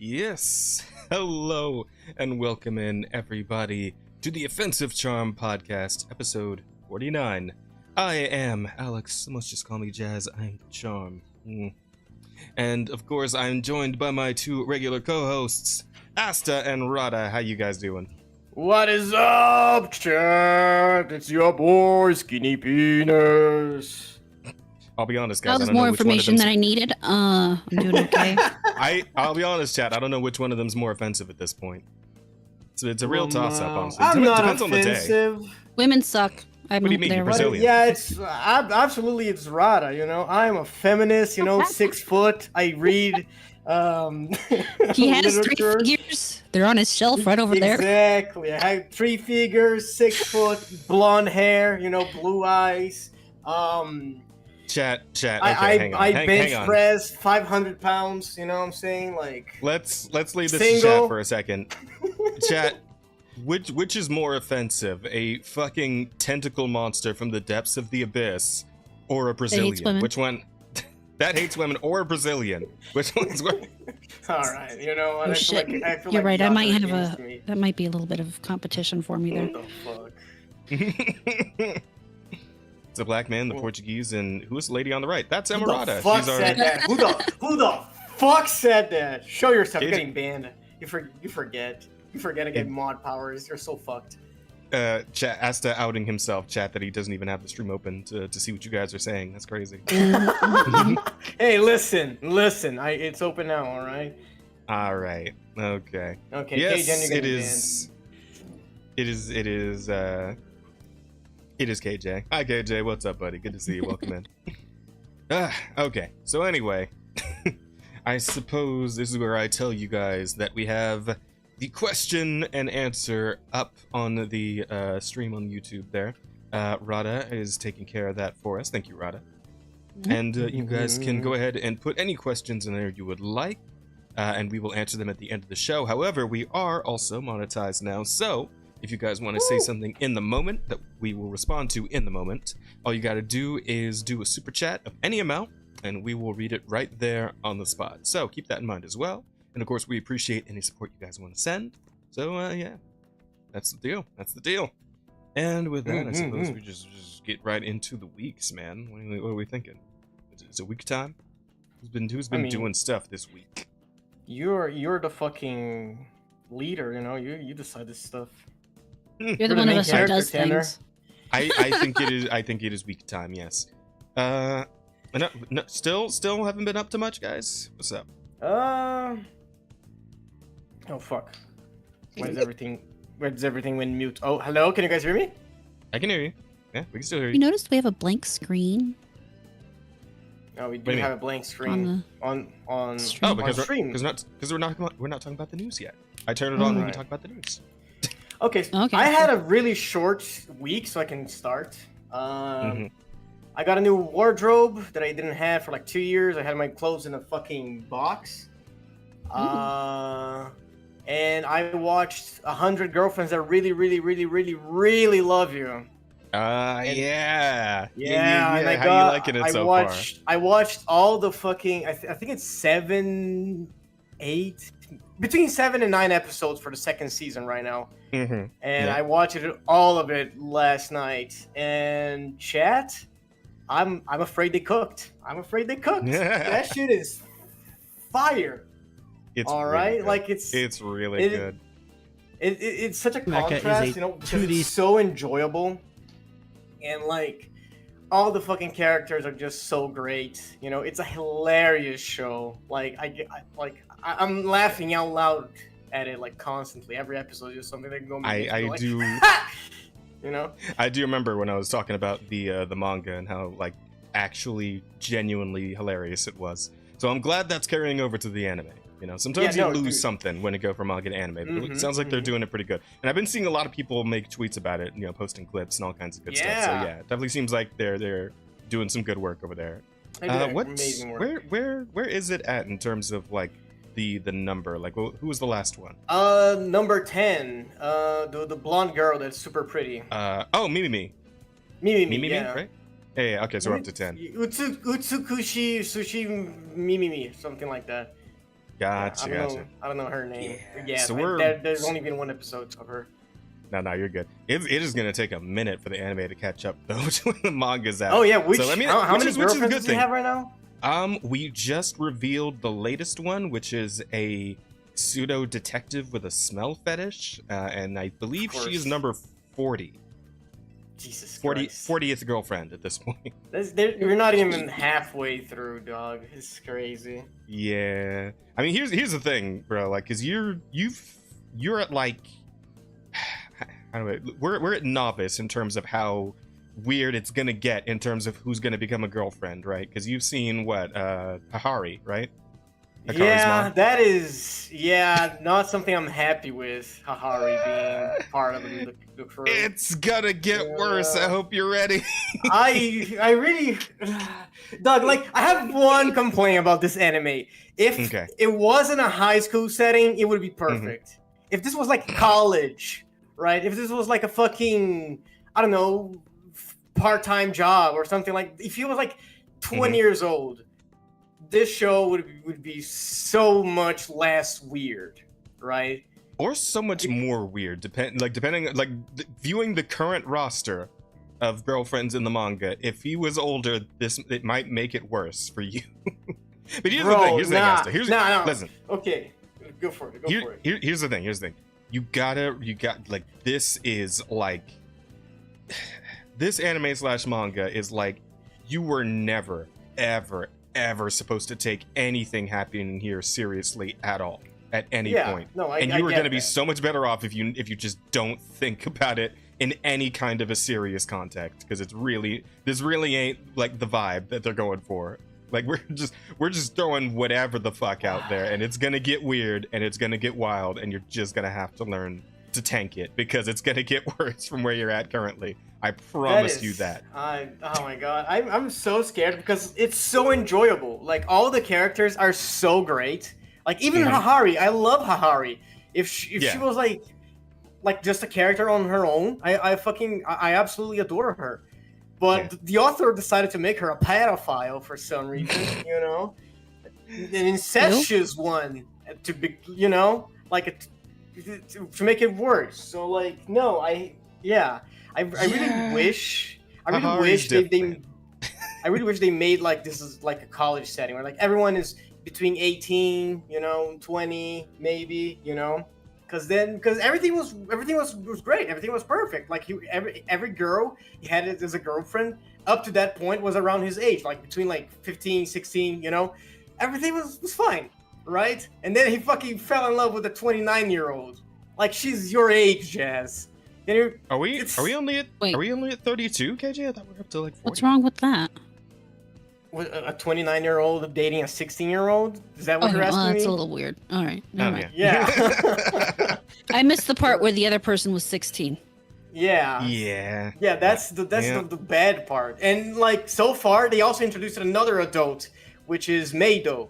Yes, hello, and welcome in, everybody, to the Offensive Charm Podcast, episode 49. I am Alex, most just call me Jazz, I'm the Charm. And, of course, I'm joined by my two regular co-hosts, Asta and Rada. How you guys doing? What is up, chat? It's your boy, Skinny Penis. I'll be honest, guys. That was more information than I needed. I'm doing okay. I'll be honest, chat. I don't know which one of them's more offensive at this point. It's a real toss-up, honestly. I'm not depends offensive. on the day. Women suck. What do you mean, you're Brazilian? Yeah, absolutely it's Rada. You know, I'm a feminist. 6 foot. I read. He has literature. 3 figures. They're on his shelf right over there. Exactly. I have 3 figures, 6 foot, blonde hair. Blue eyes. Chat. Okay, I hang bench on. press 500 pounds. You know what I'm saying? Like. Let's leave this Single. to chat for a second. Chat. Which is more offensive, a fucking tentacle monster from the depths of the abyss, or a Brazilian? Which one? That hates women, or a Brazilian? Which one's worse? All right, you know what? Oh shit! You're right. I might have that might be a little bit of competition for me there. What the fuck? It's a black man, the Portuguese, and who's the lady on the right? That's Who Emerada. the fuck said that? Who the fuck said that? Show yourself. You're getting banned. You forget. You forget to get mod powers. You're so fucked. Chat, Asta outing himself, chat, that he doesn't even have the stream open to see what you guys are saying. That's crazy. Hey, listen. It's open now, all right? All right. Okay. Okay. Yes, KJ, it is. It is KJ. Hi, KJ. What's up, buddy? Good to see you. Welcome in. Okay. So anyway, I suppose this is where I tell you guys that we have the question and answer up on the stream on YouTube there. Rada is taking care of that for us. Thank you, Rada. And you guys can go ahead and put any questions in there you would like, and we will answer them at the end of the show. However, we are also monetized now, so if you guys want to say something in the moment that we will respond to in the moment, all you got to do is do a super chat of any amount, and we will read it right there on the spot. So keep that in mind as well. And of course, we appreciate any support you guys want to send. So yeah, that's the deal. And with that, I suppose we just get right into the weeks, man. What are we thinking? Is it week time? Who's been doing stuff this week? You're the fucking leader. You decide this stuff. You're the one of us who does things. I think it is week time. Yes. No, still haven't been up to much, guys. What's up? Oh fuck. Why does everything went mute? Oh, hello, can you guys hear me? I can hear you. Yeah, we can still hear you. You noticed we have a blank screen? Oh, we do have a blank screen on stream. Oh, because stream. We're not talking about the news yet. I turn it on when we talk about the news. Okay. I had a really short week, so I can start. I got a new wardrobe that I didn't have for like 2 years. I had my clothes in a fucking box. And I watched 100 Girlfriends That Really, Really, Really, Really, Really Love You. Yeah. And how you liking it so far? I watched all the fucking, I think it's 7, 8, between 7 and 9 episodes for the second season right now. And I watched all of it last night. And chat, I'm afraid they cooked. That shit is fire. It's all really right, good. Like it's really good. It's such a contrast, because it's so enjoyable, and like all the fucking characters are just so great. It's a hilarious show. Like I'm laughing out loud at it like constantly. Every episode is just something that can go. I do. I do remember when I was talking about the manga and how like actually genuinely hilarious it was. So I'm glad that's carrying over to the anime. Sometimes you lose something when you go from manga to anime, but it sounds like they're doing it pretty good. And I've been seeing a lot of people make tweets about it, posting clips and all kinds of good stuff. So yeah, it definitely seems like they're doing some good work over there. Amazing work. Where is it at in terms of like the number? Like, who was the last one? Number 10. The blonde girl that's super pretty. Mimi, yeah. right? Yeah, okay, so we're up to 10. Utsukushi Sushi Mimimi, something like that. Gotcha, gotcha. I don't know her name. Yeah, so there's only been one episode of her. No, you're good. It is gonna take a minute for the anime to catch up though to when the manga's out. Oh yeah, how many girlfriends do you have right now? We just revealed the latest one, which is a pseudo detective with a smell fetish, and I believe she is number 40. Jesus Christ. 40th girlfriend at this point. You're not even halfway through, dog. It's crazy. Yeah, I mean, here's the thing, bro. Like, cause you're at like, I don't know, we're at novice in terms of how weird it's gonna get in terms of who's gonna become a girlfriend, right? Because you've seen what Hahari, right? Hikari's mom. That is not something I'm happy with. Hahari being part of the crew. It's gonna get worse. I hope you're ready. I really, Doug. Like, I have one complaint about this anime. If it wasn't a high school setting, it would be perfect. If this was like college, right? If this was like a fucking, I don't know, part-time job or something, like if he was like 20 years old, this show would be so much less weird, right? Or so much more weird, depending viewing the current roster of girlfriends in the manga. If he was older, it might make it worse for you. But here's the thing. Here's the thing, Asta. Listen. Okay, go for it. Here's the thing. You got like, this is like, this anime / manga is like, you were never ever supposed to take anything happening here seriously at all at any point. And you were going to be so much better off if you just don't think about it in any kind of a serious context, because this really ain't like the vibe that they're going for. Like, we're just throwing whatever the fuck out there, and it's gonna get weird and it's gonna get wild, and you're just gonna have to learn to tank it, because it's gonna get worse from where you're at currently. I promise you that. Oh my god, I'm so scared because it's so enjoyable. Like, all the characters are so great. Like, even Hahari, I love Hahari. If she was like just a character on her own, I absolutely adore her. But the author decided to make her a pedophile for some reason, you know, an incestuous one to be, you know, like to make it worse. So like, no, I really wish they made like, this is like a college setting where like everyone is between 18, you know, 20 maybe, you know. Because everything was great. Everything was perfect. Like, every girl he had as a girlfriend up to that point was around his age, like between like 15, 16, you know. Everything was fine, right? And then he fucking fell in love with a 29-year-old. Like, she's your age, Jazz. Are we only at 32, KJ? I thought we were up to like 40. What's wrong with that? A 29-year-old dating a 16-year-old? Is that what you're asking me? That's a little weird. All right. Yeah. I missed the part where the other person was 16. Yeah. Yeah, that's the bad part. And like, so far they also introduced another adult, which is Meido,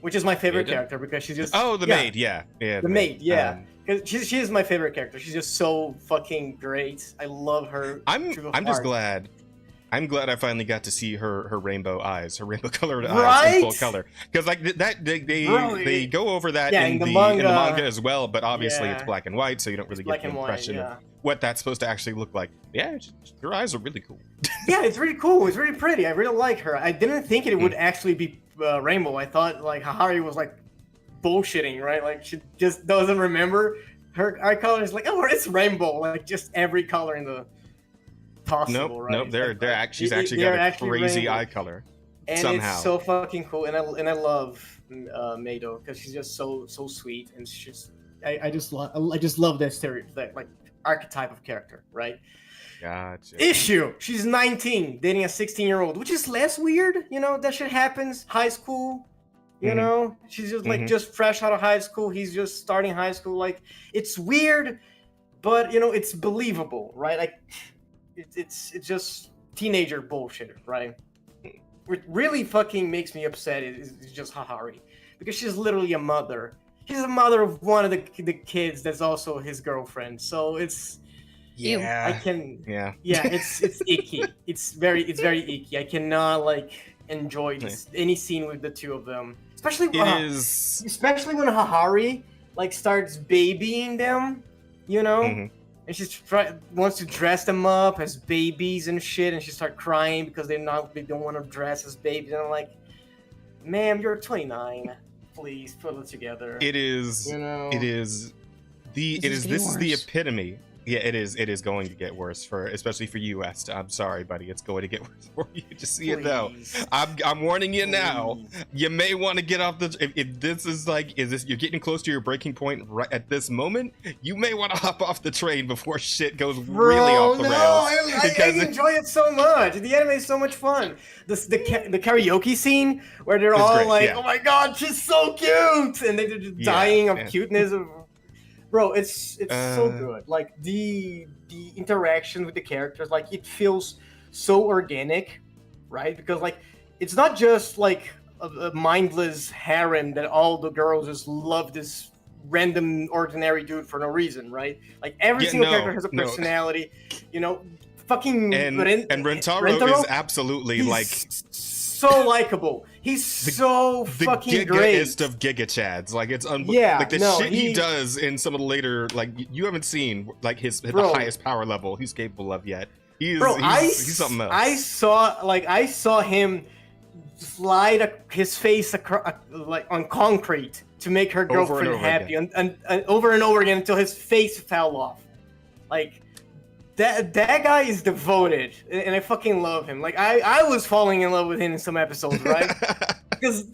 which is my favorite character because she's just maid, the maid, yeah. Because she is my favorite character. She's just so fucking great. I love her. I'm just glad. I'm glad I finally got to see her rainbow eyes, her rainbow colored eyes in full color. Because like that, they go over that in the manga as well, but obviously it's black and white, so you don't really get the impression of what that's supposed to actually look like. Yeah, her eyes are really cool. Yeah, it's really cool. It's really pretty. I really like her. I didn't think it would actually be rainbow. I thought like Hahari was like bullshitting, right? Like, she just doesn't remember her eye color. Is like, oh, it's rainbow. Like, just every color in the possible, right? Nope, she's actually got a crazy rainbow eye color. And somehow. It's so fucking cool, and I love Meido because she's just so sweet, and she's I just love that stereotype, like archetype of character, right? Gotcha. Issue. She's 19, dating a 16-year-old, which is less weird, you know. That shit happens. High school, you know. She's just like just fresh out of high school. He's just starting high school. Like, it's weird, but you know, it's believable, right? Like, it's just teenager bullshit, right? What really fucking makes me upset is just Hahari, because she's literally a mother. She's a mother of one of the kids that's also his girlfriend. So it's it's icky. It's very icky. I cannot like enjoy any scene with the two of them, especially especially when Hahari like starts babying them, you know, and she wants to dress them up as babies and shit, and she start crying because they don't want to dress as babies, and I'm like, ma'am, you're 29. Please put it together. It is. You know? This is the epitome. Yeah, it is. It is going to get worse especially for you, Asta. I'm sorry, buddy. It's going to get worse for you. Just see it though. I'm warning you now. You may want to get off the. If this is you're getting close to your breaking point right at this moment, you may want to hop off the train before shit goes really off the rails. I enjoy it so much. The anime is so much fun. The karaoke scene where they're all great, like, "Oh my god, she's so cute," and they're just dying of cuteness. Bro, it's so good. Like the interaction with the characters, like it feels so organic, right? Because like it's not just like a mindless harem that all the girls just love this random ordinary dude for no reason, right? Like every single character has a personality, you know. Fucking and Rentaro is absolutely like so likable. He's so fucking great. The of Giga Chads. Like it's like the shit he does in some of the later, like you haven't seen like the highest power level he's capable of yet. He's something else. I saw him slide his face like on concrete to make her girlfriend happy, and over and over again until his face fell off. Like that guy is devoted, and I fucking love him. Like I was falling in love with him in some episodes, right? Because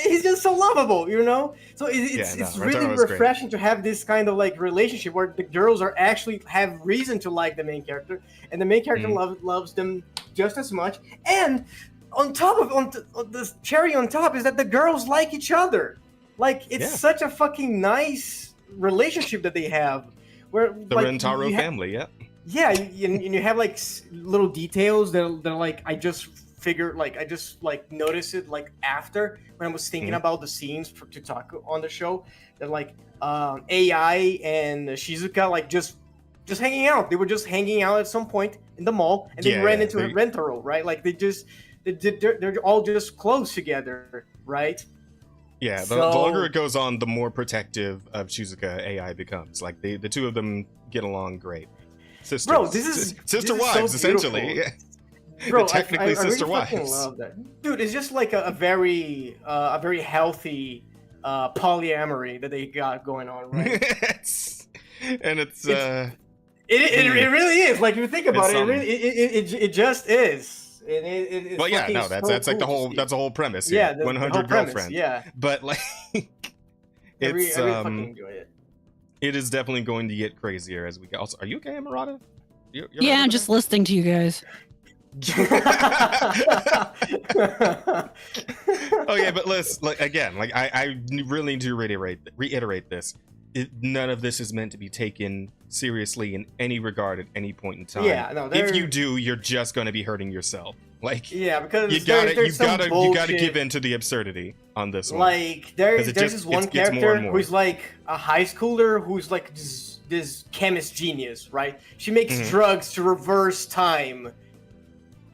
he's just so lovable, you know. So it's really refreshing to have this kind of like relationship where the girls actually have reason to like the main character, and the main character loves them just as much. And on top of the cherry on top is that the girls like each other. Like it's such a fucking nice relationship that they have. Where the Rentaro family, Yeah, and you have like little details that like I just noticed it like after when I was thinking about the scenes to talk on the show, that like AI and Shizuka like just hanging out. They were just hanging out at some point in the mall, and they ran into Rentaro, right? Like they're all just close together, right? Yeah, the longer it goes on, the more protective of Shizuka AI becomes. Like the two of them get along great. Sisters. Bro, sister wives, so essentially. Bro, technically sister really wives. Love that. Dude, it's just like a very healthy polyamory that they got going on, right? It really is. Like if you think about it, it just is. It's well, yeah, no, that's like that's the whole premise. Yeah, 100 girlfriend. Yeah, but like, I really fucking enjoy it. It is definitely going to get crazier as we go. Also, are you okay, Murata? Yeah, I'm just listening to you guys. Okay, but listen, like again, like I really need to reiterate this. None of this is meant to be taken seriously in any regard at any point in time. Yeah, no. If you do, you're just going to be hurting yourself. Like, yeah, because you gotta give in to the absurdity on this one. Like there's this one character who's like a high schooler who's like this chemist genius, right? She makes drugs to reverse time,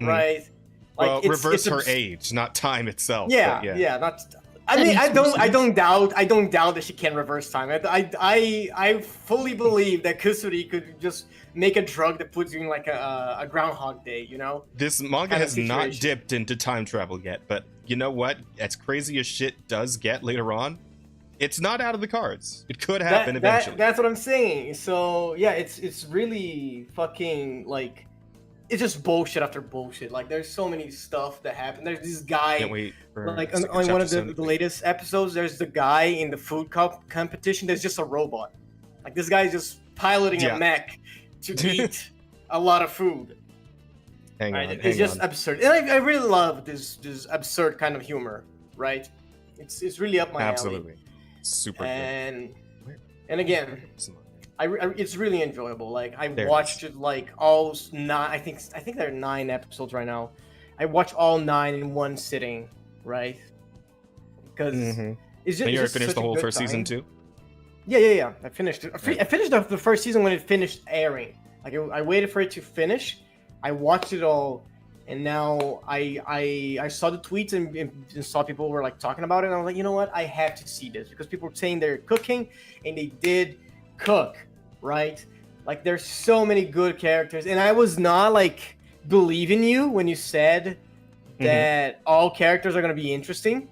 right? Like well, reverse her age, not time itself. Yeah. Not. I mean, I don't doubt that she can reverse time. I fully believe that Kusuri could just make a drug that puts you in like a Groundhog Day, you know? This manga has not dipped into time travel yet, but you know what? As crazy as shit does get later on, it's not out of the cards. It could happen eventually. That's what I'm saying. So yeah, it's really fucking like. It's just bullshit after bullshit. Like, there's so many stuff that happened. There's this guy, like, on one of the latest episodes, there's the guy in the food competition. There's just a robot. Like, this guy's just piloting a mech to eat a lot of food. It's just absurd. And I really love this absurd kind of humor, right? It's really up my alley. Absolutely. Super good. And again... it's really enjoyable. Like I watched it like all 9. I think there are 9 episodes right now. I watched all 9 in one sitting, right? Because it's just. And you finished the whole first season too? Yeah. I finished it. I finished the first season when it finished airing. Like I waited for it to finish. I watched it all, And now I saw the tweets and saw people were like talking about it, and I was like, you know what, I have to see this because people were saying they're cooking, and they did cook, right? Like there's so many good characters, and I was not like believing you when you said that all characters are gonna be interesting.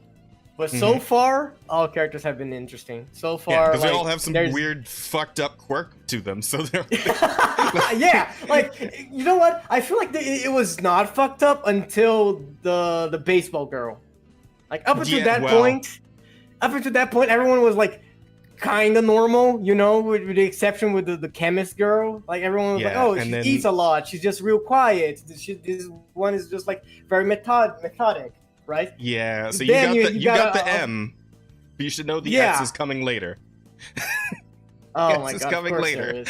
But so far, all characters have been interesting. So far, because they all have some weird, fucked up quirk to them. So they're yeah, like you know what? I feel like it was not fucked up until the baseball girl. Like up until that point, everyone was like kind of normal, you know, with the exception with the chemist girl. Like everyone was like, oh, she eats a lot. She's just real quiet. This one is just like very methodic. Right? Yeah, so you got the M, but you should know the X is coming later. Oh my god, is coming later.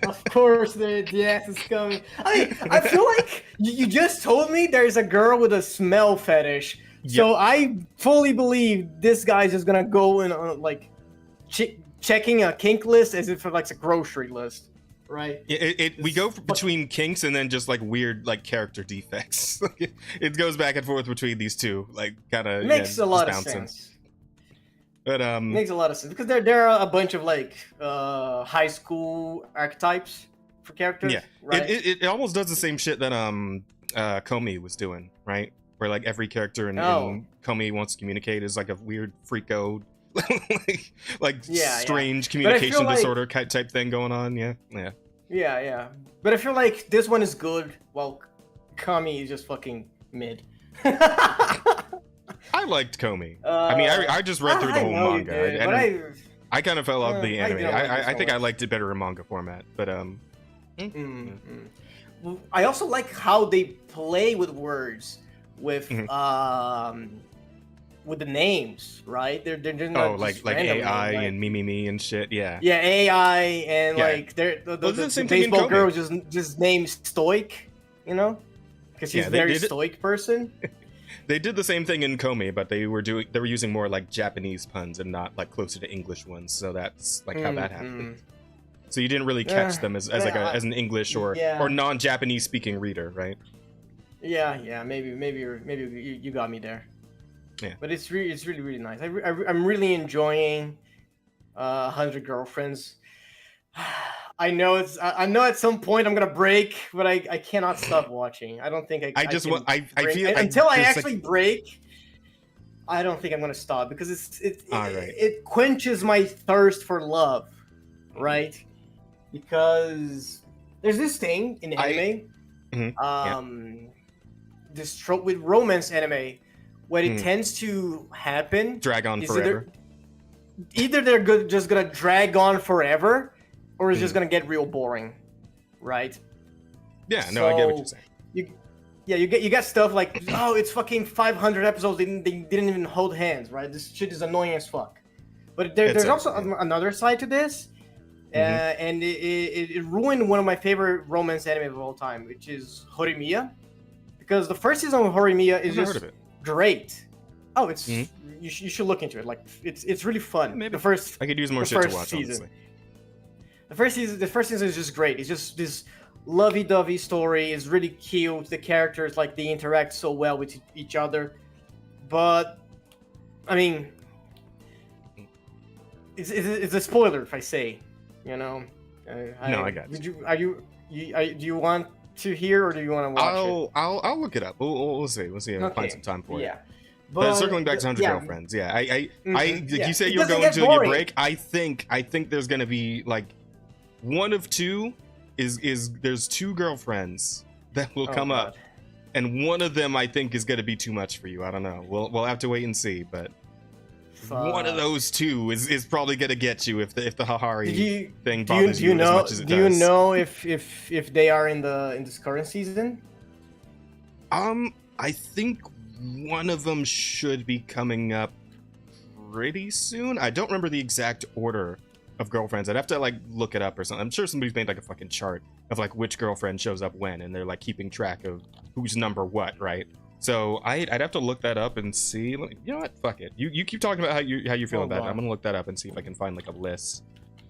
Of course the X is coming. I mean, I feel like you just told me there's a girl with a smell fetish. Yep. So I fully believe this guy's just gonna go and like checking a kink list as if it's a grocery list. Right. We go between kinks and then just like weird like character defects. It goes back and forth between these two, like kind of makes a lot of sense. But makes a lot of sense because there are a bunch of like high school archetypes for characters. Yeah, right? It almost does the same shit that Comey was doing, right? Where like every character in Comey wants to communicate is like a weird freako. Strange communication disorder type thing going on. Yeah. But I feel like this one is good, while Kami is just fucking mid. I liked Comey. I mean, I just read through the whole manga, I kind of fell off the anime. I think I liked it better in manga format, but I also like how they play with words with the names, right? They're not like AI and me and shit. Yeah, AI and like the baseball girl was just named Stoic, you know, because she's a very stoic person. They did the same thing in Comey, but they were using more like Japanese puns and not like closer to English ones. So that's like how that happened. So you didn't really catch them as an English or non-Japanese speaking reader, right? Yeah. Maybe you got me there. Yeah, but it's really nice. I'm really enjoying 100 Girlfriends. I know at some point I'm gonna break, but I cannot stop watching. I don't think I feel until I actually break. I don't think I'm gonna stop because it quenches my thirst for love, right? Because there's this thing in anime, this trope with romance anime. What it tends to happen, drag on forever. Either they're just gonna drag on forever, or it's just gonna get real boring, right? Yeah, no, I get what you're saying. You get stuff like, oh, it's fucking 500 episodes. They didn't even hold hands, right? This shit is annoying as fuck. But there's also another side to this, and it ruined one of my favorite romance anime of all time, which is Horimiya, because the first season of Horimiya is just great. Oh, it's you should look into it. Like it's really fun. Maybe I could use more shit to watch. Honestly, the first season is just great. It's just this lovey-dovey story. It's really cute. The characters like they interact so well with each other. But I mean, it's a spoiler if I say, you know. No, I got you. Do you want to hear or do you want to watch it? I'll look it up. We'll see. We'll see. I'll find some time for it. Yeah. But circling back to 100 Girlfriends, you say you're going to your break. I think there's gonna be like one of two is there's two girlfriends that will come up, and one of them I think is gonna be too much for you. I don't know. We'll have to wait and see, but one of those two is probably gonna get you if the Hahari thing bothers you as much as it does. Do you know if they are in this current season? I think one of them should be coming up pretty soon. I don't remember the exact order of girlfriends. I'd have to like look it up or something. I'm sure somebody's made like a fucking chart of like which girlfriend shows up when, and they're like keeping track of who's number what, right? So I'd have to look that up and see. You know what? Fuck it. You keep talking about how you feel about it. I'm gonna look that up and see if I can find like a list.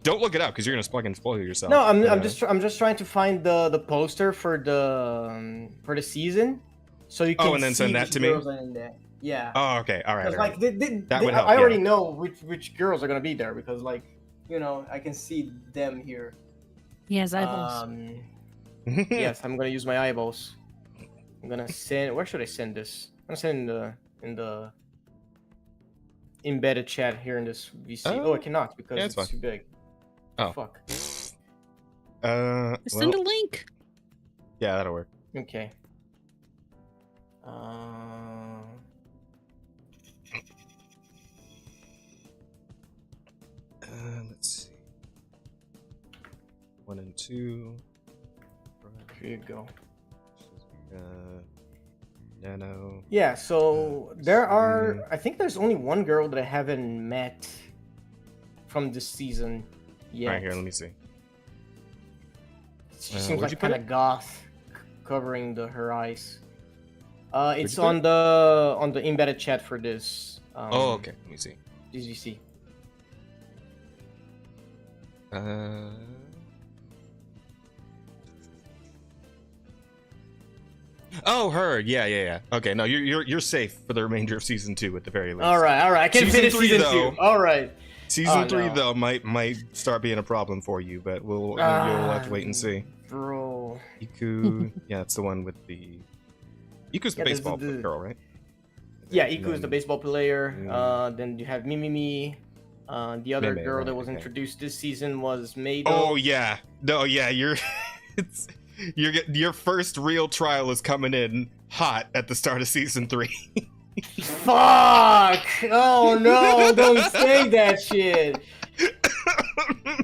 Don't look it up because you're gonna fucking spoil yourself. No, I'm just trying to find the poster for the season. so you can and then see send that which to me? girls are in there. Yeah. Oh, okay. All right. Like That would help, I already know which girls are gonna be there because like I can see them here. He has eyeballs. Yes, I'm gonna use my eyeballs. I'm gonna send. Where should I send this? I'm gonna send in the embedded chat here in this VC. I cannot because it's too big. Oh fuck. Send a link. Yeah, that'll work. Okay. Let's see. 1 and 2. Here you go. Nano. Yeah, so there are. I think there's only one girl that I haven't met from this season yet. All right, here, let me see. She seems like kind of goth, covering her eyes. It's on the embedded chat for this. Okay. Let me see. Did you see? Oh, her. Yeah. Okay, no, you're safe for the remainder of season 2 at the very least. All right. I can finish season 2. All right. Season 3 though might start being a problem for you, but you'll have to wait and see. Bro. Iku, yeah, it's the one with the. Iku's the baseball girl, right? Yeah, Iku is the baseball player. Then you have Mimimi. The other girl that was introduced this season was Meido. Oh yeah, no, yeah, your first real trial is coming in hot at the start of season 3. Fuck! Oh no! Don't say that shit.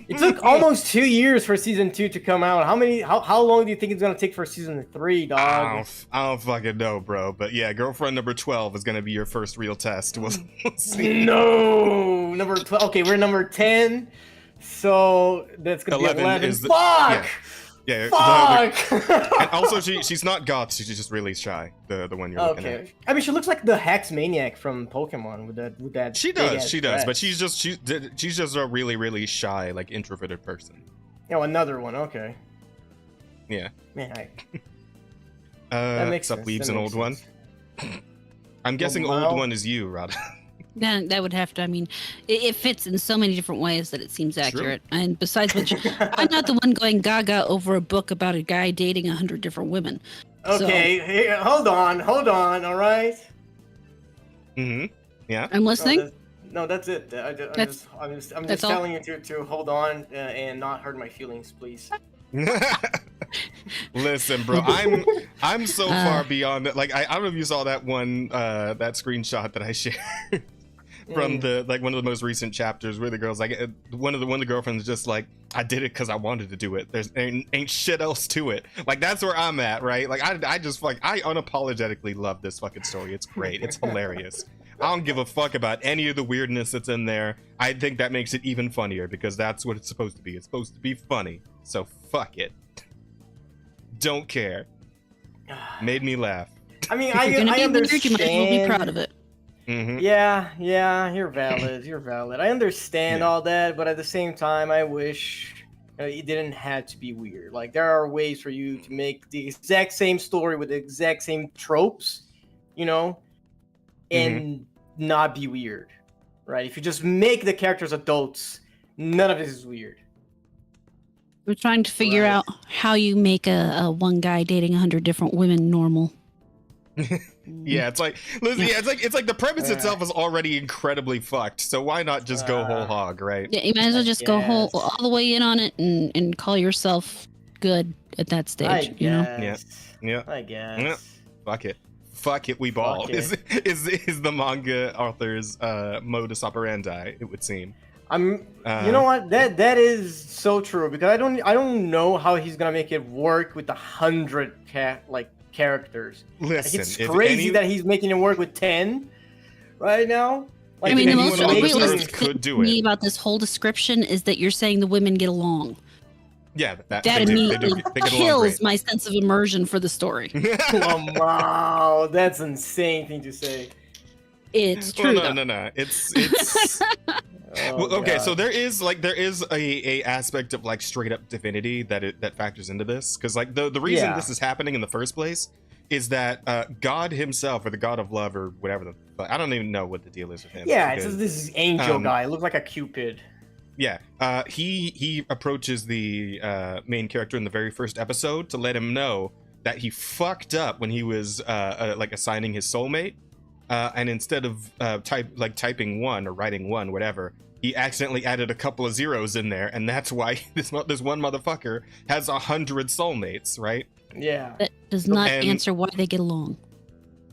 It took almost 2 years for season 2 to come out. How long do you think it's gonna take for season 3, dog? I don't fucking know, bro. But yeah, girlfriend number 12 is gonna be your first real test. We'll see. No, number 12. Okay, we're number 10, so that's gonna be 11. Fuck! Yeah. Fuck! And also, she's not goth. She's just really shy. The one you're looking at. I mean, she looks like the Hex Maniac from Pokemon with that. She does. But she's just a really, really shy, like introverted person. Oh, another one. Okay. Yeah. Man, that makes sense. Weeb's an old sense. one. I'm guessing old one is you, Rod. That would have to. I mean, it fits in so many different ways that it seems accurate. True. And besides which, I'm not the one going gaga over a book about a guy dating 100 different women. Okay, hey, hold on. All right. Yeah. I'm listening. No, that's it. I'm just telling you to hold on and not hurt my feelings, please. Listen, bro, I'm so far beyond it. Like I don't know if you saw that one that screenshot that I shared from the one of the most recent chapters where the girl's like one of the girlfriends is just like, I did it because I wanted to do it. There's ain't shit else to it. Like that's where I'm at, right? Like I just like I unapologetically love this fucking story. It's great. It's hilarious. I don't give a fuck about any of the weirdness that's in there. I think that makes it even funnier because that's what it's supposed to be. It's supposed to be funny. So fuck it. Don't care. Made me laugh. I mean, I understand. Weird, you might as well be proud of it. Yeah, you're valid. I understand all that, but at the same time, I wish it didn't have to be weird. Like, there are ways for you to make the exact same story with the exact same tropes, and not be weird, right? If you just make the characters adults, none of this is weird. We're trying to figure out how you make a one guy dating 100 different women normal. Yeah, it's like the premise itself is already incredibly fucked. So why not just go whole hog, right? Yeah, you might as well just go all the way in on it and call yourself good at that stage. Yeah. I guess. Yeah. Fuck it, we ball. Is the manga author's modus operandi? It would seem. You know what? That is so true because I don't know how he's gonna make it work with 100 characters. Listen, it's crazy that he's making it work with 10 right now. Like, I mean, the most unrealistic could do it. About this whole description is that you're saying the women get along. Yeah, that immediately kills my sense of immersion for the story. Wow, that's an insane thing to say. It's true. No. It's okay, God. So there is a aspect of like straight up divinity that factors into this because like the reason this is happening in the first place is that God himself, or the god of love, or whatever the fuck, I don't even know what the deal is with him. Yeah, it's this angel guy. Look like a Cupid. Yeah, he approaches the main character in the very first episode to let him know that he fucked up when he was like assigning his soulmate, and instead of typing 1 or writing 1, whatever, he accidentally added a couple of zeros in there, and that's why this one motherfucker has 100 soulmates, right? Yeah, that does not answer why they get along.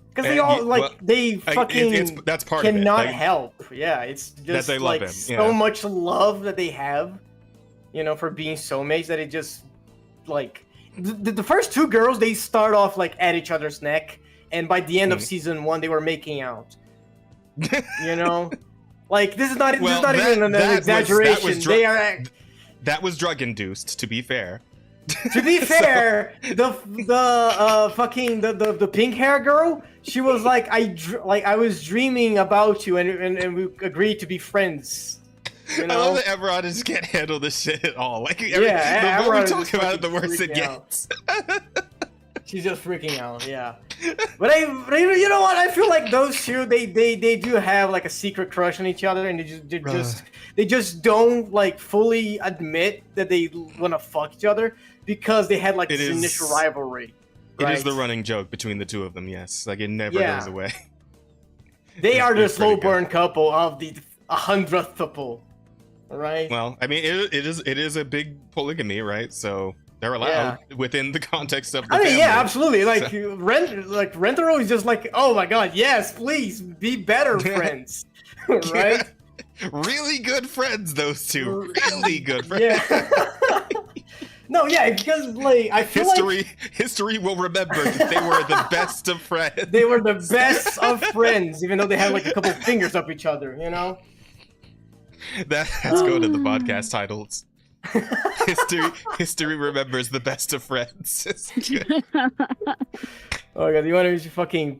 Because they all they fucking that's part cannot of it. help. Yeah, it's just that they love him. So much love that they have, for being soulmates, that it just the first 2 girls, they start off like at each other's neck, and by the end of season 1, they were making out. Like this is not even an exaggeration. That was drug induced, to be fair. To be fair, the pink hair girl, she was like, I was dreaming about you, and we agreed to be friends. I love that Everon just can't handle this shit at all. Like, the more we talk about it, the worse it gets. She's just freaking out, yeah. But you know what? I feel like those two, they do have like a secret crush on each other, and they just don't like fully admit that they want to fuck each other, because they had like this initial rivalry. Right? It is the running joke between the two of them. Yes, like it never goes away. They are the slow burn couple of the 100th couple, right? Well, I mean, it is a big polygamy, right? So they're allowed within the context of the family. Yeah, absolutely. Like Rentaro is just like, oh my god, yes, please be better friends, right? Really good friends, those two. Really good friends. Yeah. No, yeah, because like I feel history will remember that they were the best of friends. They were the best of friends, even though they had like a couple of fingers up each other, Let's go to the podcast titles. History remembers the best of friends. Oh god, you want to fucking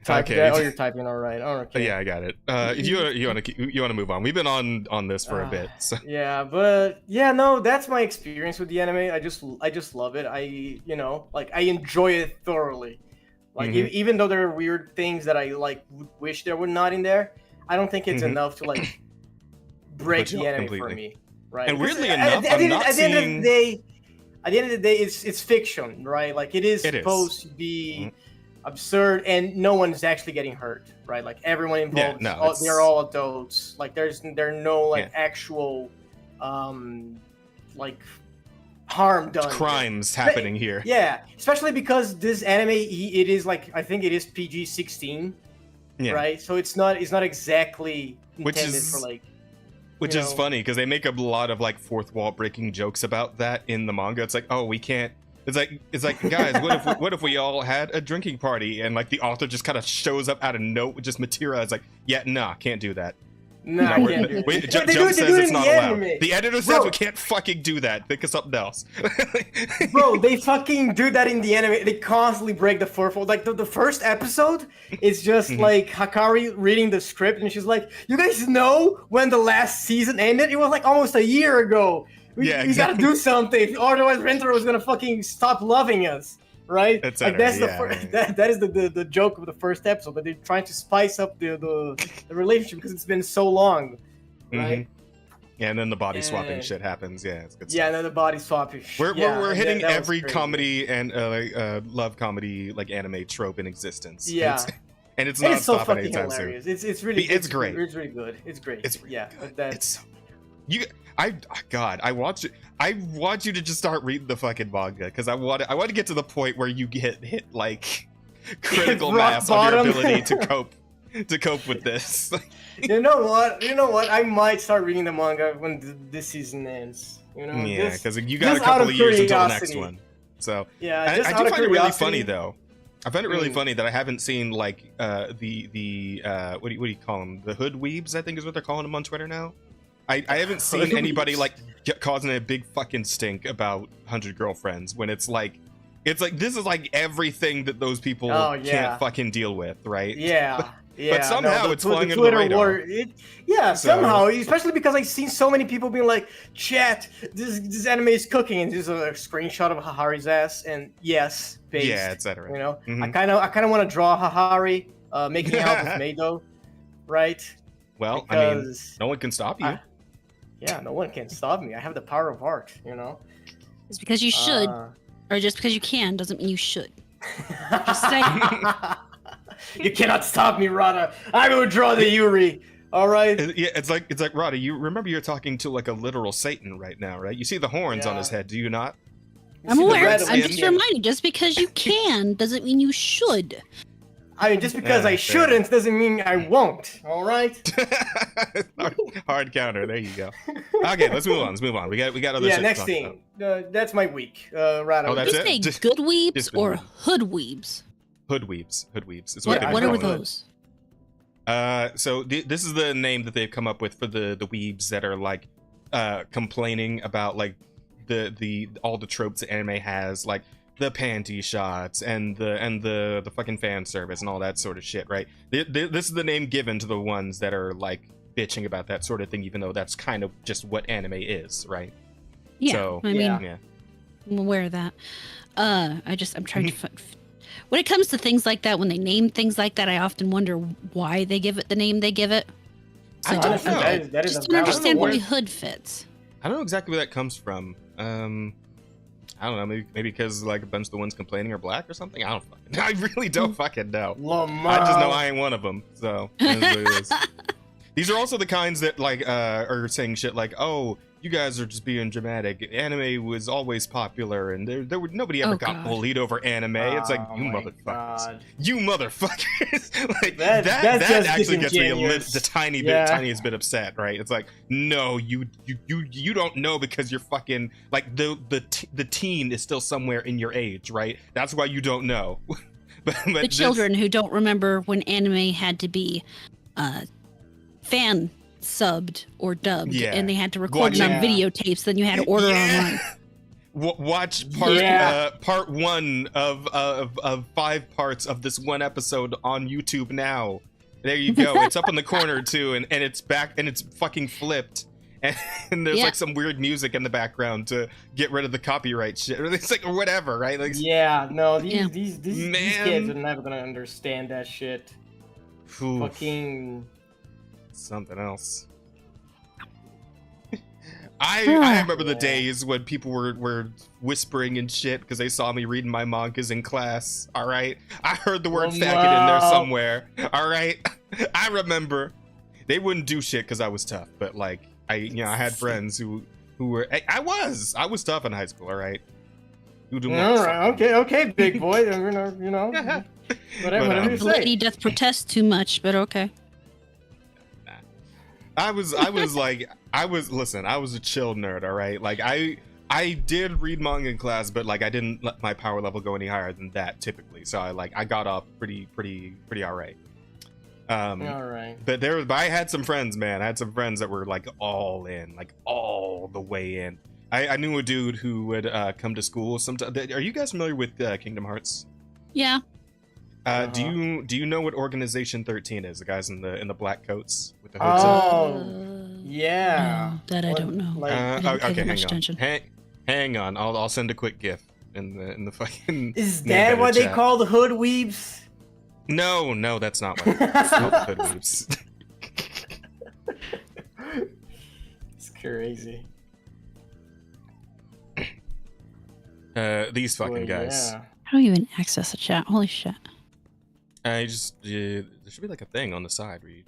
type that? Oh, you're typing, all right. Okay. Yeah, I got it. If you want to move on, we've been on this for a bit. So. Yeah, but no, that's my experience with the anime. I just love it. I enjoy it thoroughly. Like even though there are weird things that I like wish there were not in there, I don't think it's enough to like break the anime completely. For me. Right. And weirdly enough, at the end of the day, it's fiction, right? Like it is supposed to be absurd, and no one's actually getting hurt, right? Like everyone involved, they're all adults. Like there are no actual like harm done. Crimes happening here. Yeah, especially because this anime, it is like, I think it is PG-16, right? So it's not exactly intended for like. Which is funny, because they make a lot of like fourth wall breaking jokes about that in the manga. It's like, oh, we can't. It's like, guys, what if we all had a drinking party, and like the author just kind of shows up out of nowhere, just materialized, like, can't do that. No, can't do it. Jump says it's not allowed. The editor says we can't fucking do that. Think of something else. Bro, they fucking do that in the anime. They constantly break the fourth wall. Like the first episode is just like Hakari reading the script, and she's like, "You guys know when the last season ended? It was like almost a year ago. We gotta do something, otherwise Rentaro is gonna fucking stop loving us." Right? Like that's that is the joke of the first episode, that they're trying to spice up the relationship because it's been so long, right? Yeah, and then the body swapping shit happens. Yeah, it's good stuff. Yeah, and then the body swapping. We're hitting every comedy and love comedy like anime trope in existence. Yeah, it's not so stopping fucking anytime hilarious. soon. It's really it's great. It's really good. It's great. I want you to just start reading the fucking manga, because I want to get to the point where you get hit like critical mass on your ability to cope with this. You know what? I might start reading the manga when this season ends. Yeah, because you got a couple of years until the next one. So yeah, I do find it really funny though. I find it really funny that I haven't seen like the what do you call them? The hood weebs, I think is what they're calling them on Twitter now. I haven't seen anybody like causing a big fucking stink about 100 Girlfriends, when it's like this is like everything that those people can't fucking deal with, right? Yeah. Yeah, but somehow no, it's flying under the Twitter radar. Somehow, especially because I've seen so many people being like, "Chat, this anime is cooking," and there's a screenshot of Hahari's ass, and yes, based, Yeah, etc. You know, Mhm. I kind of want to draw Hahari making out with Meido, right? Well, Because no one can stop you. no one can stop me. I have the power of art, you know. Just because you should, or just because you can, doesn't mean you should. Just say. You cannot stop me, Rada. I will draw the Yuri. All right. Yeah, it's like Rada. You remember you're talking to like a literal Satan right now, right? You see the horns on his head, do you not? I'm aware. I'm just reminding. Just because you can doesn't mean you should. I mean, just because I shouldn't doesn't mean I won't. All right. Hard counter. There you go. Okay, let's move on. We got other. Yeah, next thing. That's my week. Rada. Oh, that's Did you say good weebs or hood weebs? Hood weebs. Is What are call those? So this is the name that they've come up with for the weebs that are like complaining about like the all the tropes that anime has, like the panty shots and the fucking fan service and all that sort of shit, right? This is the name given to the ones that are like bitching about that sort of thing, even though that's kind of just what anime is, right? Yeah, So, I mean, yeah. I'm aware of that. I'm trying to. When it comes to things like that, when they name things like that, I often wonder why they give it the name they give it. So I don't know. That is just don't understand why hood fits. I don't know exactly where that comes from. I don't know. Maybe because like a bunch of the ones complaining are black or something. I really don't fucking know. I just know I ain't one of them. So that's what it is. These are also the kinds that like are saying shit like, "Oh, you guys are just being dramatic. Anime was always popular, and there were nobody ever got bullied over anime." It's like, you motherfuckers, God. you motherfuckers. Like That that actually gets me the tiniest bit upset, right? It's like, no, you don't know because you're fucking like the teen is still somewhere in your age, right? That's why you don't know. but the children who don't remember when anime had to be fan subbed or dubbed, and they had to record it on videotapes. Then you had to order online. Watch part 1 of 5 parts of this one episode on YouTube now. There you go. It's up in the corner too, and it's back and it's fucking flipped. And there's like some weird music in the background to get rid of the copyright shit. It's like, or whatever, right? Like, these kids are never gonna understand that shit. Oof. Fucking something else. I remember the days when people were whispering and shit because they saw me reading my mangas in class. All right, I heard the word faggot in there somewhere. All right, I remember. They wouldn't do shit because I was tough, but like I had friends who were. I was tough in high school. All right. All right, okay, big boy. Whatever you say. Lady doth protest too much, but okay. I was a chill nerd, all right? Like I did read manga in class, but like I didn't let my power level go any higher than that typically. So I got off pretty all right. All right. But I had some friends, man. I had some friends that were like all in, like all the way in. I knew a dude who would come to school sometimes. Are you guys familiar with Kingdom Hearts? Yeah. Do you know what Organization 13 is? The guys in the black coats with the hoods up? Yeah. No, that I don't know. Okay, hang on. I'll send a quick GIF in the fucking. Is that what they call the hood weebs? No, that's not what it's called. Hood weebs. It's crazy. These fucking guys. Yeah. How do you even access a chat? Holy shit. There should be like a thing on the side where you,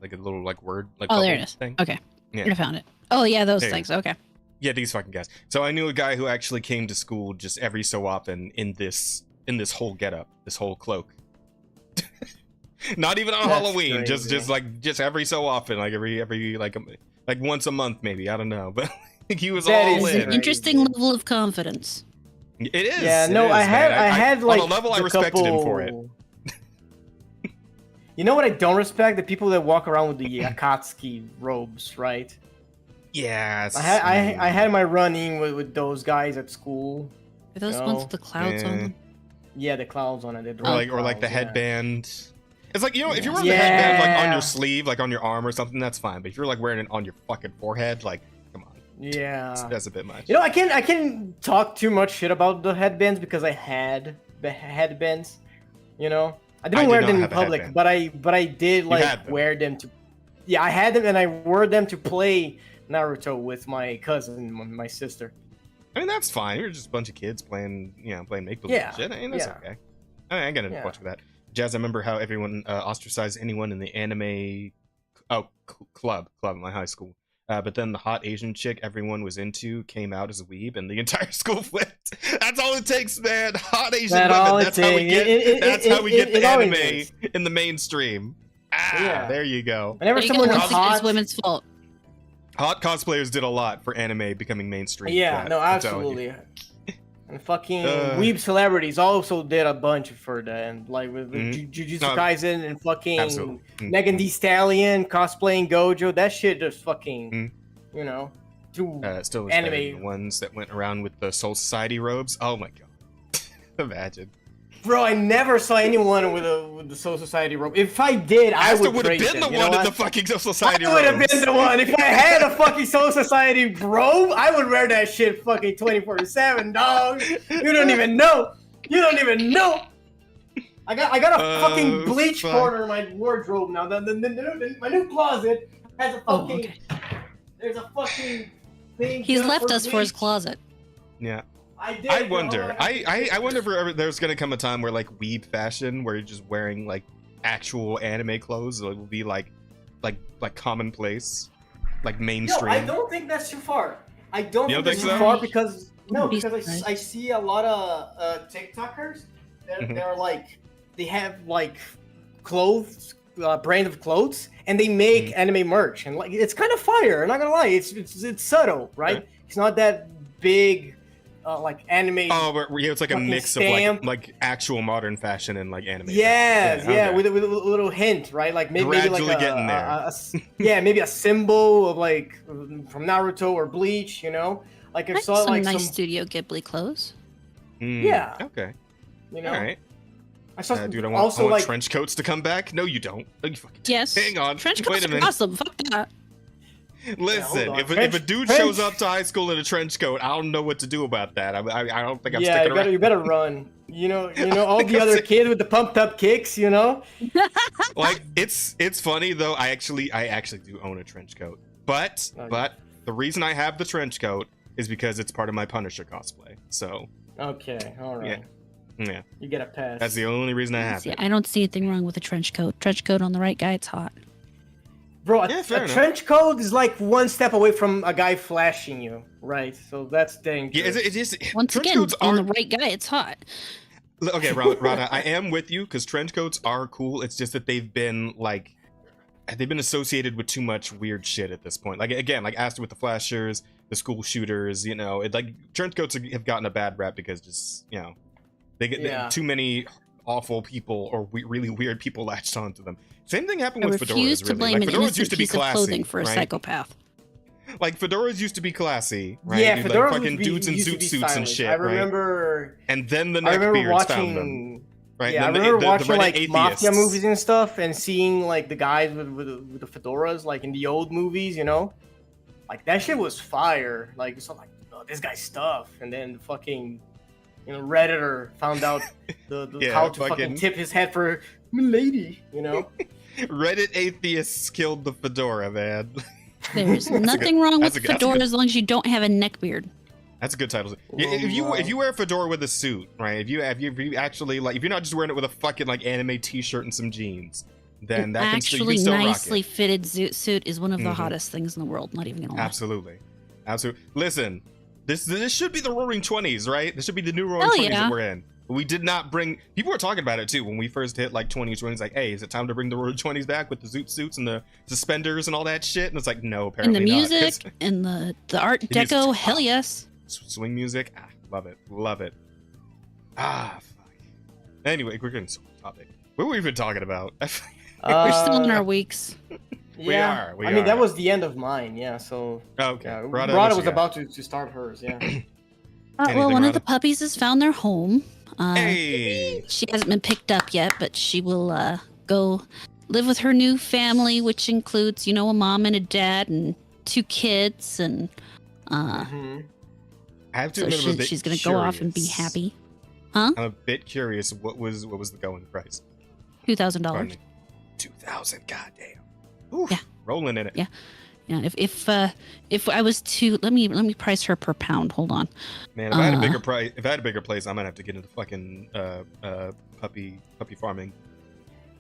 like a little like word like there it is thing. Okay, yeah, I found it. Oh yeah, those things. Okay. Yeah, these fucking guys. So I knew a guy who actually came to school just every so often in this whole getup, this whole cloak. Not even on Halloween, crazy. just every so often, like every like once a month maybe. I don't know, but he was That all is in. An interesting level of confidence. It is. Yeah, no, I had like on a level I respected him for it. You know what I don't respect? The people that walk around with the Akatsuki robes, right? Yes. I had my run-in with those guys at school. Are those ones with the clouds on them? Yeah, the clouds on it. Or like the headband. It's like, if you're wearing the headband like on your sleeve, like on your arm or something, that's fine. But if you're like wearing it on your fucking forehead, like, come on. Yeah. That's a bit much. I can't talk too much shit about the headbands because I had the headbands. I didn't wear them in public, but I did like wear them to. Yeah, I had them and I wore them to play Naruto with my cousin, my sister. I mean, that's fine. You're just a bunch of kids playing make believe shit. I mean, that's okay. I got into much of that. Jazz, I remember how everyone ostracized anyone in the anime club in my high school. But then the hot Asian chick everyone was into came out as a weeb, and the entire school flipped. That's all it takes, man. Hot Asian women. That's how we get the anime in the mainstream. There you go. Whenever someone is hot, it's women's fault. Hot cosplayers did a lot for anime becoming mainstream. Yeah, no, absolutely. And fucking weeb celebrities also did a bunch for that, and like with Jujutsu Kaisen and fucking Megan Thee Stallion cosplaying Gojo. That shit just fucking, still anime. The ones that went around with the Soul Society robes. Oh my god, imagine. Bro, I never saw anyone with the Soul Society robe. If I did, I would have been the one in the fucking Soul Society robe. I would have been the one. If I had a fucking Soul Society robe, I would wear that shit fucking 24/7, dog. You don't even know. I got a fucking bleach corner in my wardrobe now. My new closet has a fucking. There's a fucking thing. He's left us for his closet. Yeah. I wonder. I wonder if there's gonna come a time where like weeb fashion, where you're just wearing like actual anime clothes, it will be like commonplace, like mainstream. No, I don't think that's too far. I don't think that's too far because I see a lot of TikTokers that they're like they have like clothes, brand of clothes, and they make anime merch, and like it's kind of fire. I'm not gonna lie, it's subtle, right? Okay. It's not that big. Like anime. Oh, but it's like a mix of like actual modern fashion and like anime. Yeah, with a little hint, right? Like maybe like getting there. Maybe a symbol of like from Naruto or Bleach, Like I saw like some Studio Ghibli clothes. Yeah. Okay. All right. I saw dude, I want trench coats to come back. No, you don't. No, you fucking yes. Hang on. Trench coats Wait a minute. are awesome. Fuck that. Listen, if a dude shows up to high school in a trench coat, I don't know what to do about that. I don't think I'm sticking around. You better run. All the other kids with the pumped up kicks. Like it's funny though. I actually do own a trench coat, but the reason I have the trench coat is because it's part of my Punisher cosplay. So okay, all right. Yeah. You get a pass. That's the only reason I have it. I don't see anything wrong with a trench coat. Trench coat on the right guy, it's hot. Bro, a trench coat is like one step away from a guy flashing you, right? So that's dangerous. Yeah, it is. Once again, on the right guy, it's hot. Okay, Rana, I am with you because trench coats are cool. It's just that they've been associated with too much weird shit at this point. Like again, like Asta with the flashers, the school shooters. Trench coats have gotten a bad rap because just they get too many awful people or really weird people latched onto them. Same thing happened with fedoras. I refuse to blame an innocent piece of clothing for a psychopath. Like fedoras used to be classy, right? Yeah, fedoras like fucking dudes in suits and shit. I remember, right? And then the neckbeards found them. Right? Yeah, I remember watching like mafia movies and stuff, and seeing like the guys with the fedoras, like in the old movies, like that shit was fire. Like it's like, oh, this guy's stuff, and then the fucking Redditor found out how to fucking tip his head for milady, Reddit atheists killed the fedora, man. There's nothing wrong with fedora as long as you don't have a neckbeard. That's a good title. If you wear a fedora with a suit, right? If you actually if you're not just wearing it with a fucking like anime T-shirt and some jeans, then that can still nicely fitted suit is one of the hottest things in the world. Not even gonna lie. Absolutely. Listen, this should be the Roaring 20s, right? This should be the new Roaring 20s that we're in. We did not bring. People were talking about it too when we first hit like 2020s. Like, hey, is it time to bring the Roaring 20s back with the zoot suits and the suspenders and all that shit? And it's like, no, apparently not. And the music not, and the Art Deco, hell yes. Swing music, love it. Fuck. Anyway, we're getting so topic. What were we even talking about? We're still in our weeks. Yeah, we are. That was the end of mine. Yeah, so. Okay. Rada was about to start hers. Yeah. Well, one of the puppies has found their home. Hey. She hasn't been picked up yet, but she will go live with her new family, which includes, you know, a mom and a dad and 2 kids, and I have to so admit, I'm a bit she's gonna go off and be curious. happy. Huh? I'm a bit curious. What was the going price? $2,000. 2,000. Goddamn. Oof, Yeah. Rolling in it. Yeah. Yeah. If I was to let me price her per pound. Hold on. Man, if I had a bigger price, if I had a bigger place, I might have to get into fucking puppy farming.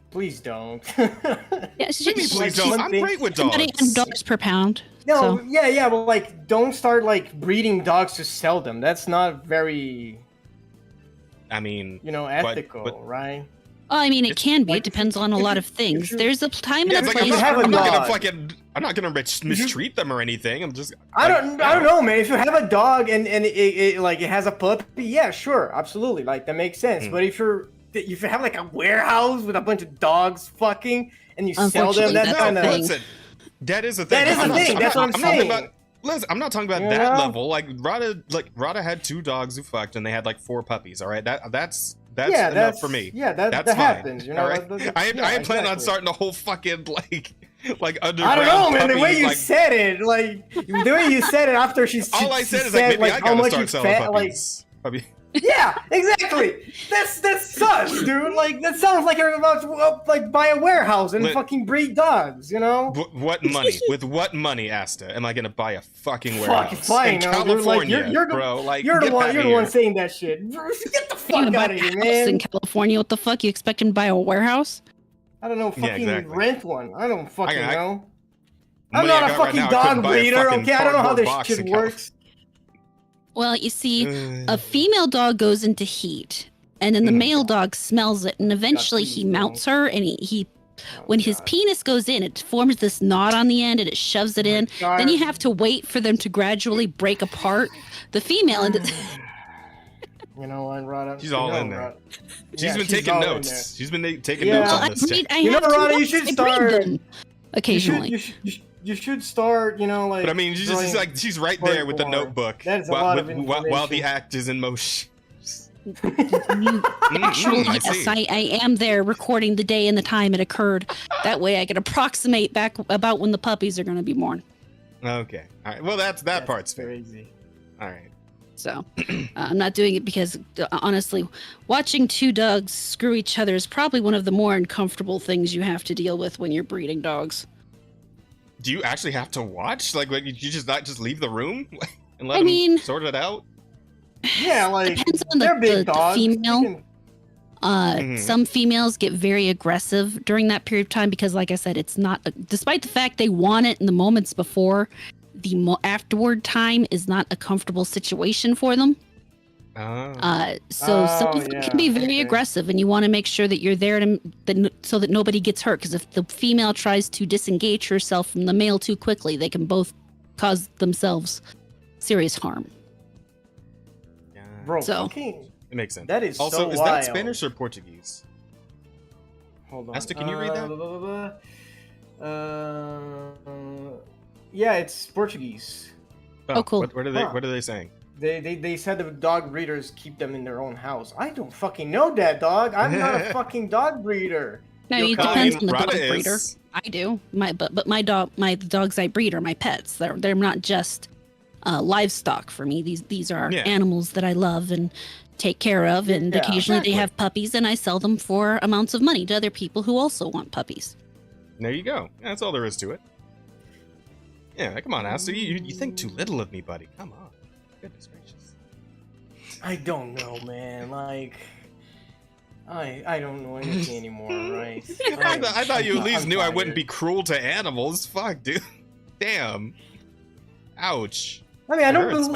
Please don't. Yeah, Please don't. I'm great with dogs. $100 per pound. No, So. yeah, but like, don't start like breeding dogs to sell them. That's not very, I mean, ethical, but right? Oh, I mean, it can be. like, It depends on a lot of things. There's a time yeah, and a it's like, place. I'm not gonna mistreat them or anything. I'm just. I don't know, man. If you have a dog and it has a puppy, yeah, sure, absolutely, like that makes sense. But if you have like a warehouse with a bunch of dogs fucking and you sell them, that's kind of. Listen, that is a thing. That is a thing. That's what I'm saying. Listen, I'm not talking about that level. Like Rada had 2 dogs who fucked, and they had like 4 puppies. All right, that's enough for me. Yeah, that's fine. happens. All right? I ain't planning on starting a whole fucking like underground. I don't know, man. Puppy, the way you said it, like the way you said it after all I said is like maybe I gotta start selling puppies. Yeah, exactly. That's sus, dude. Like that sounds like you're about to like buy a warehouse and fucking breed dogs. You know? What money? With what money, Asta? Am I gonna buy a fucking warehouse? Fuck, fine, in California, like, you're bro. Like you're the one saying that shit. Get the fuck out of here, man. In California, what the fuck? You expect him to buy a warehouse? I don't know. Fucking rent one. I don't fucking know. I'm not a fucking dog breeder. Okay, I don't know how this shit works. Well, you see, a female dog goes into heat, and then the male dog smells it, and eventually he mounts her, and when his penis goes in, it forms this knot on the end, and it shoves it in. Then you have to wait for them to gradually break apart. The female, and you know what, Rada? She's all in there. She's been taking notes. She's been taking notes on this. Rada, you should start occasionally. You should start, like. But I mean, she's right there with the notebook while the act is in motion. Actually, yes, I am there recording the day and the time it occurred. That way, I can approximate back about when the puppies are going to be born. Okay, all right. Well, that part's fair. Crazy. All right. So, I'm not doing it because, honestly, watching 2 dogs screw each other is probably one of the more uncomfortable things you have to deal with when you're breeding dogs. Do you actually have to watch? Like, you just not just leave the room and let them sort it out? Yeah, like depends on the female. Some females get very aggressive during that period of time because, like I said, it's not. Despite the fact they want it in the moments before, the afterward time is not a comfortable situation for them. Some of them can be very aggressive, and you want to make sure that you're there so that nobody gets hurt. Because if the female tries to disengage herself from the male too quickly, they can both cause themselves serious harm. Yeah. Bro, it makes sense. That is also, so is wild. that Spanish or Portuguese? Hold on. Asta, can you read that? Yeah, it's Portuguese. Oh, cool. What are they saying? They said the dog breeders keep them in their own house. I don't fucking know that, dog. I'm not a fucking dog breeder. No, it depends on the dog breeder. I do. My dogs I breed are my pets. They're not just livestock for me. These are animals that I love and take care of, and occasionally they have puppies, and I sell them for amounts of money to other people who also want puppies. There you go. Yeah, that's all there is to it. Yeah, come on, Asta. You think too little of me, buddy. Come on. Goodness gracious. I don't know, man. Like, I don't know anything anymore, right? I thought you at least knew I wouldn't be cruel to animals. Fuck, dude. Damn. Ouch. I mean,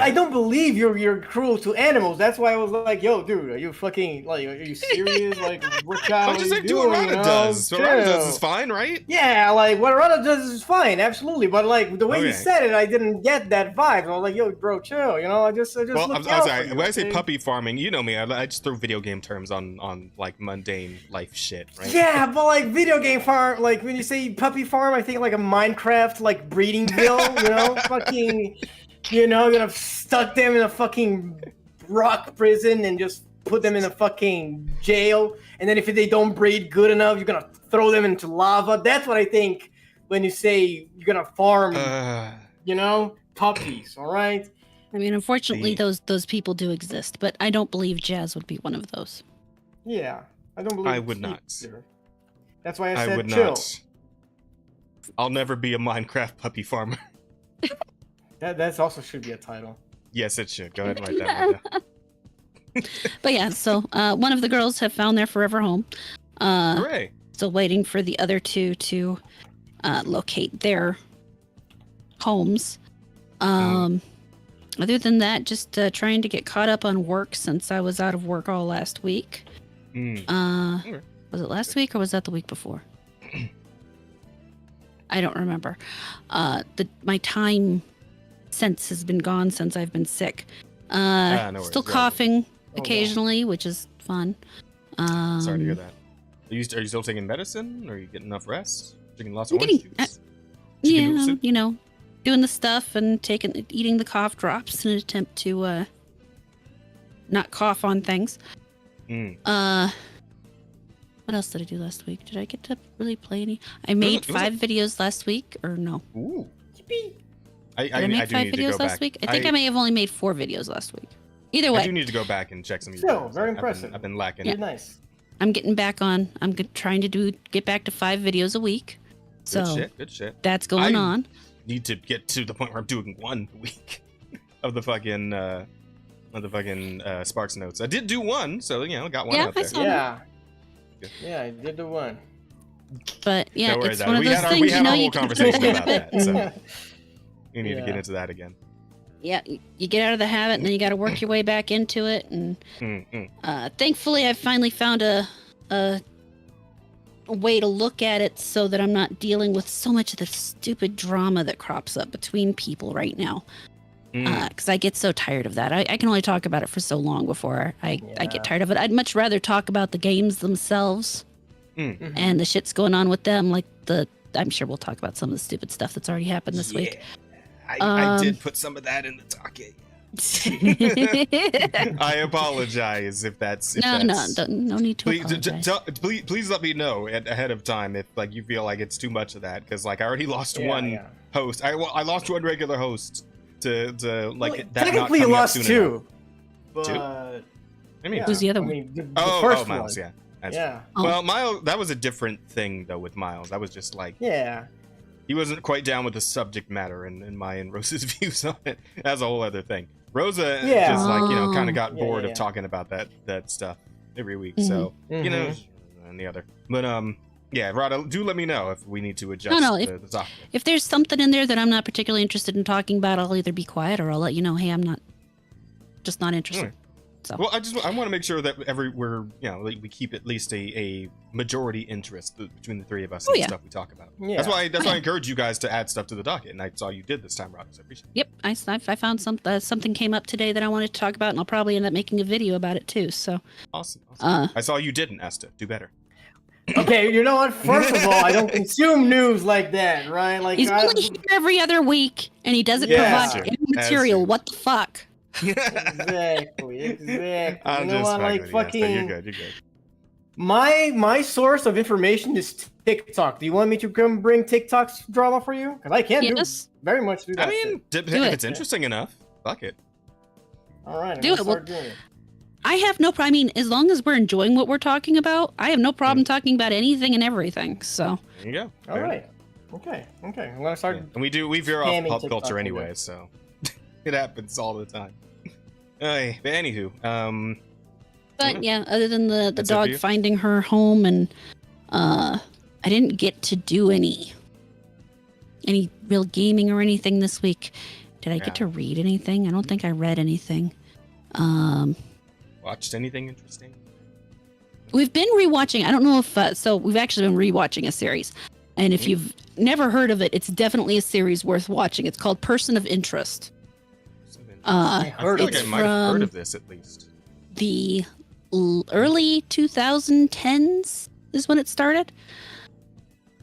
I don't believe you're cruel to animals. That's why I was like, yo, dude, are you fucking, like, are you serious? Like, what child I'm just like, doing, what Rada does. What Rada does is fine, right? Yeah, like, what Rada does is fine, absolutely. But, like, the way you said it, I didn't get that vibe. I was like, yo, bro, chill, I just well, I'm sorry. When I say puppy farming, you know me. I just throw video game terms on like, mundane life shit, right? Yeah, but, like, video game farm, like, when you say puppy farm, I think, like, a Minecraft, like, breedingville, fucking... gonna stuck them in a fucking rock prison and just put them in a fucking jail, and then if they don't breed good enough, you're gonna throw them into lava. That's what I think when you say you're gonna farm, puppies. All right. I mean, unfortunately, those people do exist, but I don't believe Jazz would be one of those. Yeah, I don't believe. I would not. Either. That's why I said would chill. Not. I'll never be a Minecraft puppy farmer. That's also should be a title. Yes, it should. Go ahead and write that one down. But yeah, so one of the girls have found their forever home. Hooray! Still waiting for the other two to locate their homes. Other than that, just trying to get caught up on work since I was out of work all last week. Was it last week or was that the week before? I don't remember. My time sense has been gone since I've been sick. Still coughing occasionally, which is fun. Sorry to hear that. Are you still taking medicine? Are you getting enough rest? Drinking lots of orange juice? Doing the stuff and eating the cough drops in an attempt to not cough on things. What else did I do last week? Did I get to really play any? I made 5 videos last week, or no? Ooh. Yippee. I made 5 videos last week? I think I may have only made 4 videos last week. Either way. I do need to go back and check some of your videos. Very impressive. I've been lacking. Yeah. Nice. I'm getting back on. I'm trying to get back to 5 videos a week. So Good shit. That's going on. Need to get to the point where I'm doing 1 week of the fucking Sparks notes. I did do 1, so got 1 out there. I saw that. Yeah, I did the 1. But yeah, it's one of we those things. We had our you whole conversation about that, so we need to get into that again. Yeah, you get out of the habit, and then you got to work your way back into it. And thankfully, I finally found a way to look at it so that I'm not dealing with so much of the stupid drama that crops up between people right now. Because I get so tired of that. I can only talk about it for so long before I get tired of it. I'd much rather talk about the games themselves and the shit's going on with them. I'm sure we'll talk about some of the stupid stuff that's already happened this week. I did put some of that in the docket. I apologize if that's no need to apologize. Please let me know ahead of time if you feel like it's too much of that, because I already lost one host. I lost 1 regular host to that. Technically, you lost 2. But I mean, who's the other one? The first Miles. one. Yeah. Well, Miles, that was a different thing though. With Miles, I was just he wasn't quite down with the subject matter and my and Rosa's views on it. That's a whole other thing. Rosa just kind of got bored of talking about that stuff every week. So and the other, but Rada, do let me know if we need to adjust the topic. If there's something in there that I'm not particularly interested in talking about, I'll either be quiet or I'll let you know, hey, I'm not interested. So. Well, I want to make sure that we keep at least a majority interest between the 3 of us and the stuff we talk about. Yeah. That's why I encourage you guys to add stuff to the docket, and I saw you did this time, Rada, so I appreciate it. Yep, I found something came up today that I wanted to talk about, and I'll probably end up making a video about it too. So awesome. I saw you didn't, Asta. Do better. Okay, you know what? First of all, I don't consume news like that, right? He's only here every other week, and he doesn't provide any material. What the fuck? Exactly. I'm just fucking. You're good. My source of information is TikTok. Do you want me to come bring TikTok's drama for you? Because I can't very much do that. I mean, if it's interesting enough, fuck it. All right, do it. I have no problem. I mean, as long as we're enjoying what we're talking about, I have no problem talking about anything and everything. So there you go. All right. Okay. I'm gonna start. And we veer off pop culture anyway, so it happens all the time. But anywho, But yeah, other than the dog finding her home, and I didn't get to do any real gaming or anything this week. Did I get to read anything? I don't think I read anything. Watched anything interesting? We've been rewatching. I don't know if so. We've actually been rewatching a series, and if you've never heard of it, it's definitely a series worth watching. It's called Person of Interest. I feel like I might have heard of this at least. The early 2010s is when it started.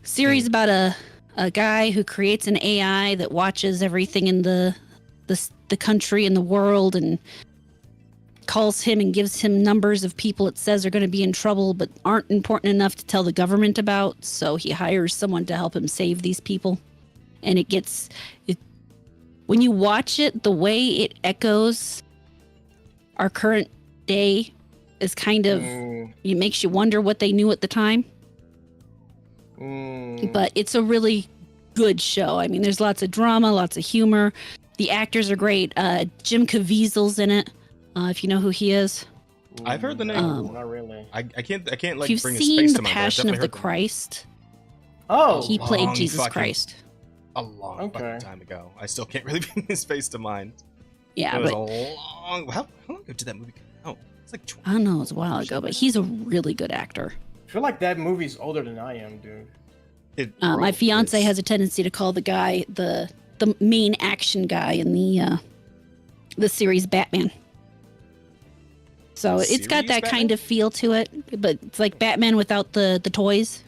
Series about a guy who creates an AI that watches everything in the country and the world, and calls him and gives him numbers of people it says are going to be in trouble but aren't important enough to tell the government about. So he hires someone to help him save these people. And when you watch it, the way it echoes our current day is kind of, it makes you wonder what they knew at the time. But it's a really good show. I mean, there's lots of drama, lots of humor. The actors are great. Jim Caviezel's in it, if you know who he is. I've heard the name. Not really. I can't like you've bring his seen face The to mind. Passion of the Christ. Oh, He played Jesus Christ. A long fucking time ago. I still can't really bring his face to mind. Yeah, it was but a long. How long ago did that movie come out? It's like 20 I don't know, it was a while ago, but he's a really good actor. I feel like that movie's older than I am, dude. My fiance has a tendency to call the guy the main action guy in the series Batman. So it's got that kind of feel to it, but it's like Batman without the toys.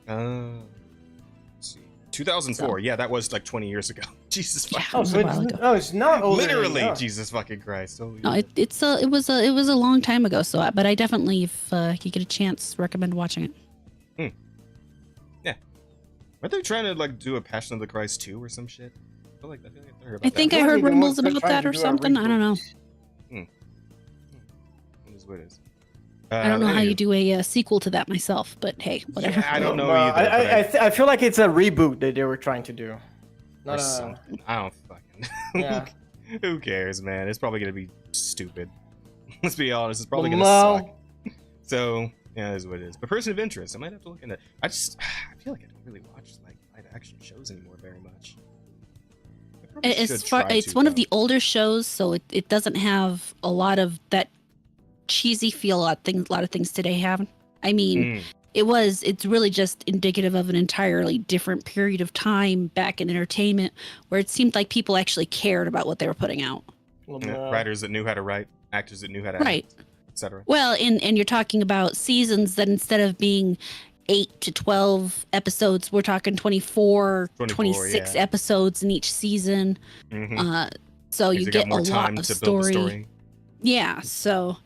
Let's see. 2004. So. Yeah, that was like 20 years ago. Jesus fucking. Yeah, it's not older. Literally, Jesus fucking Christ. Oh, no, it was a long time ago. So, but I definitely, if you get a chance, recommend watching it. Yeah. Are they trying to like do a Passion of the Christ 2 or some shit? I think I heard rumbles about that or something. I don't know. What is? I don't know how you do a sequel to that myself, but hey, whatever. Yeah, I don't know either. I feel like it's a reboot that they were trying to do. Not something. I don't fucking. Yeah. Who cares, man? It's probably gonna be stupid. Let's be honest. It's probably gonna suck. So yeah, it is what it is. But person of interest, I might have to look into. I feel like I don't really watch like live action shows anymore very much. It's one of the older shows, so it doesn't have a lot of that cheesy feel. A lot of things today have. I mean, it's really just indicative of an entirely different period of time back in entertainment, where it seemed like people actually cared about what they were putting out. Writers that knew how to write, actors that knew how to act, etc. Well, and you're talking about seasons that instead of being 8 to 12 episodes, we're talking 24 26 episodes in each season. So you get a lot of story. Yeah, so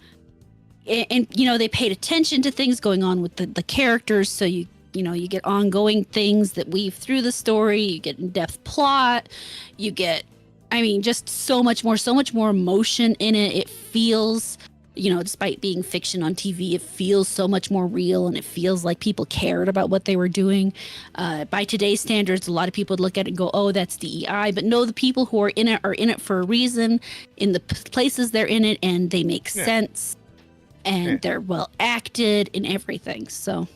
and you know, they paid attention to things going on with the characters, so you get ongoing things that weave through the story, you get in-depth plot, you get, I mean, just so much more emotion in it. It feels, despite being fiction on TV, it feels so much more real, and it feels like people cared about what they were doing. By today's standards, a lot of people would look at it and go, oh, that's DEI. But no, the people who are in it for a reason, in the places they're in it, and they make sense, and they're well acted and everything. So,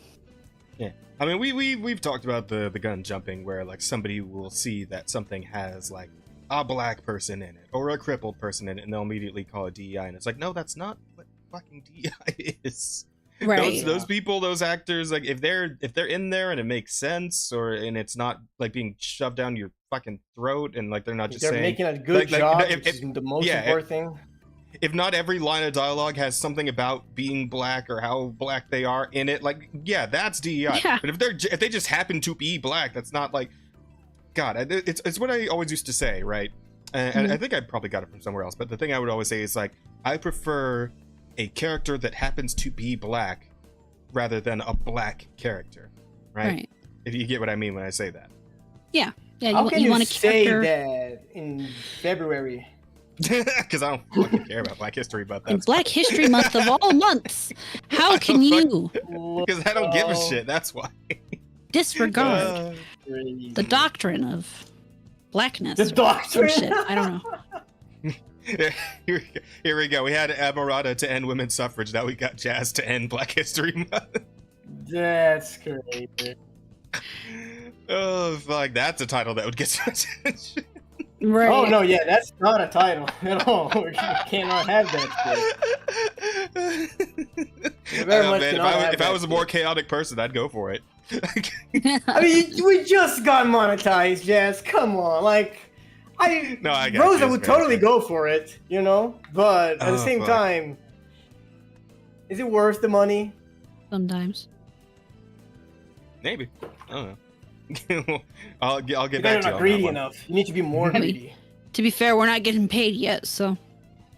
yeah. I mean, we've talked about the gun jumping, where like somebody will see that something has like a black person in it or a crippled person in it, and they'll immediately call it DEI, and it's like, no, that's not what fucking DEI is. Right. Those people, those actors, like if they're in there and it makes sense, and it's not like being shoved down your fucking throat, and like they're not just they're saying, making a good job, which is the most important thing. If not every line of dialogue has something about being black or how black they are in it, like, yeah, that's DEI. Yeah. But if they just happen to be black, that's not like, God, it's what I always used to say, right? And I think I probably got it from somewhere else, but the thing I would always say is like, I prefer a character that happens to be black rather than a black character, right? If you get what I mean when I say that. Yeah. How can you say that in February? Because I don't fucking care about Black History, but that's Black History Month of all months. How can you? Because I don't give a shit. That's why. Disregard the doctrine of blackness. The doctrine? Shit. I don't know. Here we go. We had Amarada to end women's suffrage. Now we got Jazz to end Black History Month. That's crazy. Oh, fuck. That's a title that would get some attention. Right. Oh no, yeah, that's not a title at all. You cannot have that shit. If I was a more chaotic person, I'd go for it. I mean, we just got monetized, Jazz. Come on, like, Rosa would totally go for it, But at the same time, is it worth the money? Sometimes. Maybe. I don't know. I'll get back to you. You're not greedy enough. You need to be more greedy. To be fair, we're not getting paid yet, so.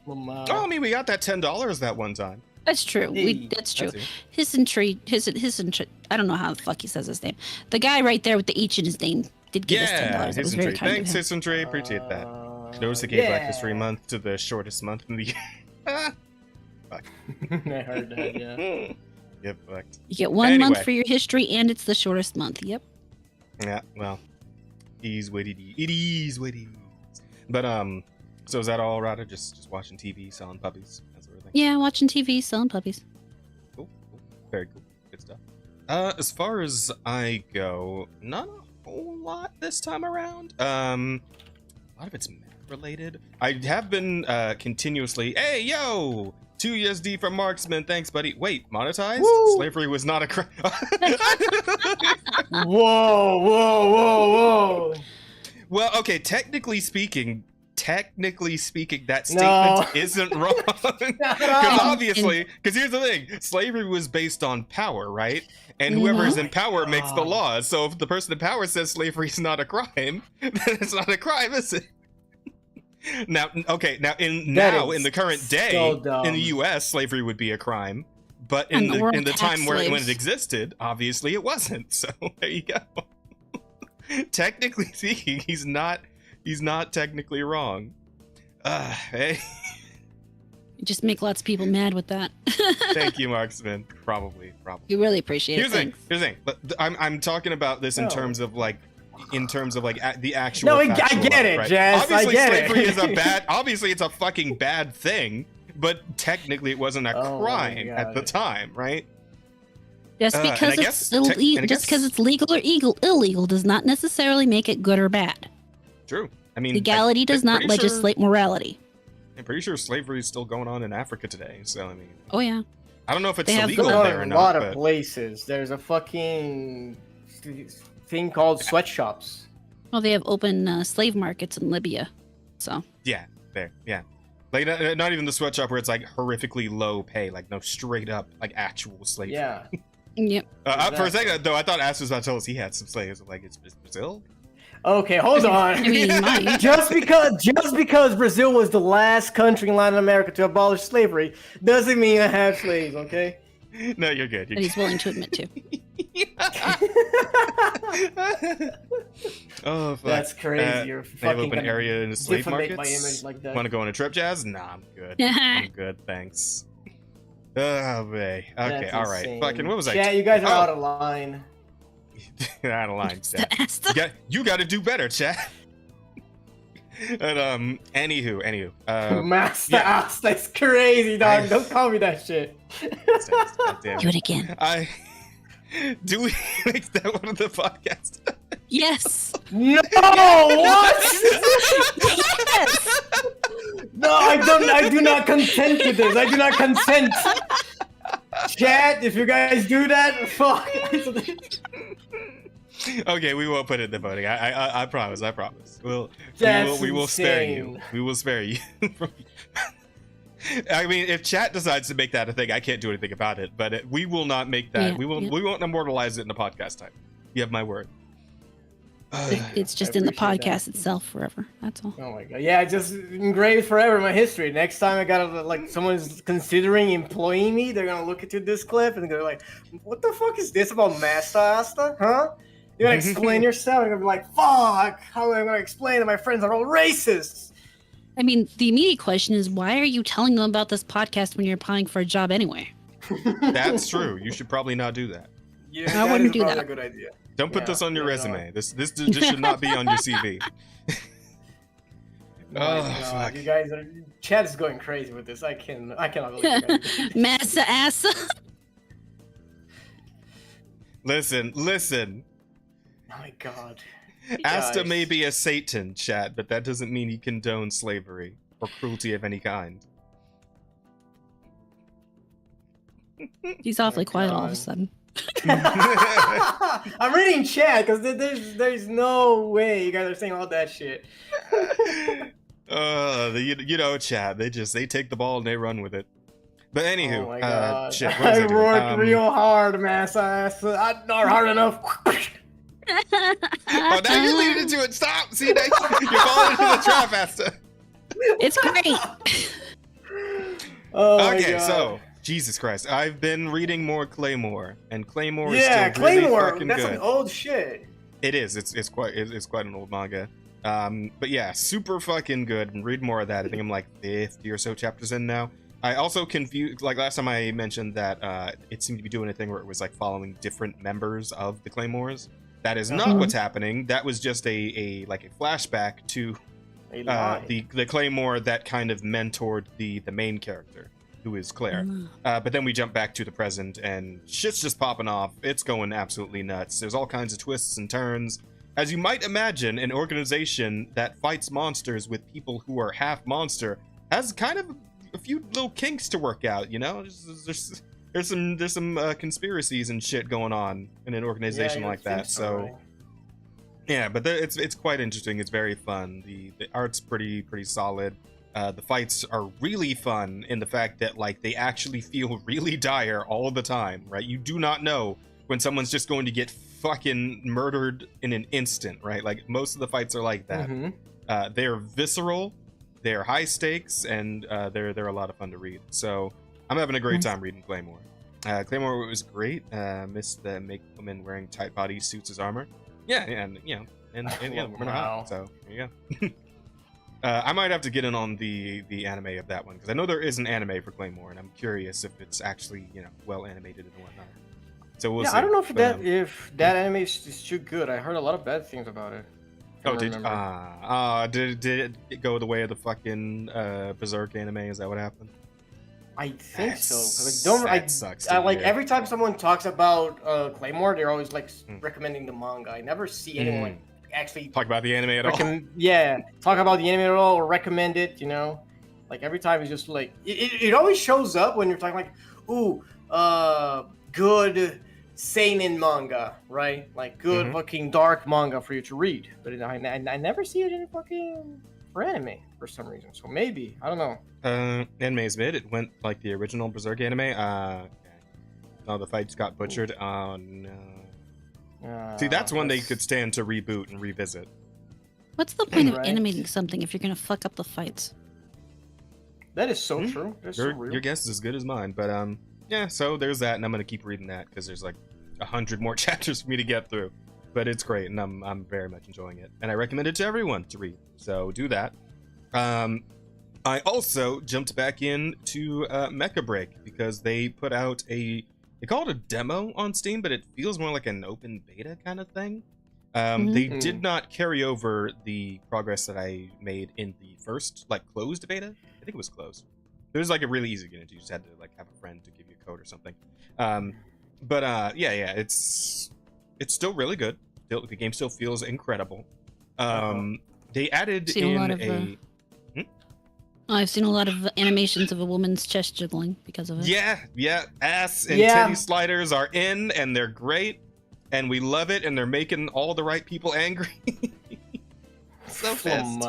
Oh, I mean, we got that $10 that one time. That's true. That's true. His I don't know how the fuck he says his name. The guy right there with the H in his name did give us $10. It was very kind Thanks, of him. Hisentry. Appreciate that. Notice it gave Black History Month to the shortest month in the year. Fuck. I heard that, yeah. Get fucked. You get 1 month for your history, and it's the shortest month. Yep. Yeah, well, it is what it is. But, so is that all, Rada? Just watching TV, selling puppies, that sort of thing? Yeah, watching TV, selling puppies. Cool. Very cool. Good stuff. As far as I go, not a whole lot this time around. A lot of it's math related. I have been continuously, hey, yo! 2 USD from Marksman, thanks, buddy. Wait, monetized? Woo! Slavery was not a crime. Whoa. Well, okay, technically speaking, that statement isn't wrong. Because obviously, because here's the thing, slavery was based on power, right? And whoever is in power makes the laws. So if the person in power says slavery is not a crime, then it's not a crime, is it? Now, in the current day, in the U.S., slavery would be a crime, but in the time when it existed, obviously it wasn't. So there you go. Technically speaking, he's not technically wrong. Hey. You just make lots of people mad with that. Thank you, Marksman. Probably. You really appreciate it. Here's the thing. But I'm talking about this in terms of like the actual. No, I get it, right? Jazz. Obviously, slavery is a bad. Obviously, it's a fucking bad thing. But technically, it wasn't a crime at the time, right? Just because it's legal or illegal does not necessarily make it good or bad. True. I mean, legality does not legislate morality. I'm pretty sure slavery is still going on in Africa today. So I mean. Oh yeah. I don't know if it's illegal there or not. A lot of places. There's a fucking thing called sweatshops. Well, they have open slave markets in Libya, so. Yeah, there, yeah. Like not even the sweatshop where it's like horrifically low pay, like no straight up like actual slavery. Yeah. Yep. For a second though, I thought Asta was about to tell us he had some slaves. Like it's Brazil. Okay, hold on. I mean, just because Brazil was the last country in Latin America to abolish slavery doesn't mean I have slaves. Okay. No, you're good. That he's willing to admit to. Oh, fuck. That's crazy. You're they have open area in the slave markets. My image like that. Want to go on a trip, Jazz? Nah, I'm good. I'm good, thanks. Oh, man. Okay, all right. Fucking, what was Chat, you guys are out of line. Out of line, chat. You got to do better, chat. But anywho. Master Asta, that's crazy, dog. Don't call me that shit. Do it again. Do we make that one of the podcasts? Yes. No, what? Yes. No, I do not consent to this. I do not consent. Chat, if you guys do that, fuck. Okay, we won't put it in the voting. I promise. We will spare you. We will spare you. I mean, if chat decides to make that a thing, I can't do anything about it. But we will not make that. Yeah, we won't immortalize it in the podcast time. You have my word. It's just in the podcast itself forever. That's all. Oh my god! Yeah, just engraved forever in my history. Next time I gotta like someone's considering employing me, they're gonna look into this clip and they're like, "What the fuck is this about Masta Asta? Huh?" You're gonna explain yourself. And I'm gonna be like, "Fuck! How am I gonna explain that my friends are all racists?" I mean, the immediate question is, why are you telling them about this podcast when you're applying for a job anyway? That's true. You should probably not do that. Yeah, I wouldn't do that. A good idea. Don't put this on your resume. This should not be on your CV. Fuck. You guys are. Chat is going crazy with this. I cannot believe it. Massa Assa. Listen. Oh my god. Asta may be a Satan, chat, but that doesn't mean he condones slavery or cruelty of any kind. He's awfully quiet all of a sudden. I'm reading chat because there's no way you guys are saying all that shit. Chat. They take the ball and they run with it. But anywho, oh my god. Shit, I roared real hard, Massa. Not hard enough. Oh, now you're leading into it. Stop. See, now you're falling into the trap, Asta. It's great. Oh okay, my God. so Jesus Christ, I've been reading more Claymore, and Claymore is Yeah, still really Claymore. fucking That's good. like old shit. It is. It's quite an old manga. But yeah, super fucking good. And read more of that. I think I'm like 50 or so chapters in now. I also confused, like last time I mentioned that it seemed to be doing a thing where it was like following different members of the Claymores. That is not what's happening. That was just a flashback to the Claymore that kind of mentored the main character, who is Claire. But then we jump back to the present, and shit's just popping off. It's going absolutely nuts. There's all kinds of twists and turns. As you might imagine, an organization that fights monsters with people who are half monster has kind of a few little kinks to work out, you know? There's some conspiracies and shit going on in an organization like that. So right? yeah, but it's quite interesting. It's very fun. The art's pretty solid. The fights are really fun in the fact that like they actually feel really dire all the time, right? You do not know when someone's just going to get fucking murdered in an instant, right? Like most of the fights are like that. They're visceral, they're high stakes, and they're a lot of fun to read. So I'm having a great time reading Claymore. Claymore was great. Missed the make women wearing tight body suits as armor. Yeah, and you know, and yeah, women are hot. So there you go. I might have to get in on the anime of that one because I know there is an anime for Claymore, and I'm curious if it's actually well animated and whatnot. So we'll see. I don't know if that anime is too good. I heard a lot of bad things about it. Did it go the way of the fucking Berserk anime? Is that what happened? I think so. Sucks. Every time someone talks about Claymore, they're always like recommending the manga. I never see anyone actually talk about the anime at all. Talk about the anime at all or recommend it. You know, like every time it's just like it always shows up when you're talking like, ooh, good seinen manga, right? Like good fucking dark manga for you to read. But I never see it in fucking for anime for some reason. So maybe I don't know. Anime is mid. It went like the original Berserk anime. Okay. Oh, the fights got butchered. Oh no. See, that's one they could stand to reboot and revisit. What's the point of animating something if you're gonna fuck up the fights? That is so true. That's so real. Your guess is as good as mine. But yeah. So there's that, and I'm gonna keep reading that because there's like 100 more chapters for me to get through. But it's great, and I'm very much enjoying it, and I recommend it to everyone to read. So do that. I also jumped back into Mecha Break because they put out they call it a demo on Steam, but it feels more like an open beta kind of thing. They did not carry over the progress that I made in the first closed beta. I think it was closed. It was like a really easy to get into. You just had to have a friend to give you a code or something. But it's still really good. The game still feels incredible. They added in I've seen a lot of animations of a woman's chest jiggling because of it. Yeah. Ass and titty sliders are in, and they're great, and we love it, and they're making all the right people angry. So pissed.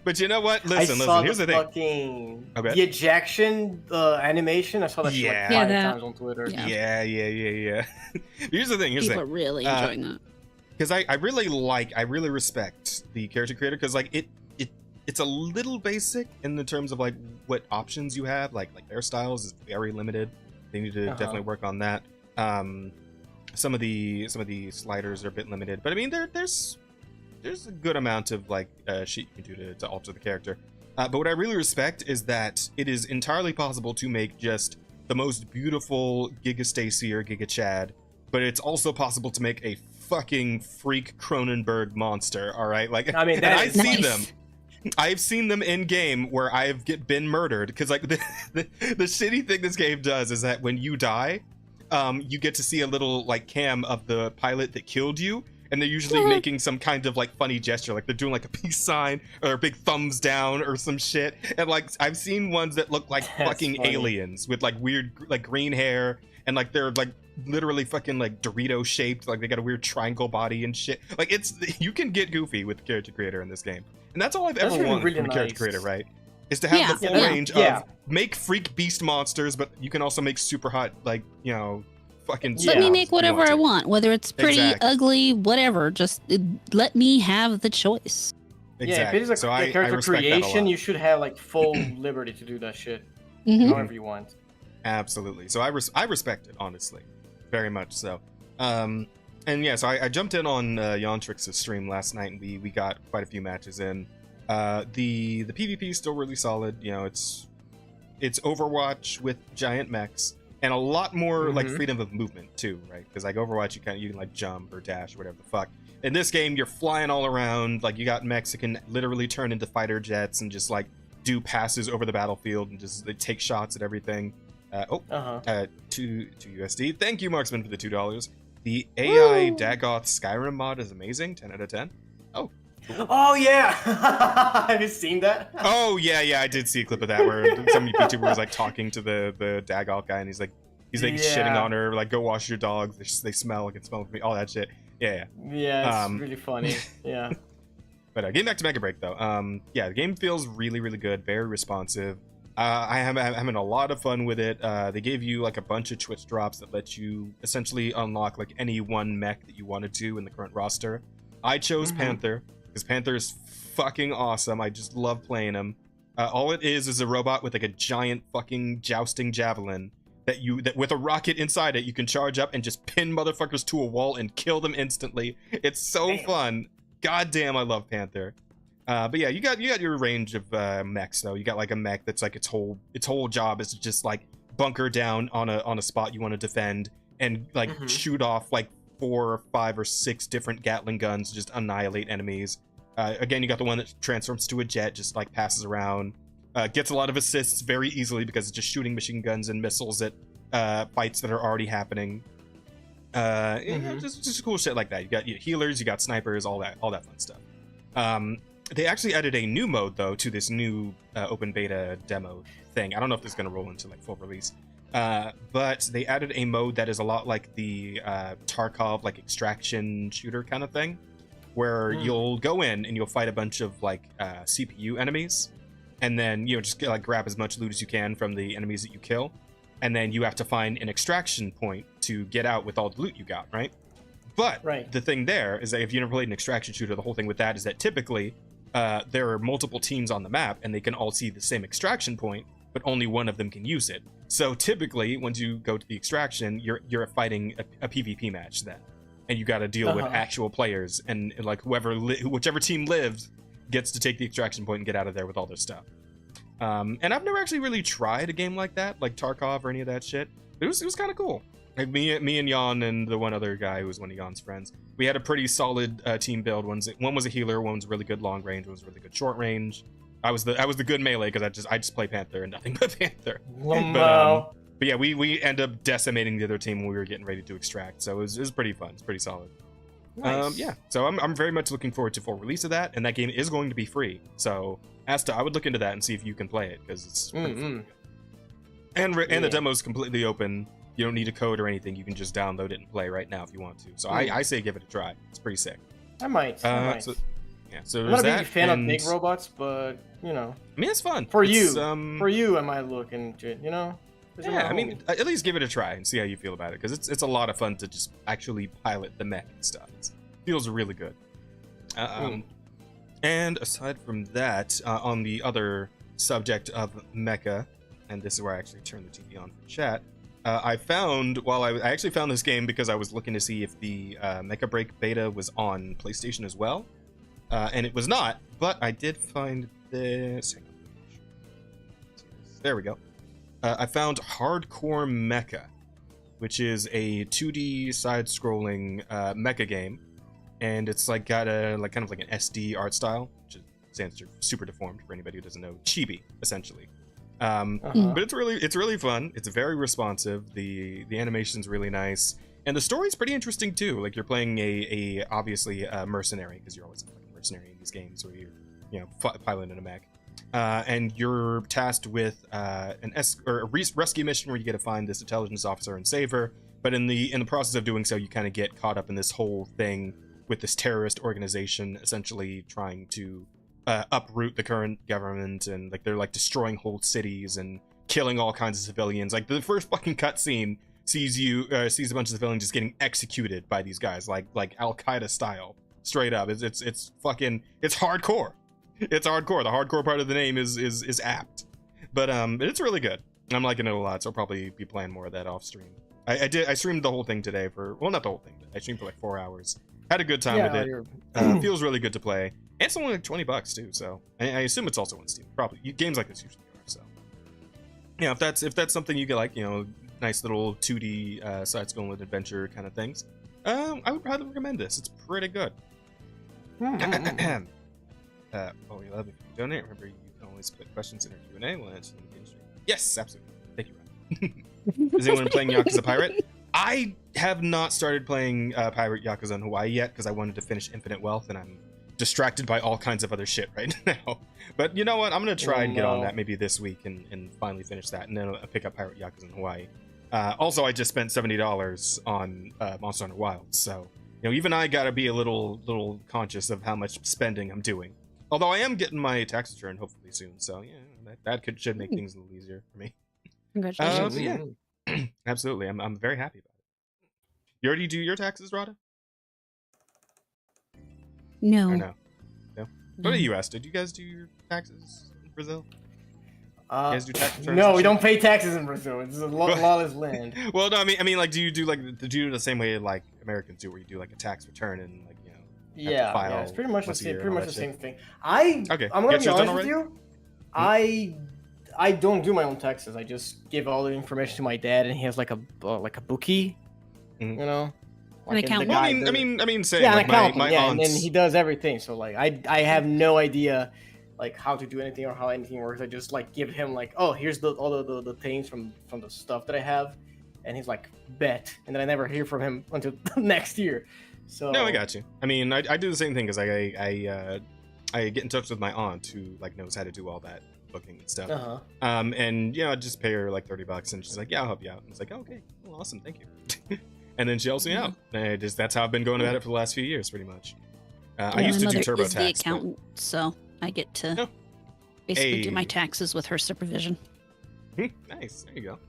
But you know what? Listen. Here's the thing. The ejection animation. I saw that shit 5 times on Twitter. Yeah. Here's the thing. People are really enjoying that. Because I really respect the character creator because it's a little basic in the terms of what options you have. Like their styles is very limited. They need to definitely work on that. Some of the sliders are a bit limited, but I mean there's a good amount of shit you can do to alter the character. But what I really respect is that it is entirely possible to make just the most beautiful Giga Stacy or Giga Chad, but it's also possible to make a fucking freak Cronenberg monster. All right, I've seen them in game where I've been murdered because the shitty thing this game does is that when you die, you get to see a little cam of the pilot that killed you, and they're usually making some kind of funny gesture, they're doing a peace sign or a big thumbs down or some shit. And I've seen ones that look like fucking aliens with weird green hair, and they're literally fucking Dorito shaped, they got a weird triangle body and shit. You can get goofy with the character creator in this game, and that's all I've ever wanted from a character creator, right? Is to have the full range of make freak beast monsters, but you can also make super hot fucking. Let me make whatever I want, whether it's pretty, ugly, whatever. Just let me have the choice. Exactly. Yeah, if it is a character creation, you should have full liberty to do that shit. however you want. Absolutely. So I respect it, honestly, very much so. And yeah, so I jumped in on Yontrix's stream last night, and we got quite a few matches in. The PvP is still really solid. You know, it's Overwatch with giant mechs and a lot more like freedom of movement too, right? Because like Overwatch, you can like jump or dash or whatever the fuck. In this game, you're flying all around. Like you got mechs that can literally turn into fighter jets and just like do passes over the battlefield and just they take shots at everything. 2 USD. Thank you, Marksman, for the $2. The AI Dagoth Skyrim mod is amazing. 10 out of 10. Oh. Cool. Oh yeah. Have you seen that? Oh yeah, I did see a clip of that where some YouTuber was like talking to the Dagoth guy, and he's like shitting on her, like, go wash your dogs. They smell. I can smell me. All that shit. Yeah. Yeah, it's really funny. Yeah. But getting back to Mega Break though, yeah, the game feels really good, very responsive. I'm having a lot of fun with it. They gave you like a bunch of Twitch drops that let you essentially unlock like any one mech that you wanted to in the current roster. I chose Panther because Panther is fucking awesome. I just love playing him. All it is a robot with like a giant fucking jousting javelin that with a rocket inside it you can charge up and just pin motherfuckers to a wall and kill them instantly. It's so fun. God damn, I love Panther. But yeah, you got your range of mechs though. You got like a mech that's like its whole job is to just like bunker down on a spot you want to defend and like shoot off like 4 or 5 or 6 different Gatling guns to just annihilate enemies. Again, you got the one that transforms to a jet, just like passes around, gets a lot of assists very easily because it's just shooting machine guns and missiles at fights that are already happening. Just cool shit like that. You got healers, you got snipers, all that fun stuff. They actually added a new mode though to this new open beta demo thing. I don't know if this is going to roll into like full release, but they added a mode that is a lot like the Tarkov like extraction shooter kind of thing, where you'll go in and you'll fight a bunch of like CPU enemies, and then just like grab as much loot as you can from the enemies that you kill, and then you have to find an extraction point to get out with all the loot you got, right? But the thing there is that if you never played an extraction shooter, the whole thing with that is that typically there are multiple teams on the map and they can all see the same extraction point, but only one of them can use it. So typically, once you go to the extraction, you're fighting a PvP match then, and you got to deal with actual players, and like whichever team lives gets to take the extraction point and get out of there with all their stuff. And I've never actually really tried a game like that, like Tarkov or any of that shit. But it was kind of cool. Like me and Jan and the one other guy who was one of Jan's friends, we had a pretty solid team build. One was a healer, one was really good long range, one was really good short range. I was the good melee because I just play Panther and nothing but Panther. But yeah, we end up decimating the other team when we were getting ready to extract. So it was pretty fun. It's pretty solid. Nice. Yeah, so I'm very much looking forward to full release of that, and that game is going to be free. So Asta, I would look into that and see if you can play it because it's pretty fun. And the demo's completely open. You don't need a code or anything. You can just download it and play right now if you want to. So I say give it a try. It's pretty sick. I might. So I'm not a big fan of big robots, but I mean, it's fun. For you, I might look into it. Yeah, I mean, at least give it a try and see how you feel about it, because it's a lot of fun to just actually pilot the mech and stuff. It feels really good. And aside from that, on the other subject of mecha, and this is where I actually turn the TV on for chat. I actually found this game because I was looking to see if the Mecha Break beta was on PlayStation as well, and it was not. But I did find this. There we go. I found Hardcore Mecha, which is a 2D side-scrolling mecha game, and it's like got a kind of like an SD art style, which stands for super deformed for anybody who doesn't know, chibi essentially. But it's really fun. It's very responsive. The animation's really nice, and the story's pretty interesting too. Like you're playing a obviously a mercenary, because you're always like a mercenary in these games where you're piloting a mech, and you're tasked with a rescue mission where you get to find this intelligence officer and save her. But in the process of doing so, you kind of get caught up in this whole thing with this terrorist organization, essentially trying to uproot the current government, and like they're like destroying whole cities and killing all kinds of civilians. Like the first fucking cutscene sees a bunch of civilians just getting executed by these guys, like Al-Qaeda style, straight up. It's hardcore. It's hardcore. The hardcore part of the name is apt, but it's really good. I'm liking it a lot, so I'll probably be playing more of that off stream. I streamed the whole thing today not the whole thing, but I streamed for like 4 hours. Had a good time with it. Feels really good to play. And it's only like $20 too, so I assume it's also on Steam. Probably games like this usually are. So yeah, if that's something you get, like, you know, nice little 2D side-scrolling adventure kind of things, I would probably recommend this. It's pretty good. We love if you donate. Remember, you can always put questions in our Q&A. We'll answer them in the stream. Yes, absolutely. Thank you, Ron. Is anyone playing Yakuza Pirate? I have not started playing Pirate Yakuza in Hawaii yet because I wanted to finish Infinite Wealth, and I'm distracted by all kinds of other shit right now. But you know what? I'm going to try and get on that maybe this week and finally finish that, and then I'll pick up Pirate Yakuza in Hawaii. Also, I just spent $70 on Monster Hunter Wilds, so you know, even I gotta be a little conscious of how much spending I'm doing. Although I am getting my tax return hopefully soon, so yeah, that should make things a little easier for me. Congratulations. Yeah, absolutely. I'm very happy about it. You already do your taxes, Rada? No. Or no? What about you, Asta? Did you guys do your taxes in Brazil? You guys do tax returns? No, we don't pay taxes in Brazil. It's a lawless land. Well, no, I mean, like, do you do the same way like Americans do, where you do like a tax return and like, you know? Yeah, it's pretty much the same. Pretty much the same thing. Okay. I'm gonna be honest with you. I don't do my own taxes. I just give all the information to my dad, and he has like a bookie, you know. An accountant. Well, I mean, say yeah, like an accountant. my yeah, aunts... and then he does everything. So like, I have no idea like how to do anything or how anything works. I just like give him like, oh, here's all the things from the stuff that I have, and he's like, bet, and then I never hear from him until next year. So no, I got you. I mean, I do the same thing because I get in touch with my aunt who like knows how to do all that booking and stuff. And you know, I just pay her like $30, and she's like, yeah, I'll help you out. And it's like, oh, okay, well, awesome, thank you. And then she helps me out. And that's how I've been going about it for the last few years, pretty much. I used to do TurboTax. Is the accountant, so I get to basically do my taxes with her supervision. Nice. There you go.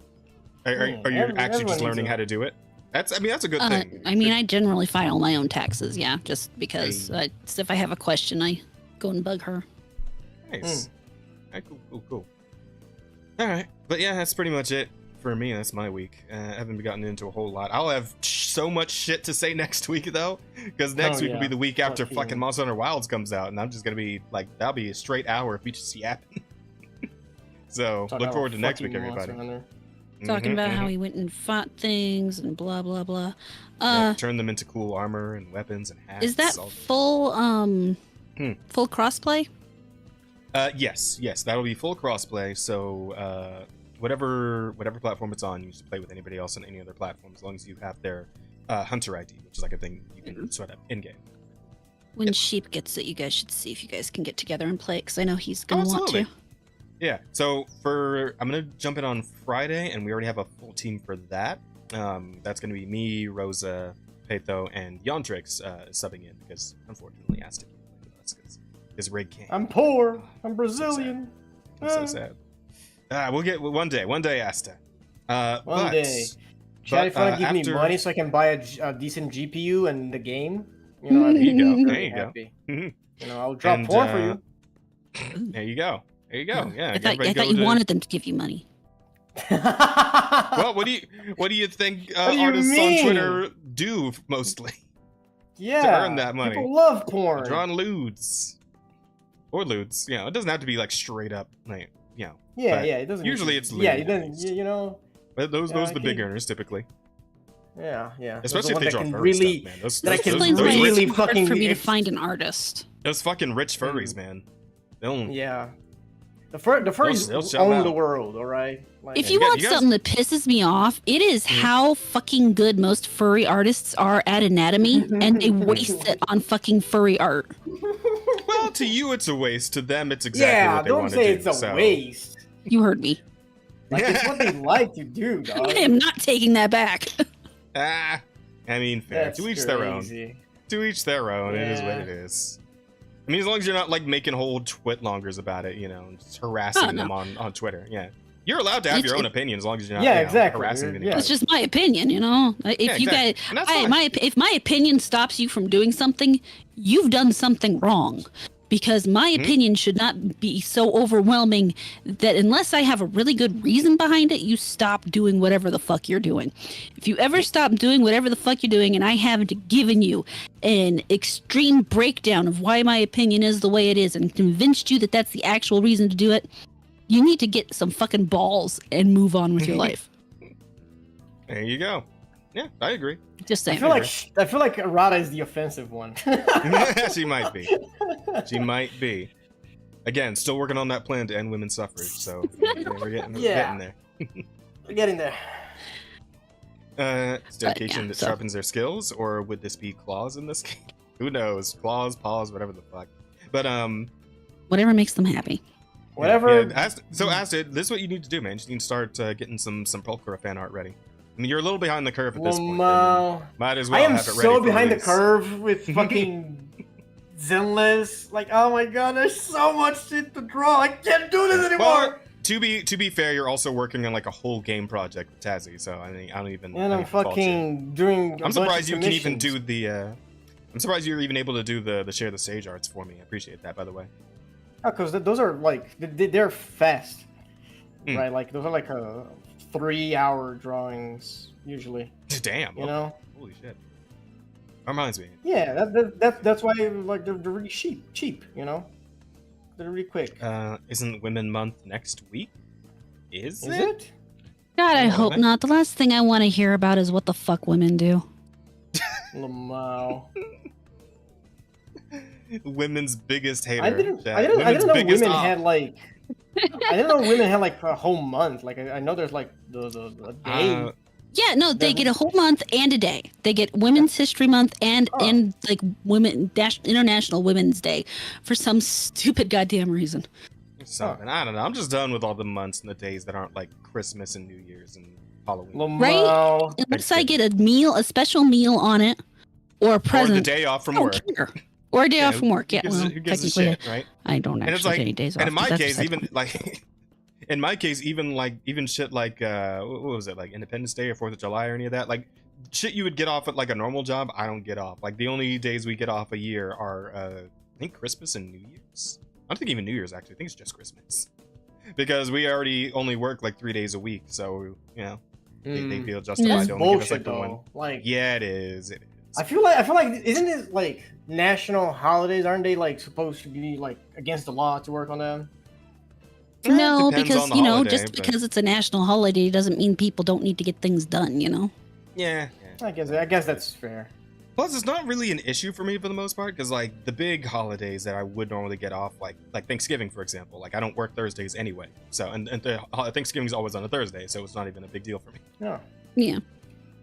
Are you actually just learning how to do it? That's a good thing. I mean, I generally file my own taxes, yeah, just because if I have a question, I go and bug her. Nice. Cool. All right, but yeah, that's pretty much it for me. That's my week. I haven't gotten into a whole lot. I'll have so much shit to say next week though, because next week will be the week after fucking Monster Hunter Wilds comes out, and I'm just gonna be like, that'll be a straight hour of me just yapping. So look forward to next week, everybody. Talking about how he went and fought things and blah blah blah. Turn them into cool armor and weapons and hats. Is that full full crossplay? Yes, that'll be full crossplay. So whatever platform it's on, you just play with anybody else on any other platform, as long as you have their Hunter ID, which is like a thing you can sort of in game. When Sheep gets it, you guys should see if you guys can get together and play, because I know he's gonna want to. Yeah, so I'm gonna jump in on Friday, and we already have a full team for that. That's gonna be me, Rosa, Peto, and Yontrix subbing in, because unfortunately Asta can't play with us because his rig can't. I'm poor. I'm Brazilian. I'm so sad. We'll get one day, Asta. One day. Chad, if you want to give me money so I can buy a decent GPU and the game, you know, there you go. You know, I'll drop porn for you. There you go. Yeah. I thought you wanted them to give you money. Well, what do you think artists on Twitter do mostly? Yeah, to earn that money. People love porn. Drawing lewds. Or lewds. You know, it doesn't have to be like straight up, like, you know. Yeah, it doesn't. Usually it's lewd. Yeah, you know. But those are the big earners typically. Yeah. Especially if they draw furry stuff, man. That explains why it's hard for me to find an artist. Those fucking rich furries, man. Yeah. The furries own the world, all right? Like, if you want something that pisses me off, it is how fucking good most furry artists are at anatomy, and they waste it on fucking furry art. Well, to you it's a waste. To them it's exactly what they want to do. Yeah, don't say it's a waste. You heard me. Like, it's what they like to do, dog. I am not taking that back. I mean, fair. To each their own. To each their own. It is what it is. I mean, as long as you're not like making whole twitlongers about it, you know, just harassing them on Twitter. Yeah, you're allowed to have your own opinion as long as you're not harassing them. It's just my opinion, you know. If you guys, if my opinion stops you from doing something, you've done something wrong. because my opinion should not be so overwhelming that unless I have a really good reason behind it, you stop doing whatever the fuck you're doing. If you ever stop doing whatever the fuck you're doing and I haven't given you an extreme breakdown of why my opinion is the way it is and convinced you that that's the actual reason to do it, you need to get some fucking balls and move on with your life. There you go. Yeah, I agree. Just saying. I feel like Arata is the offensive one. She might be. She might be. Again, still working on that plan to end women's suffrage. So we're getting there. We're getting there. It's dedication that sharpens their skills, or would this be claws in this game? Who knows? Claws, paws, whatever the fuck. But whatever makes them happy. Whatever. Yeah, Asta, this is what you need to do, man. You need to start getting some Pulchra fan art ready. I mean, you're a little behind the curve at this point. Might as well I am have it ready so for behind release. the curve with fucking Zenless. Like, oh my god, there's so much shit to draw. I can't do this anymore. Well, to be fair, you're also working on like a whole game project with Tazzy, so I mean, I don't even. And I'm fucking doing. I'm surprised you can even do the. I'm surprised you're even able to do the share the stage arts for me. I appreciate that, by the way. Oh, because those are like they're fast, right? Like those are like 3-hour drawings usually. Damn. You know. Holy shit. That reminds me. Yeah, that's why like they're really cheap. You know. They're really quick. Isn't Women Month next week? Is it? God, I hope not. The last thing I want to hear about is what the fuck women do. Lamau. Women's biggest hater. I didn't know women had like. I didn't know women had like a whole month. Like I know there's like the day. Yeah, no, they get a whole month and a day. They get Women's History Month and like International Women's Day for some stupid goddamn reason. Something. I don't know. I'm just done with all the months and the days that aren't like Christmas and New Year's and Halloween. Right? Unless I get a special meal on it, or a present. Or the day off from work. Or a day off from work. Yeah, who gives a shit, right? I don't actually get any days off. And in my case, even like. In my case, even shit like what was it, like Independence Day or 4th of July or any of that, like shit you would get off at like a normal job, I don't get off. Like the only days we get off a year are I think Christmas and New Year's. I don't think even New Year's actually. I think it's just Christmas, because we already only work like 3 days a week, so you know they feel justified to only give us like the one. Like yeah, it is. I feel like isn't it like national holidays? Aren't they like supposed to be like against the law to work on them? No, because just because it's a national holiday doesn't mean people don't need to get things done, you know. Yeah. I guess that's fair. Plus, it's not really an issue for me for the most part, because like the big holidays that I would normally get off, like Thanksgiving, for example, like I don't work Thursdays anyway. So and Thanksgiving's always on a Thursday, so it's not even a big deal for me. Yeah.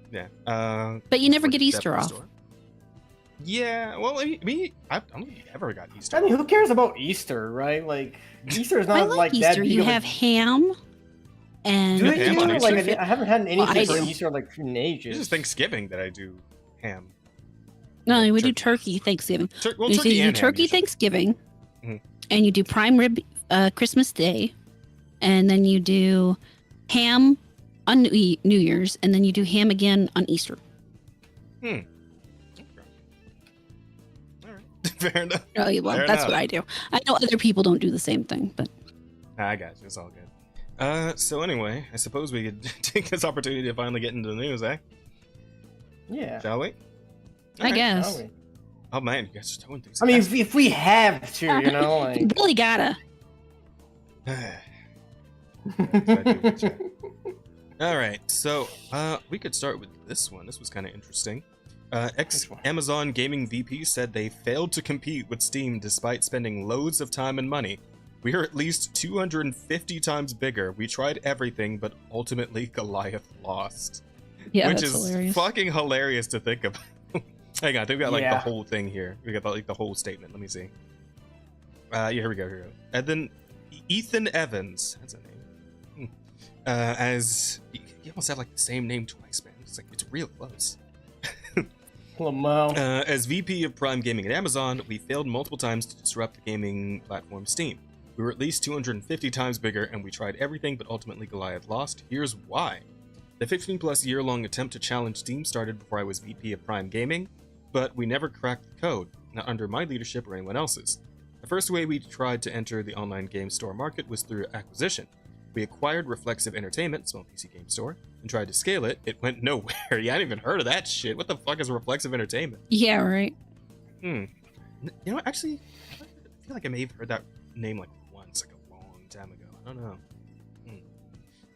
Yeah. But you never get Easter off. Yeah, well, I don't think I ever got Easter. I mean, who cares about Easter, right? Like, Easter is not like Easter. that. You have ham, and do they do like I haven't had anything for Easter like in ages. This is Thanksgiving that I do ham. No, we do turkey Thanksgiving. Turkey you do turkey Thanksgiving, and you do prime rib Christmas Day, and then you do ham on New Year's, and then you do ham again on Easter. Fair enough. Oh, well, that's what I do. I know other people don't do the same thing, but I got you. It's all good. So anyway, I suppose we could take this opportunity to finally get into the news, eh? Yeah. Shall we? I guess. Oh man, you guys are throwing things. I mean, if we have to, you know, like you really gotta. All right, so we could start with this one. This was kind of interesting. Ex-Amazon gaming VP said they failed to compete with Steam despite spending loads of time and money. We are at least 250 times bigger. We tried everything, but ultimately Goliath lost. Yeah, which that's is hilarious. Fucking hilarious to think about. Hang on, they've got like the whole thing here. We got like the whole statement. Let me see. Yeah, here we go. And then Ethan Evans. That's a name. As he almost had like the same name twice, man. It's like it's real close. As VP of Prime Gaming at Amazon, we failed multiple times to disrupt the gaming platform Steam. We were at least 250 times bigger, and we tried everything, but ultimately Goliath lost. Here's why. The 15-plus year-long attempt to challenge Steam started before I was VP of Prime Gaming, but we never cracked the code, not under my leadership or anyone else's. The first way we tried to enter the online game store market was through acquisition. We acquired Reflexive Entertainment, small PC game store, and tried to scale it. It went nowhere. Yeah, I hadn't even heard of that shit. What the fuck is Reflexive Entertainment? Yeah, right. You know what? Actually, I feel like I may have heard that name like once, like a long time ago. I don't know.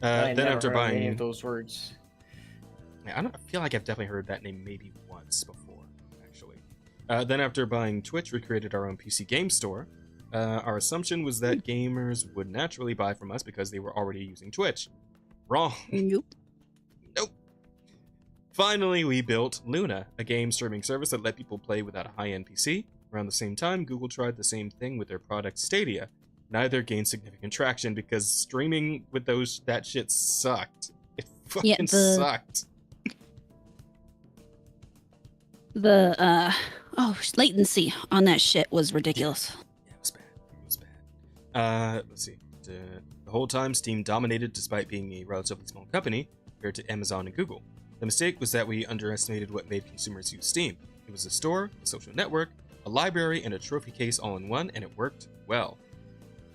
I then never after heard buying any of those words. Yeah, I feel like I've definitely heard that name maybe once before, actually. Then after buying Twitch, we created our own PC game store. Our assumption was that gamers would naturally buy from us because they were already using Twitch. Wrong. Nope. Nope. Finally, we built Luna, a game streaming service that let people play without a high-end PC. Around the same time, Google tried the same thing with their product Stadia. Neither gained significant traction because streaming with that shit sucked. It fucking sucked. The latency on that shit was ridiculous. Yeah, it was bad. It was bad. Let's see. The whole time, Steam dominated despite being a relatively small company compared to Amazon and Google. The mistake was that we underestimated what made consumers use Steam. It was a store, a social network, a library, and a trophy case all in one, and it worked well.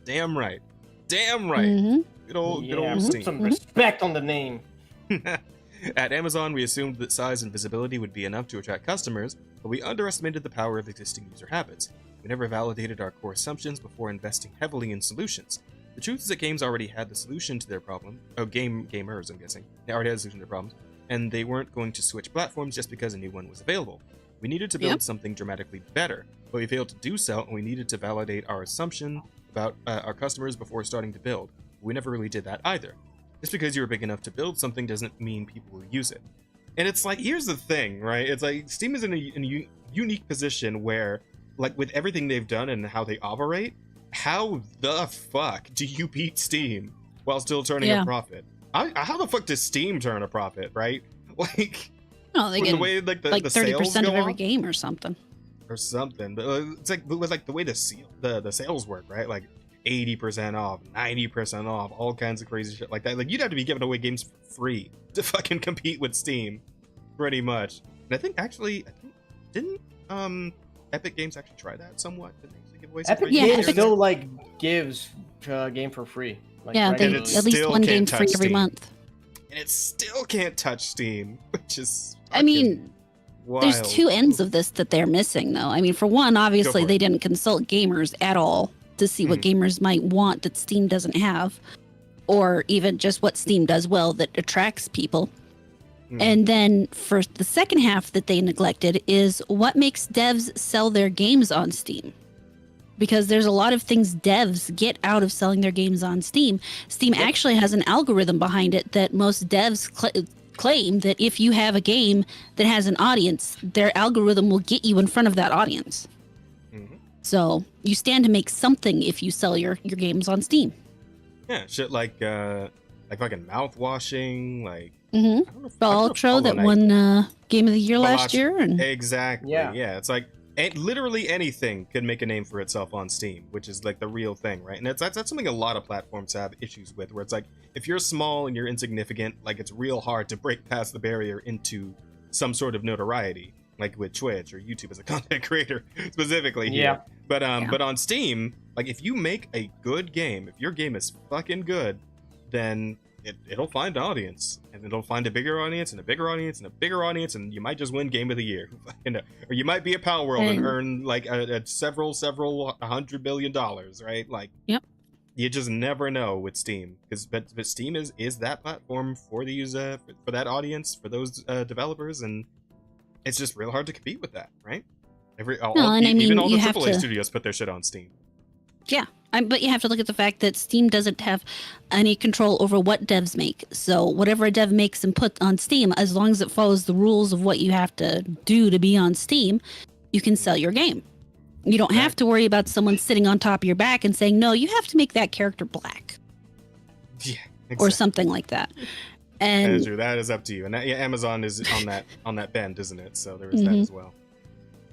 Damn right. Damn right. Mm-hmm. Good old Steam. Put some respect on the name. At Amazon, we assumed that size and visibility would be enough to attract customers, but we underestimated the power of existing user habits. We never validated our core assumptions before investing heavily in solutions. The truth is that games already had the solution to their problem. Oh, gamers, I'm guessing. They already had the solution to their problems, and they weren't going to switch platforms just because a new one was available. We needed to build something dramatically better, but we failed to do so, and we needed to validate our assumption about our customers before starting to build. We never really did that either. Just because you were big enough to build something doesn't mean people will use it. And it's like, here's the thing, right? It's like Steam is in a unique position where, like, with everything they've done and how they operate, how the fuck do you beat Steam while still turning a profit? How the fuck does Steam turn a profit, right? Like, no, they get the way like the 30% of every up, game or something. Or something, but it's like the way the sales work, right? Like 80% off, 90% off, all kinds of crazy shit like that. Like, you'd have to be giving away games for free to fucking compete with Steam, pretty much. And I think didn't Epic Games actually try that somewhat? Did they actually give away some Epic free Games games? still like gives a game for free. Like, yeah, right they now. at least one game free every month. And it still can't touch Steam, which is I mean, wild. There's two ends of this that they're missing, though. I mean, for one, obviously they didn't consult gamers at all to see what gamers might want that Steam doesn't have, or even just what Steam does well that attracts people. And then for the second half that they neglected is what makes devs sell their games on Steam. Because there's a lot of things devs get out of selling their games on Steam. Steam actually has an algorithm behind it that most devs claim that if you have a game that has an audience, their algorithm will get you in front of that audience. So you stand to make something if you sell your games on Steam. Yeah, shit like fucking mouthwashing, like Ultra that won Game of the Year last year, and exactly, yeah, it's like literally anything could make a name for itself on Steam, which is like the real thing, right? And that's something a lot of platforms have issues with, where it's like if you're small and you're insignificant, like it's real hard to break past the barrier into some sort of notoriety, like with Twitch or YouTube as a content creator specifically here. But on Steam, like if you make a good game, if your game is fucking good, then it'll find an audience, and it'll find a bigger audience and a bigger audience and a bigger audience, and you might just win Game of the Year, or you might be a Pal World and earn like a several $100 billion, right? Like, you just never know with Steam, but Steam is that platform for the user, for that audience, for those developers, and it's just real hard to compete with that, right? Even all the AAA studios put their shit on Steam. Yeah, but you have to look at the fact that Steam doesn't have any control over what devs make. So whatever a dev makes and put on Steam, as long as it follows the rules of what you have to do to be on Steam, you can sell your game. You don't have to worry about someone sitting on top of your back and saying, no, you have to make that character black. Yeah, exactly. Or something like that. And that is up to you. And Amazon is on that bend, isn't it? So there is that as well.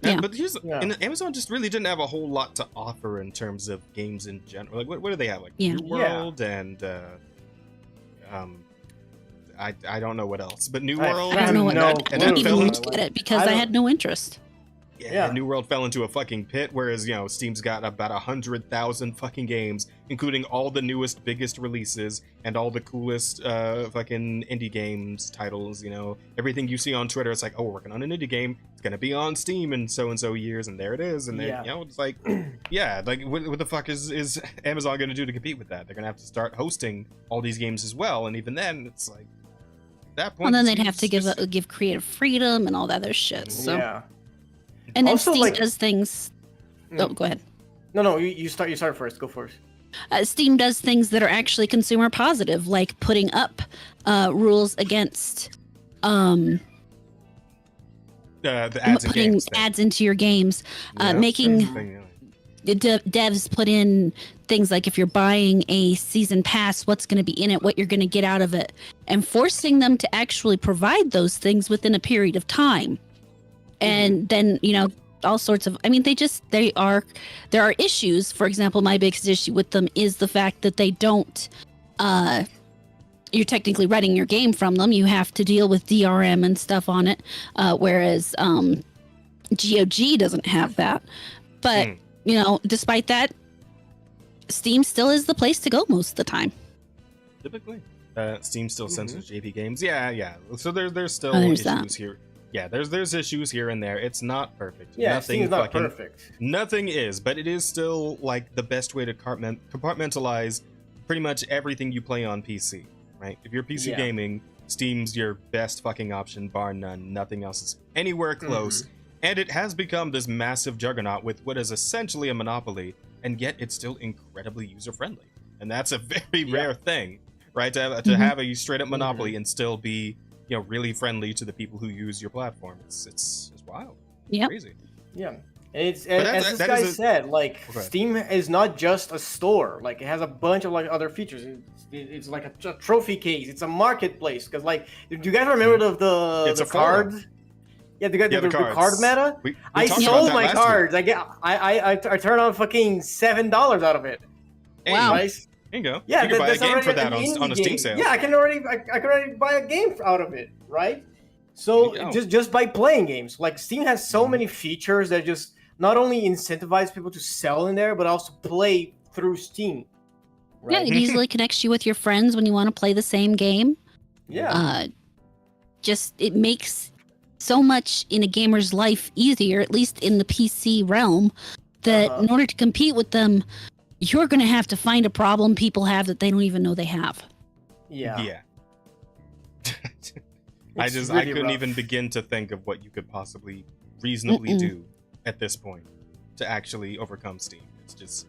But and Amazon just really didn't have a whole lot to offer in terms of games in general. Like, what do they have? Like New World and I don't know what else. But New World. I don't know what. I didn't even look at it because I had no interest. Yeah, New World fell into a fucking pit, whereas, Steam's got about 100,000 fucking games, including all the newest, biggest releases, and all the coolest fucking indie games titles, Everything you see on Twitter, it's like, oh, we're working on an indie game, it's gonna be on Steam in so-and-so years, and there it is, and then, it's like, what the fuck is Amazon gonna do to compete with that? They're gonna have to start hosting all these games as well, and even then, it's like, at that point... Well, then they'd have to give creative freedom and all that other shit, so... Yeah. And then also, Steam does things... Oh, go ahead. No, you start first. Go first. Steam does things that are actually consumer positive, like putting up rules against the ads putting ads into your games, making devs put in things like if you're buying a season pass, what's going to be in it, what you're going to get out of it, and forcing them to actually provide those things within a period of time. And then, all sorts of, there are issues. For example, my biggest issue with them is the fact that they don't, you're technically renting your game from them. You have to deal with DRM and stuff on it. Whereas, GOG doesn't have that. But, despite that, Steam still is the place to go most of the time. Typically. Steam still censors JP games. Yeah. So there's still issues here. Yeah, there's issues here and there. It's not perfect. Yeah, Steam's not perfect. Nothing is, but it is still like the best way to compartmentalize pretty much everything you play on PC, right? If you're PC gaming, Steam's your best fucking option, bar none. Nothing else is anywhere close. And it has become this massive juggernaut with what is essentially a monopoly, and yet it's still incredibly user-friendly. And that's a very rare thing, right? To have a straight-up monopoly and still be really friendly to the people who use your platform. It's wild. Yeah. Crazy. Yeah. And as this guy said, Steam is not just a store. Like, it has a bunch of other features. It's like a trophy case. It's a marketplace. Because do you guys remember the cards? Yeah, the card meta. I sold my cards. I turned on fucking $7 out of it. Wow. Nice. There you go. Yeah, you can buy a game for that on a Steam sale. Yeah, I can already buy a game out of it, right? So just by playing games, Steam has so many features that just not only incentivize people to sell in there, but also play through Steam. Right? Yeah, it easily connects you with your friends when you want to play the same game. Yeah. It makes so much in a gamer's life easier, at least in the PC realm, that in order to compete with them, you're going to have to find a problem people have that they don't even know they have. Yeah. I couldn't even begin to think of what you could possibly reasonably do at this point to actually overcome Steam. It's just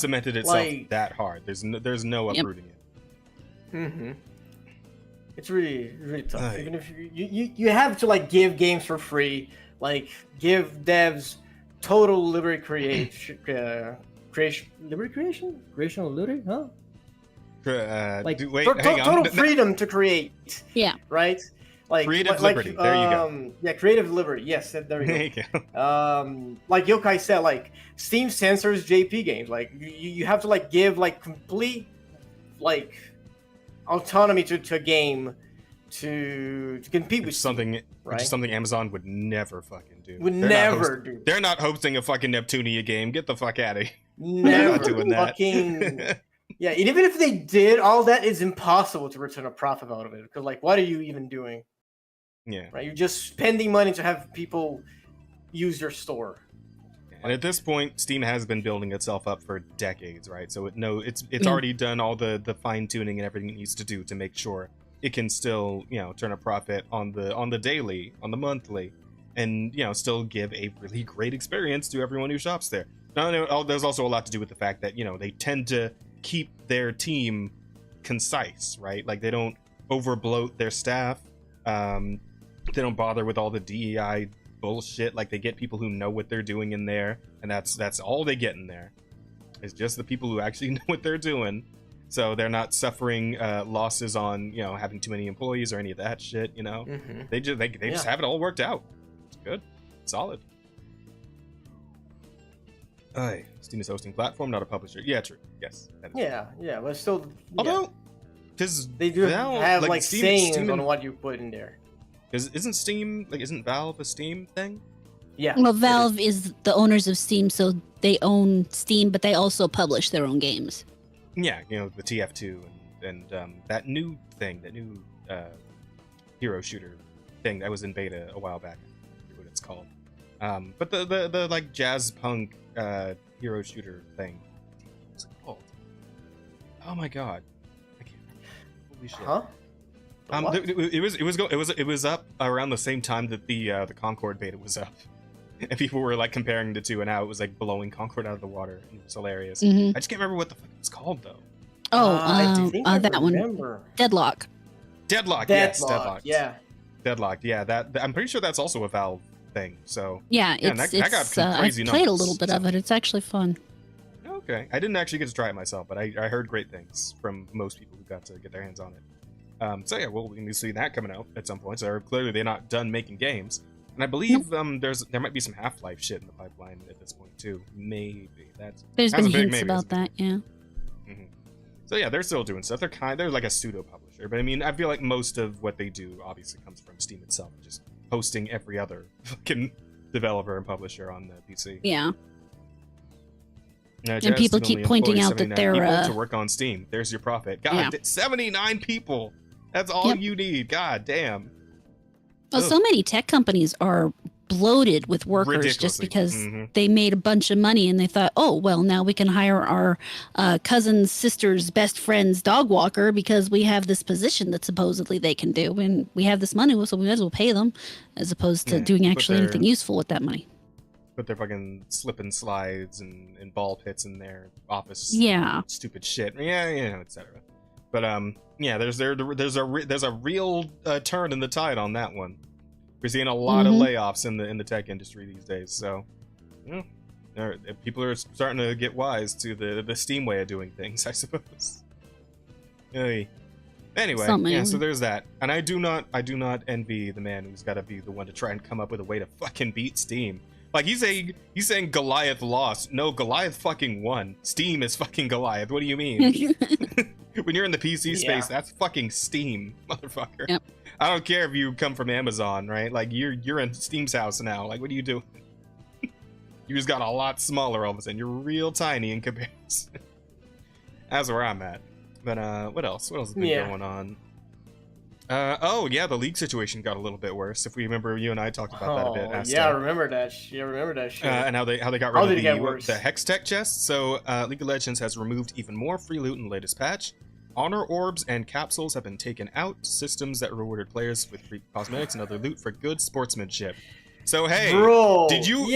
cemented itself that hard. There's no uprooting it. It's really tough. Even if you have to give games for free, give devs total liberty creational liberty, huh? Total freedom to create. Yeah. Right. Creative liberty. There you go. Yeah, creative liberty. Yes, there you go. Like Yokai said, Steam censors JP games. You have to give complete autonomy to a game to compete with something. Steam, right? Which is something Amazon would never fucking do. Do. They're not hosting a fucking Neptunia game. Get the fuck out of here. Never not doing that. Yeah, and even if they did, all that is impossible to return a profit out of it. Because what are you even doing? Yeah. Right. You're just spending money to have people use your store. And at this point, Steam has been building itself up for decades, right? So it's already done all the fine tuning and everything it needs to do to make sure it can still turn a profit on the daily, on the monthly, and still give a really great experience to everyone who shops there. Now, there's also a lot to do with the fact that they tend to keep their team concise, right? They don't overbloat their staff. They don't bother with all the DEI bullshit. They get people who know what they're doing in there, and that's all they get in there. It's just the people who actually know what they're doing. So they're not suffering losses on having too many employees or any of that shit. They just have it all worked out. It's good, solid. Steam is hosting platform, not a publisher. Yeah, true. Yes. Yeah, but still. Although, because they do have Steam sayings on what you put in there. Because isn't Valve a Steam thing? Yeah. Well, Valve is the owners of Steam, so they own Steam, but they also publish their own games. Yeah, the TF2 and that new hero shooter thing that was in beta a while back. I forget what it's called. But the like jazz punk hero shooter thing. What's it called? Oh my god, I can't remember. Holy shit! It was up around the same time that the Concord beta was up, and people were like comparing the two, and how it was like blowing Concord out of the water. It was hilarious. Mm-hmm. I just can't remember what the fuck it was called though. That one. Deadlock. Yes, Deadlock. Yeah. Deadlock. Yeah, that I'm pretty sure that's also a Valve thing. So yeah, that got some crazy I've played numbers, a little bit of it. It's actually fun. Okay, I didn't actually get to try it myself, but I heard great things from most people who got to get their hands on it. So yeah, well, we can see that coming out at some point. So clearly they're not done making games, and I believe there might be some Half-Life shit in the pipeline at this point too. Maybe there's been hints about that. Yeah. Mm-hmm. So yeah, they're still doing stuff. They're like a pseudo publisher, but I mean, I feel like most of what they do obviously comes from Steam itself, just hosting every other fucking developer and publisher on the PC. Yeah. And people keep pointing out that they're to work on Steam. There's your profit. God, 79 people. That's all you need. God damn. Well, so many tech companies are bloated with workers just because they made a bunch of money and they thought, oh, well, now we can hire our cousin's sister's best friend's dog walker because we have this position that supposedly they can do. And we have this money, so we might as well pay them as opposed to doing actually anything useful with that money. Put their fucking slip and slides and ball pits in their office. Yeah. Stupid shit. Yeah, etc. But there's a real turn in the tide on that one. We're seeing a lot of layoffs in the tech industry these days. So, people are starting to get wise to the Steam way of doing things, I suppose. Anyway, so there's that. And I do not envy the man who's got to be the one to try and come up with a way to fucking beat Steam. Like he's saying Goliath lost. No, Goliath fucking won. Steam is fucking Goliath. What do you mean? When you're in the PC space, that's fucking Steam, motherfucker. Yep. I don't care if you come from Amazon, right? Like you're in Steam's house now. Like what are you doing? You just got a lot smaller all of a sudden. You're real tiny in comparison. That's where I'm at. But what else? What else has been going on? The league situation got a little bit worse. If we remember, you and I talked about that a bit. Asta. Yeah, I remember that. Remember that shit. And how they got rid of the Hex Tech chest. So League of Legends has removed even more free loot in the latest patch. Honor orbs and capsules have been taken out. Systems that rewarded players with free cosmetics and other loot for good sportsmanship. So hey, did you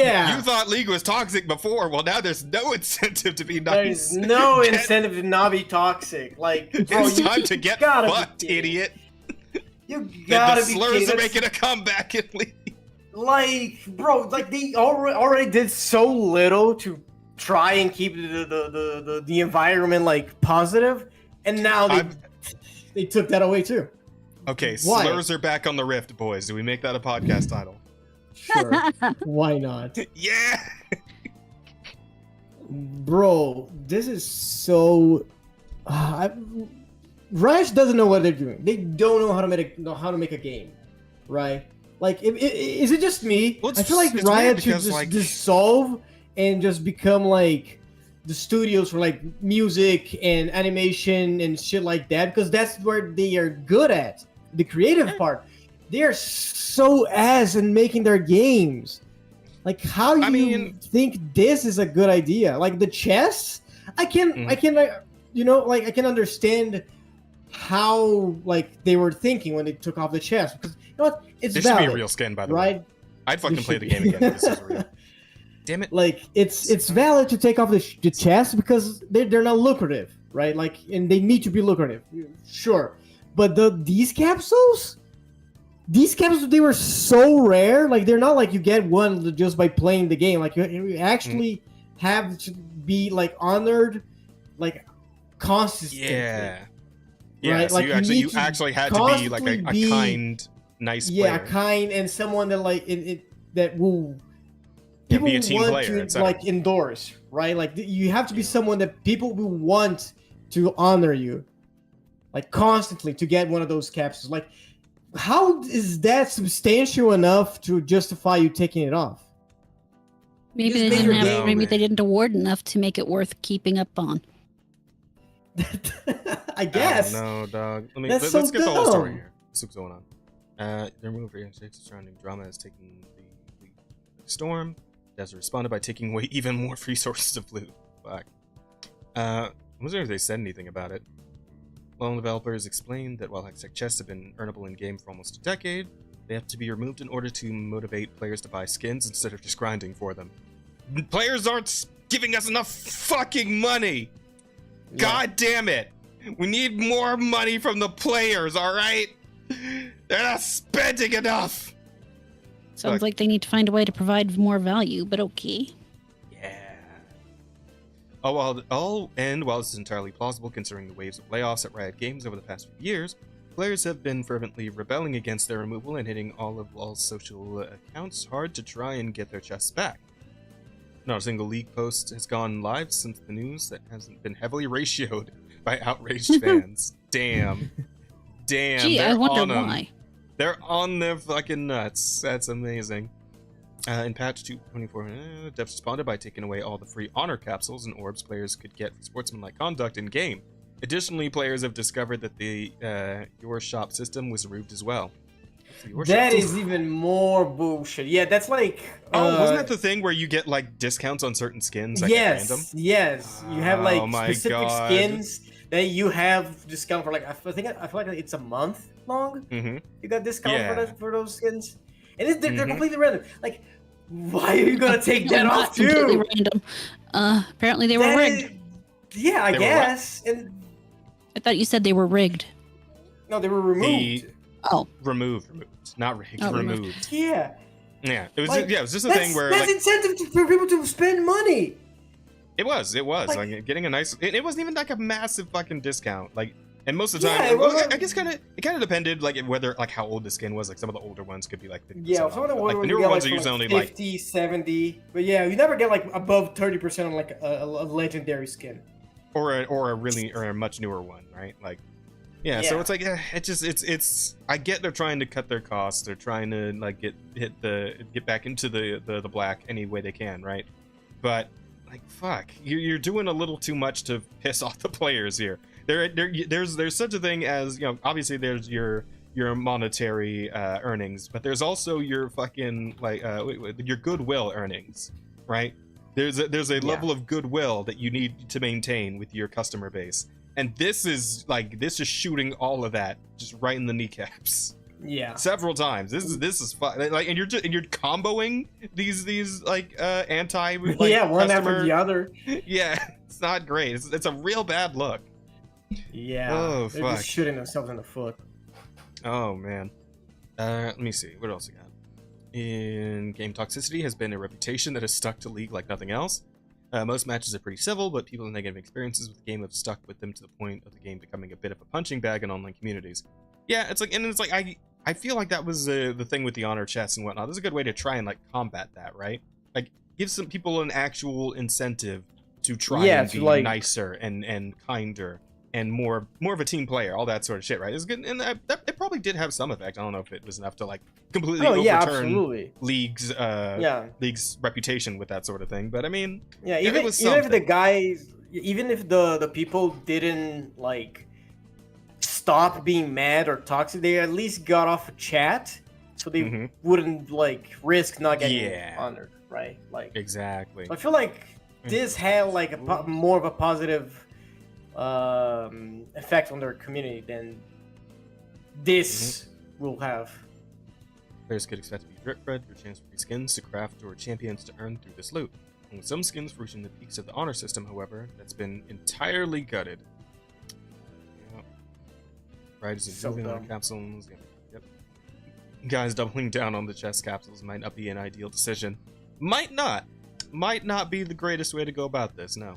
thought League was toxic before? Well, now there's no incentive to be nice. There's no incentive to not be toxic. Like, bro, it's time to get fucked, idiot. You gotta be slurs are making a comeback in League. Like, bro, like they already did so little to try and keep the environment like positive, and now they took that away too. Okay, slurs are back on the Rift, boys. Do we make that a podcast title? Sure. Why not? Yeah. Bro, this is so. Riot doesn't know what they're doing. They don't know how to make a game, right? Like, is it just me? Well, I feel like Riot should just dissolve and just become like the studios for like music and animation and shit like that, because that's where they are good at, the creative part. They are so ass in making their games. Like, how you think this is a good idea? Like the chess, I can understand how like they were thinking when they took off the chest, because you know what, it's this valid, should be a real skin, by the way. I'd fucking play the game again if this is real. Damn it. Like it's valid to take off the chest because they're not lucrative, right? Like, and they need to be lucrative, sure. But these capsules, they were so rare. Like, they're not like you get one just by playing the game. Like, you actually have to be like honored, like consistently. Yeah. Right? So like, you actually had to be like a kind, nice player. Yeah, kind, and someone that like that will people be a team want player, to like endorse, right? Like, you have to be someone that people will want to honor you, like constantly, to get one of those capsules. Like, how is that substantial enough to justify you taking it off? Maybe Just they make didn't your have. game. Maybe they didn't award enough to make it worth keeping up on. I guess. No, dog. That's Let's so get the whole story dumb. here. Let's see what's going on. The removal for the surrounding drama has taken the storm. Desert responded by taking away even more resources of loot. Fuck. I wonder if they said anything about it. Well, developers explained that while high-tech chests have been earnable in-game for almost a decade, they have to be removed in order to motivate players to buy skins instead of just grinding for them. Players aren't giving us enough fucking money! Yeah. God damn it! We need more money from the players, alright? They're not spending enough! Sounds like they need to find a way to provide more value, but okay. Yeah. While this is entirely plausible considering the waves of layoffs at Riot Games over the past few years, players have been fervently rebelling against their removal and hitting all of LoL's social accounts hard to try and get their chests back. Not a single league post has gone live since the news that hasn't been heavily ratioed by outraged fans. Damn. Gee, I wonder why. They're on their fucking nuts. That's amazing. In patch 2.24, devs responded by taking away all the free honor capsules and orbs players could get for sportsmanlike conduct in game. Additionally, players have discovered that the Your Shop system was removed as well. That is even more bullshit. Yeah, that's like. Wasn't that the thing where you get like discounts on certain skins? Like, yes, random? yes. You have like specific God. skins that you have discount for. Like I feel like it's a month long. Mm-hmm. You got discount for those skins, and they're completely random. Like, why are you gonna take that off too? Completely random. Apparently they were rigged. Yeah, I guess. And I thought you said they were rigged. no, they were removed. Removed, not rigged. Removed. Yeah. Yeah, it was. Like, it was just a thing where that's incentive for people to spend money. It was like getting a nice. It wasn't even like a massive fucking discount. Like, and most of the time, I guess it kind of depended like whether like how old the skin was. Like some of the older ones could be like 50%. Some of the older the newer ones are usually only 50, 70. But yeah, you never get like above 30% on like a legendary skin. Or a much newer one, right? Like. Yeah, so it's like it's I get they're trying to cut their costs, they're trying to like get back into the black any way they can, right? But like fuck, you're doing a little too much to piss off the players here. There's such a thing as, you know, obviously there's your monetary earnings, but there's also your fucking like your goodwill earnings, right? There's a level of goodwill that you need to maintain with your customer base. And this is shooting all of that just right in the kneecaps. Yeah. Several times. This is fun. Like, and you're comboing these like anti. Like, one after the other. Yeah, it's not great. It's a real bad look. Yeah. Oh they're fuck. Just shooting themselves in the foot. Oh man. Let me see. What else we got? In game toxicity has been a reputation that has stuck to League like nothing else. Most matches are pretty civil, but people with negative experiences with the game have stuck with them to the point of the game becoming a bit of a punching bag in online communities. Yeah, it's like I feel like that was the thing with the honor chests and whatnot. This is a good way to try and like combat that, right? Like give some people an actual incentive to try and be nicer and kinder and more of a team player, all that sort of shit, right? It's good, and it probably did have some effect. I don't know if it was enough to like completely overturn League's reputation with that sort of thing, but I mean, even if the people didn't like stop being mad or toxic, they at least got off a chat, so they wouldn't like risk not getting honored, right? Like exactly. So I feel like this had like more of a positive effect on their community than this will have. Players could expect to be drip fed for chance for free skins to craft or champions to earn through this loot. And with some skins reaching the peaks of the honor system, however, that's been entirely gutted. Yep. Right, is moving on capsules. Yep. Guys doubling down on the chest capsules might not be an ideal decision. Might not be the greatest way to go about this. No.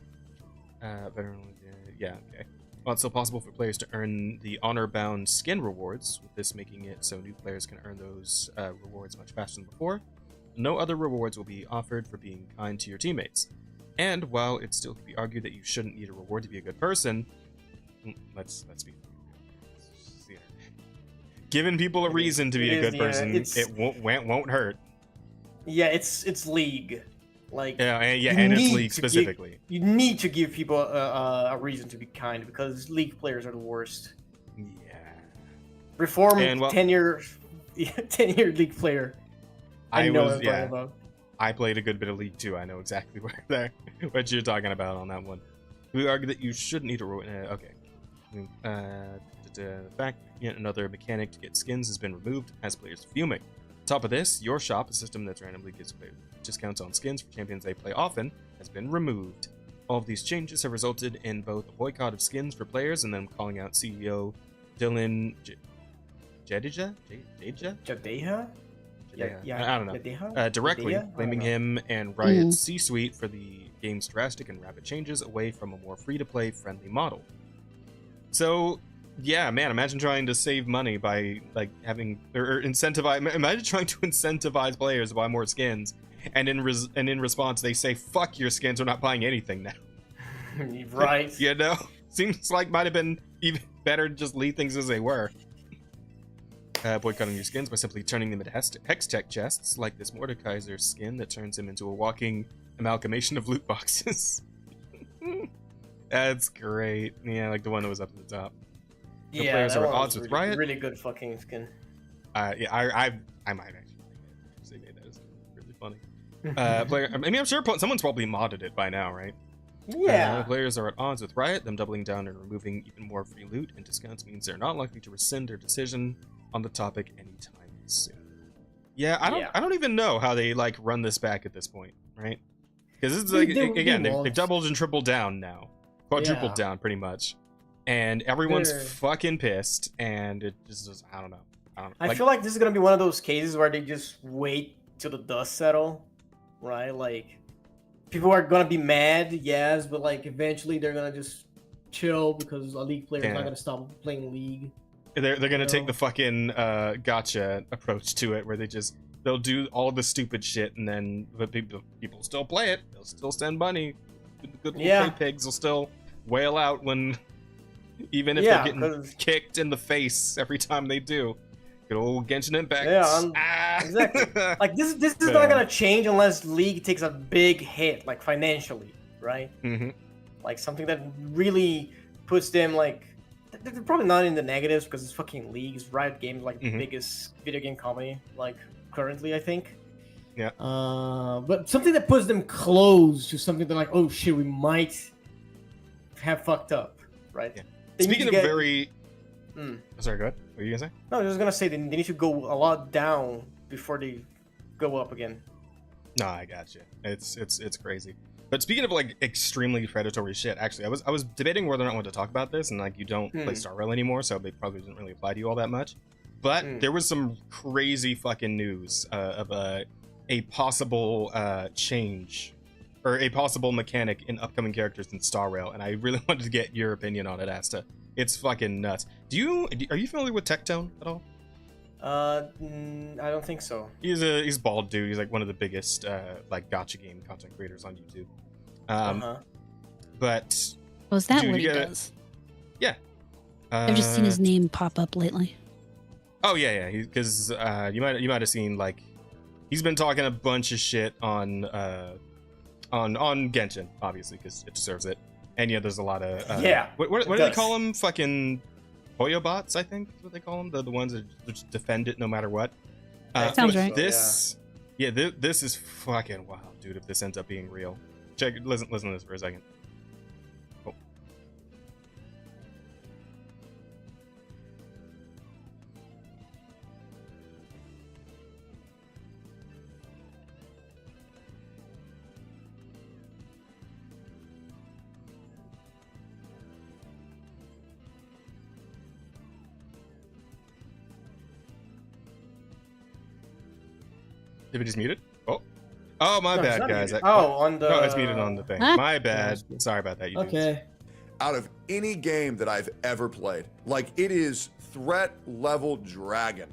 Yeah, okay. Well, it's still possible for players to earn the honor-bound skin rewards, with this making it so new players can earn those rewards much faster than before. No other rewards will be offered for being kind to your teammates. And while it still could be argued that you shouldn't need a reward to be a good person, let's be giving people a reason to be a good person, it won't hurt. Yeah, it's League. Like, and it's League specifically. You need to give people a reason to be kind, because League players are the worst. Yeah. Reform 10-year League player. I know what I'm talking about. I played a good bit of League too. I know exactly what you're talking about on that one. We argue that you shouldn't need to. Okay. The fact that yet another mechanic to get skins has been removed has players fuming. On top of this, your shop, a system that randomly gives players discounts on skins for champions they play often, has been removed. All of these changes have resulted in both a boycott of skins for players and them calling out CEO Dylan Jadeja? I don't know. Directly blaming him and Riot's C-suite for the game's drastic and rapid changes away from a more free-to-play friendly model. So, yeah, man, imagine trying to save money by like having or incentivize. Imagine trying to incentivize players to buy more skins, and in response they say, "Fuck your skins, we're not buying anything now." Right? You know, seems like might have been even better to just leave things as they were. Boycotting your skins by simply turning them into hex tech chests, like this Mordekaiser skin that turns him into a walking amalgamation of loot boxes. That's great. Yeah, like the one that was up at the top. The players are at odds with Riot. Really good fucking skin. I might actually say that is really funny. I mean, I'm sure someone's probably modded it by now, right? Yeah. Players are at odds with Riot. Them doubling down and removing even more free loot and discounts means they're not likely to rescind their decision on the topic anytime soon. Yeah, I don't even know how they like run this back at this point, right? Because it's like they've doubled and tripled down now, quadrupled down pretty much, and everyone's fucking pissed, and it just I don't know. I feel like this is gonna be one of those cases where they just wait till the dust settle, right? Like people are gonna be mad, yes, but like eventually they're gonna just chill because a League player is not gonna stop playing League. They're gonna take the fucking gotcha approach to it, where they'll do all the stupid shit, and then but people still play it. They'll still send money. Good little pigs will still wail out when, even if they're getting kicked in the face every time they do. Good old Genshin Impact. Yeah, exactly. Like this is not gonna change unless League takes a big hit, like financially, right? Mm-hmm. Like something that really puts them like. They're probably not in the negatives because it's fucking Leagues. Riot Games like the biggest video game company like currently, I think. Yeah. But something that puts them close to something that like, oh shit, we might have fucked up, right? Yeah. Speaking of very, sorry, go ahead. What were you gonna say? No, I was just gonna say they need to go a lot down before they go up again. No, I got you. It's crazy. But speaking of like extremely predatory shit, actually, I was debating whether or not I wanted to talk about this, and like you don't play Star Rail anymore, so it probably doesn't really apply to you all that much. But there was some crazy fucking news of a possible change or a possible mechanic in upcoming characters in Star Rail, and I really wanted to get your opinion on it, Asta. It's fucking nuts. Are you familiar with Tectone at all? I don't think so. He's a bald dude. He's like one of the biggest like gacha game content creators on YouTube. But is that what he does? Yeah. I've just seen his name pop up lately. Oh yeah. Because you might have seen like he's been talking a bunch of shit on Genshin, obviously, because it deserves it. And yeah, there's a lot of What do they call them? Fucking Hoyo bots, I think is what they call them. The ones that just defend it no matter what. Sounds right. This is fucking wild, dude. If this ends up being real, listen to this for a second. Oh. Did we just mute it? Oh, my bad, guys. On the... No, it's muted on the thing. My bad. Sorry about that, you dudes. Out of any game that I've ever played, like it is threat level dragon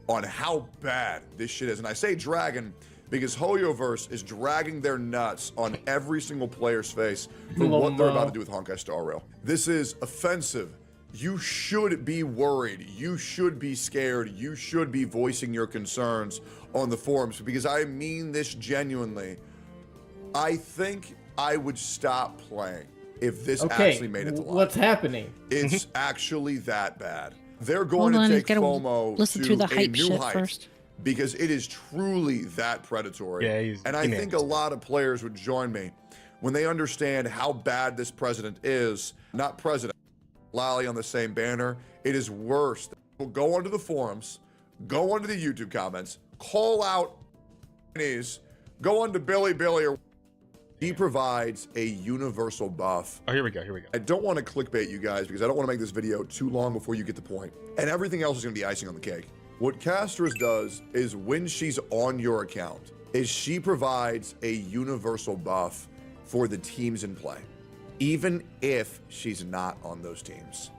on how bad this shit is. And I say dragon because Hoyoverse is dragging their nuts on every single player's face for what they're about to do with Honkai Star Rail. This is offensive. You should be worried. You should be scared. You should be voicing your concerns on the forums, because I mean this genuinely. I think I would stop playing if this actually made it to live. What's happening? It's actually that bad. They're going to take FOMO to a new height first, because it is truly that predatory. Yeah, and I think a lot of players would join me when they understand how bad this president is. Not president, Lally on the same banner. It is worse. We'll go onto the forums, go onto the YouTube comments, call out go onto Billy or he provides a universal buff. Oh, here we go. I don't want to clickbait you guys because I don't want to make this video too long before you get the point. And everything else is going to be icing on the cake. What Castress does is when she's on your account, is she provides a universal buff for the teams in play, even if she's not on those teams.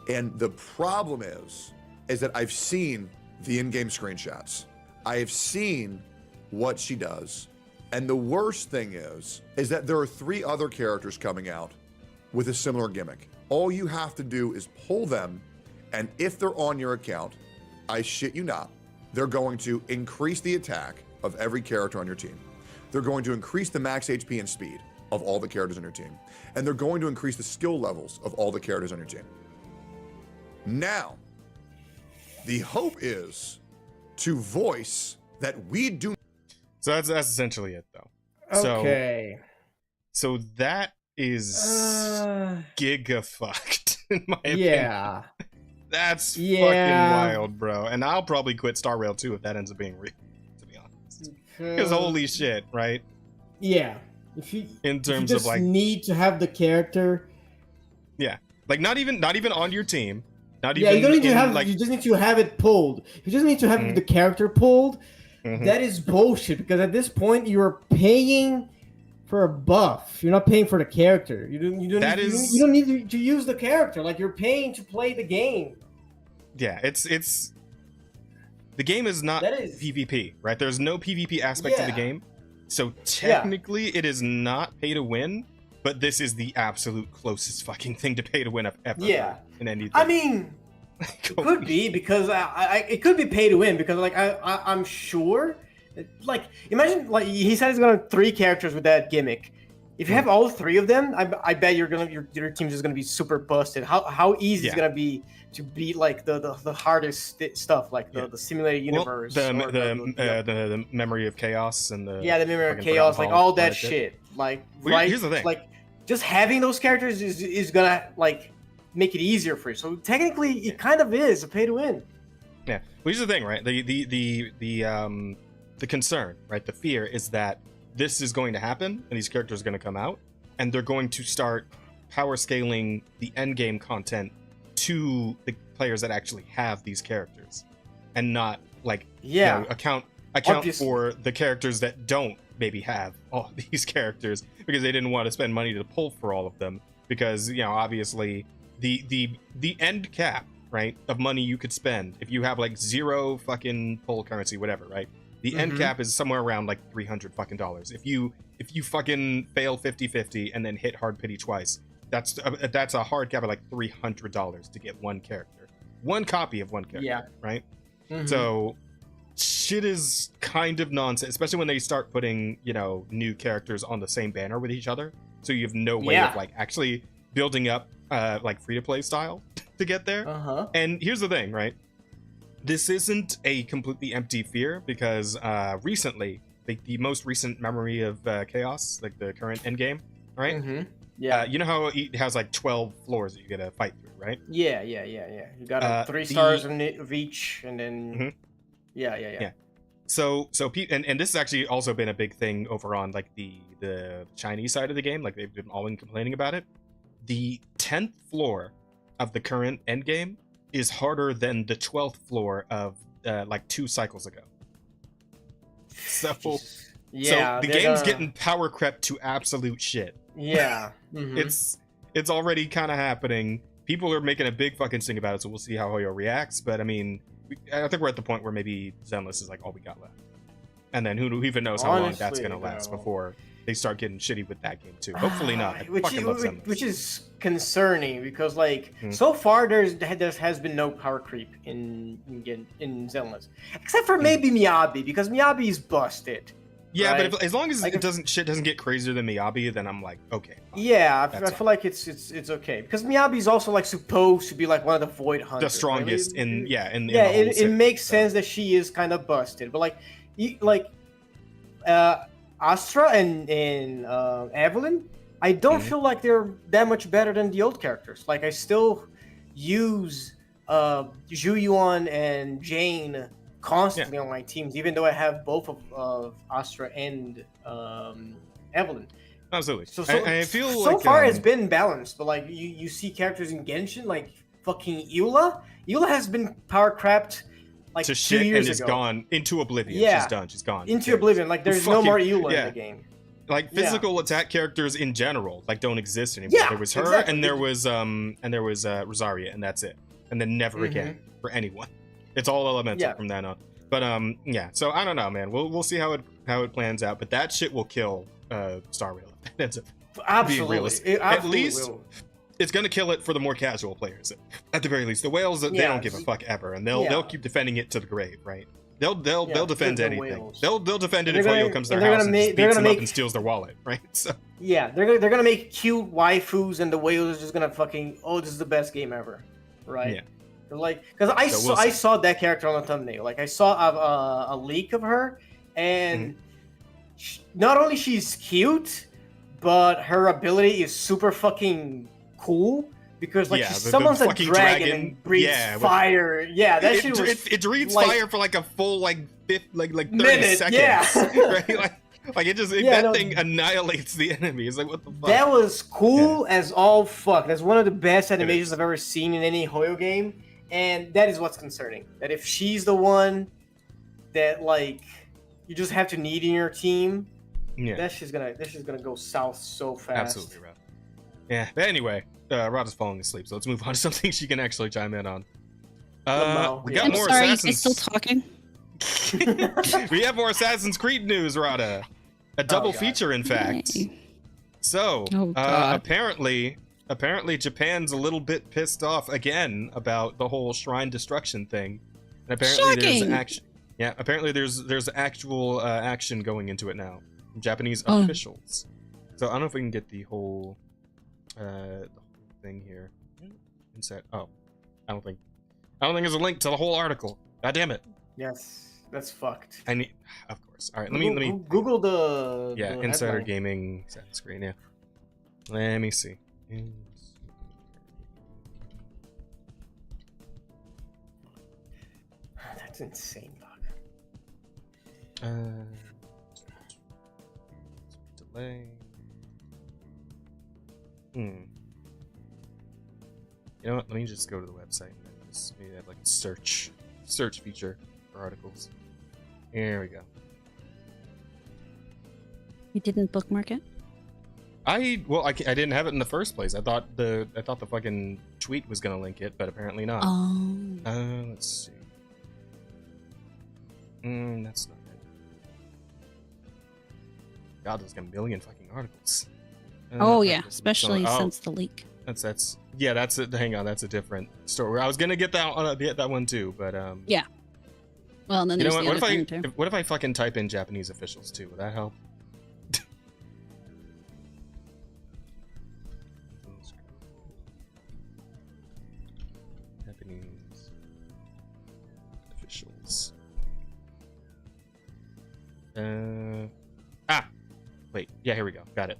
And the problem is that I've seen the in-game screenshots. I have seen what she does. And the worst thing is that there are 3 other characters coming out with a similar gimmick. All you have to do is pull them, and if they're on your account, I shit you not, they're going to increase the attack of every character on your team. They're going to increase the max HP and speed of all the characters on your team. And they're going to increase the skill levels of all the characters on your team. Now, the hope is to voice that we do. So that's essentially it, though. Okay. So that is giga fucked, in my opinion. Yeah. That's fucking wild, bro. And I'll probably quit Star Rail too if that ends up being real, to be honest. Because holy shit, right? Yeah. In terms of like, need to have the character. Yeah. Like not even on your team. Not even. Yeah, you don't need to have. Like, you just need to have it pulled. You just need to have the character pulled. That is bullshit, because at this point you're paying for a buff. You're not paying for the character. You don't need to use the character. Like, you're paying to play the game. Yeah, it's the game is not PvP, right? There's no PvP aspect to the game. So technically it is not pay to win, but this is the absolute closest fucking thing to pay to win I've ever heard in anything. I mean, it could be, because it could be pay to win, because like I'm sure, like, imagine, like, he said he's gonna have 3 characters with that gimmick. If you have all 3 of them, I bet your team's just gonna be super busted. How easy it's gonna be to beat like the hardest stuff, like the simulated universe, the memory of chaos and the memory of chaos, like all that shit. Like, here's the thing, like, just having those characters is gonna like make it easier for you. So technically, it kind of is a pay to win. Yeah. Well, here's the thing, right? The concern, right? The fear is that this is going to happen, and these characters are going to come out, and they're going to start power scaling the end game content to the players that actually have these characters, and not like account for the characters that don't maybe have all these characters, because they didn't want to spend money to pull for all of them, because obviously the end cap, right, of money you could spend if you have like 0 fucking pull currency, whatever, right? The end cap is somewhere around like $300 fucking dollars. If you fucking fail 50-50 and then hit hard pity twice, that's a hard cap of like $300 to get one character, one copy of one character, right? So shit is kind of nonsense, especially when they start putting new characters on the same banner with each other, so you have no way of like actually building up like free-to-play style to get there. And here's the thing, right? This isn't a completely empty fear, because recently, the most recent memory of Chaos, like the current endgame, right? You know how it has like 12 floors that you get to fight through, right? Yeah. You got 3 stars of each, and then yeah. So and this has actually also been a big thing over on like the Chinese side of the game. Like, they've been all been complaining about it. The 10th floor of the current endgame is harder than the 12th floor of like 2 cycles ago. So the game's getting power crept to absolute shit. It's already kind of happening. People are making a big fucking thing about it, so we'll see how Hoyo reacts. But I mean, I think we're at the point where maybe Zenless is like all we got left, and then who even knows how long that's gonna last before they start getting shitty with that game too. Hopefully not. Which is concerning, because like so far there has been no power creep in Zenless, except for maybe Miyabi, because Miyabi is busted. Yeah, right? but as long as like shit doesn't get crazier than Miyabi, then I'm like, okay. Fine. Yeah, I feel like it's okay because Miyabi's also like supposed to be like one of the Void Hunters, The strongest right? in the whole it makes so. sense that she is kind of busted, but like Astra and Evelyn, I don't feel like they're that much better than the old characters. Like I still use Zhu Yuan and Jane constantly on my teams, even though I have both of Astra and Evelyn. Absolutely. So I feel so like, far it's been balanced, but like you see characters in Genshin like fucking Eula. Eula has been power crapped like to 2 shit years and is ago. gone into oblivion. Yeah. She's done. She's gone. Into oblivion. Like there's no more Eula in the game. Like physical attack characters in general like don't exist anymore. Yeah, there was her exactly. and there was Rosaria, and that's it. And then never again for anyone. It's all elemental from then on. But so I don't know, man. We'll see how it plans out. But that shit will kill Star Rail. That's it. Absolutely. At least it's gonna kill it for the more casual players. At the very least, the whales they don't give a fuck ever, and they'll keep defending it to the grave, right? They'll defend anything. They'll defend it if Hoyo comes to their house and just beats them up and steals their wallet, right? So yeah, they're gonna make cute waifus, and the whales are just gonna fucking this is the best game ever, right? Yeah. Like, because I saw that character on the thumbnail. Like, I saw a leak of her, and not only she's cute, but her ability is super fucking cool. Because like she summons a dragon and breathes fire. Yeah, that shit was. It breathes fire for like a full 30 seconds. Yeah. Right? Like it just that thing annihilates the enemy. It's like what the fuck. That was cool as all fuck. That's one of the best animations I've ever seen in any Hoyo game. And that is what's concerning. That if she's the one that like you just have to need in your team, that's just gonna go south so fast. Absolutely right. Yeah. But anyway, Rada's falling asleep, so let's move on to something she can actually chime in on. We got more Assassins. I'm still talking. We have more Assassin's Creed news, Rada. A double feature, in fact. So apparently Japan's a little bit pissed off again about the whole shrine destruction thing. And apparently there's action. Yeah, apparently there's actual action going into it now from Japanese officials. So I don't know if we can get the whole thing here. Inside. Oh, I don't think there's a link to the whole article. God damn it. Yes, that's fucked. I need, of course. All right, let me Google the Insider headline. Gaming screen. Yeah, let me see. That's insane, dog. Delay. You know what? Let me just go to the website and then just maybe have like a search feature for articles. Here we go. You didn't bookmark it? I didn't have it in the first place. I thought the fucking tweet was gonna link it, but apparently not. Let's see. That's not it. God, there's like a million fucking articles. Especially since the leak. That's it. Hang on, that's a different story. I was gonna get that one too, but yeah. Well, and then there's what the other thing too. What if I fucking type in Japanese officials too? Would that help? Japanese officials. Wait. Yeah, here we go. Got it.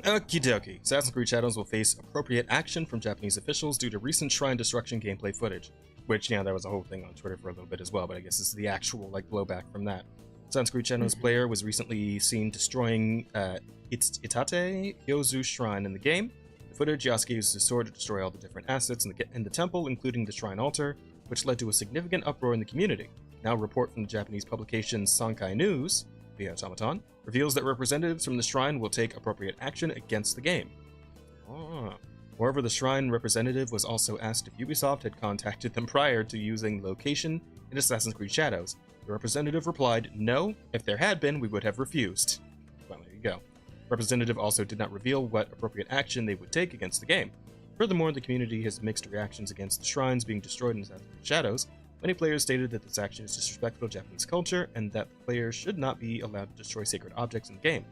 Okie dokie. Assassin's Creed Shadows will face appropriate action from Japanese officials due to recent shrine destruction gameplay footage. Which, there was a whole thing on Twitter for a little bit as well, but I guess this is the actual, blowback from that. Assassin's Creed Shadows player was recently seen destroying Itate Hyozu Shrine in the game. The footage, Yasuke used his sword to destroy all the different assets in the temple, including the shrine altar, which led to a significant uproar in the community. Now, a report from the Japanese publication Sankai News, via Automaton, reveals that representatives from the shrine will take appropriate action against the game. Moreover, the shrine representative was also asked if Ubisoft had contacted them prior to using location in Assassin's Creed Shadows. The representative replied, "No, if there had been, we would have refused." Well, there you go. The representative also did not reveal what appropriate action they would take against the game. Furthermore, the community has mixed reactions against the shrines being destroyed in Assassin's Creed Shadows. Many players stated that this action is disrespectful to Japanese culture and that the players should not be allowed to destroy sacred objects in the game.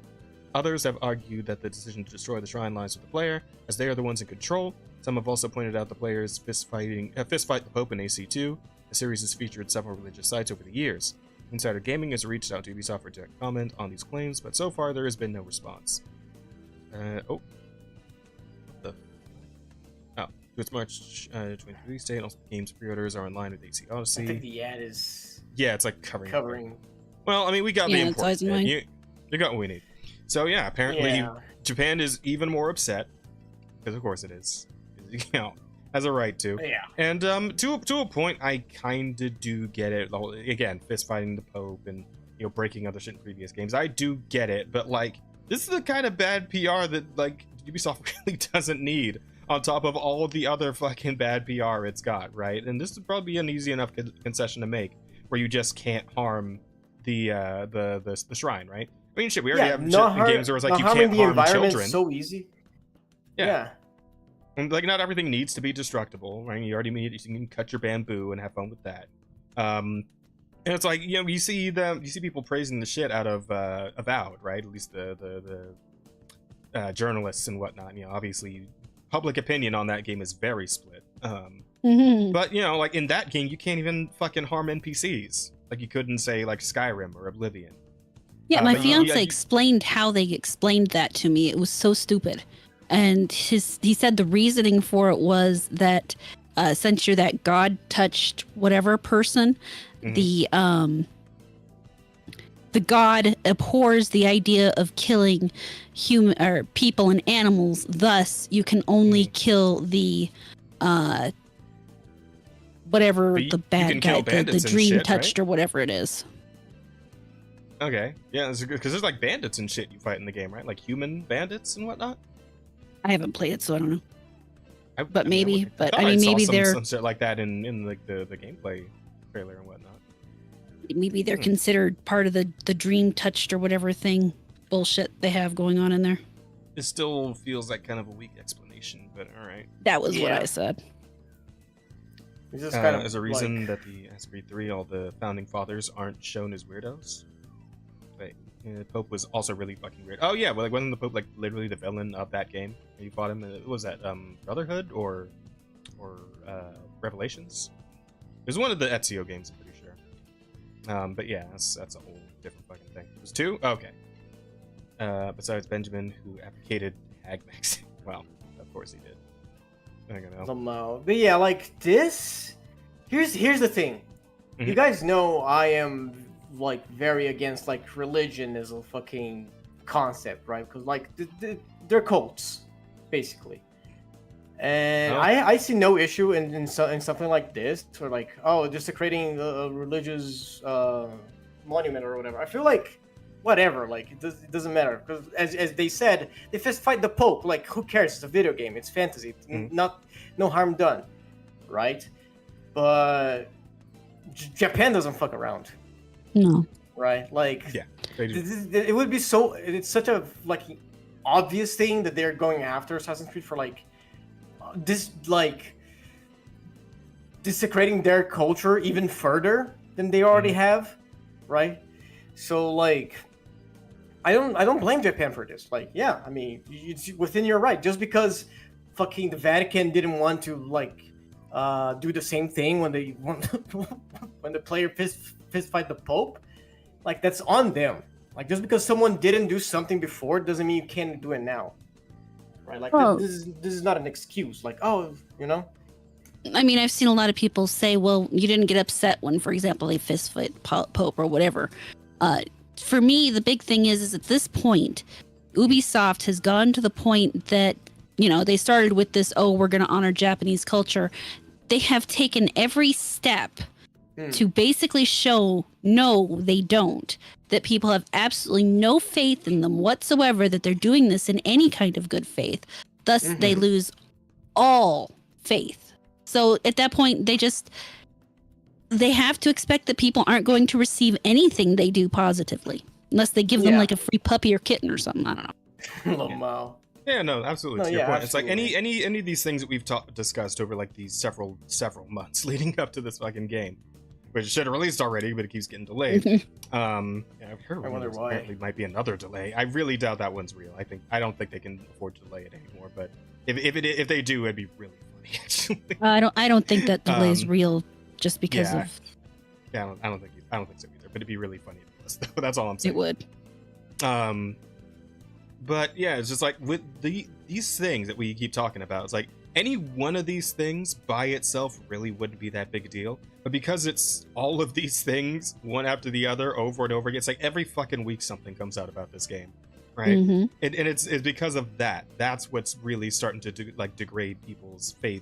Others have argued that the decision to destroy the shrine lies with the player, as they are the ones in control. Some have also pointed out the players fistfight the Pope in AC2. The series has featured several religious sites over the years. Insider Gaming has reached out to Ubisoft for direct comment on these claims, but so far there has been no response. What the? Oh, it's March 23 release date. Also, the game's pre-orders are in line with AC Odyssey. I think the ad is... Yeah, it's like covering. Well, I mean, we got the important bit. You got what we need. So yeah, apparently Japan is even more upset, because of course it is. You know, has a right to. Yeah. And to a point, I kind of do get it. Again, fist fighting the Pope and breaking other shit in previous games. I do get it, but like this is the kind of bad PR that like Ubisoft really doesn't need. On top of all of the other fucking bad PR it's got, right? And this would probably be an easy enough concession to make, where you just can't harm the shrine, right? I mean, shit, we already have shit in games where it's like you can't harm children. So easy. Yeah. And like, not everything needs to be destructible, right? You can cut your bamboo and have fun with that. And it's like, you see people praising the shit out of Avowed, right? At least the journalists and whatnot. Obviously, public opinion on that game is very split. But like in that game, you can't even fucking harm NPCs like you couldn't say like Skyrim or Oblivion. Yeah, my fiance explained how they explained that to me. It was so stupid. And he said the reasoning for it was that since you're that God-touched whatever person, the God abhors the idea of killing human or people and animals. Thus, you can only kill the whatever the bad guy, the dream touched, right? Or whatever it is. Okay, yeah, because there's like bandits and shit you fight in the game, right? Like human bandits and whatnot. I haven't played it, so I don't know. But I maybe saw they're some shit like that in like the gameplay trailer and whatnot. Maybe they're considered part of the dream touched or whatever thing bullshit they have going on in there. It still feels like kind of a weak explanation, but all right. That was what I said. It's just kind of as a reason that the Assassin's Creed 3, all the founding fathers aren't shown as weirdos. Wait, the Pope was also really fucking weird. Oh yeah, well, like wasn't the Pope like literally the villain of that game? You fought him. What was that Brotherhood or Revelations? It was one of the Ezio games, I'm pretty sure. But yeah, that's a whole different fucking thing. It was 2? Okay. Besides Benjamin, who advocated hag mixing. Well, of course he did. I don't know. But yeah, like this. Here's the thing. You guys know I am like very against like religion as a fucking concept, right? Because like they're cults, basically. And I see no issue in something like this, or like desecrating a religious monument or whatever. I feel like whatever, like it doesn't matter, because as they said, they fist fight the Pope. Like who cares? It's a video game. It's fantasy. No harm done, right? But Japan doesn't fuck around. No. Right? Like yeah, they do. It would be so. It's such a like obvious thing that they're going after Assassin's Creed for like this, like desecrating their culture even further than they already have, right? So like, I don't blame Japan for this. Like, yeah, I mean, it's within your right. Just because fucking the Vatican didn't want to like do the same thing when the player fist fight the Pope, like that's on them. Like just because someone didn't do something before doesn't mean you can't do it now, right? Like this is not an excuse. Like I mean, I've seen a lot of people say, well, you didn't get upset when, for example, they fist fight Pope or whatever. For me, the big thing is at this point, Ubisoft has gone to the point that, they started with this, we're going to honor Japanese culture. They have taken every step to basically show, no, they don't. That people have absolutely no faith in them whatsoever, that they're doing this in any kind of good faith. Thus, they lose all faith. So at that point, they have to expect that people aren't going to receive anything they do positively, unless they give them like a free puppy or kitten or something. I don't know. Yeah, no, absolutely. To your point. Absolutely. It's like any of these things that we've discussed over like these several months leading up to this fucking game. which should have released already, but it keeps getting delayed. I've heard I wonder why. apparently might be another delay. I really doubt that one's real. I don't think they can afford to delay it anymore. But if they do, it'd be really funny. Actually, I don't think that delay is real, just because of. Yeah, I don't think so either. But it'd be really funny if it was. That's all I'm saying. It would. But yeah, it's just like with these things that we keep talking about. It's like any one of these things by itself really wouldn't be that big a deal. But because it's all of these things, one after the other, over and over again, it's like every fucking week something comes out about this game, right? Mm-hmm. And it's because of that. That's what's really starting to degrade people's faith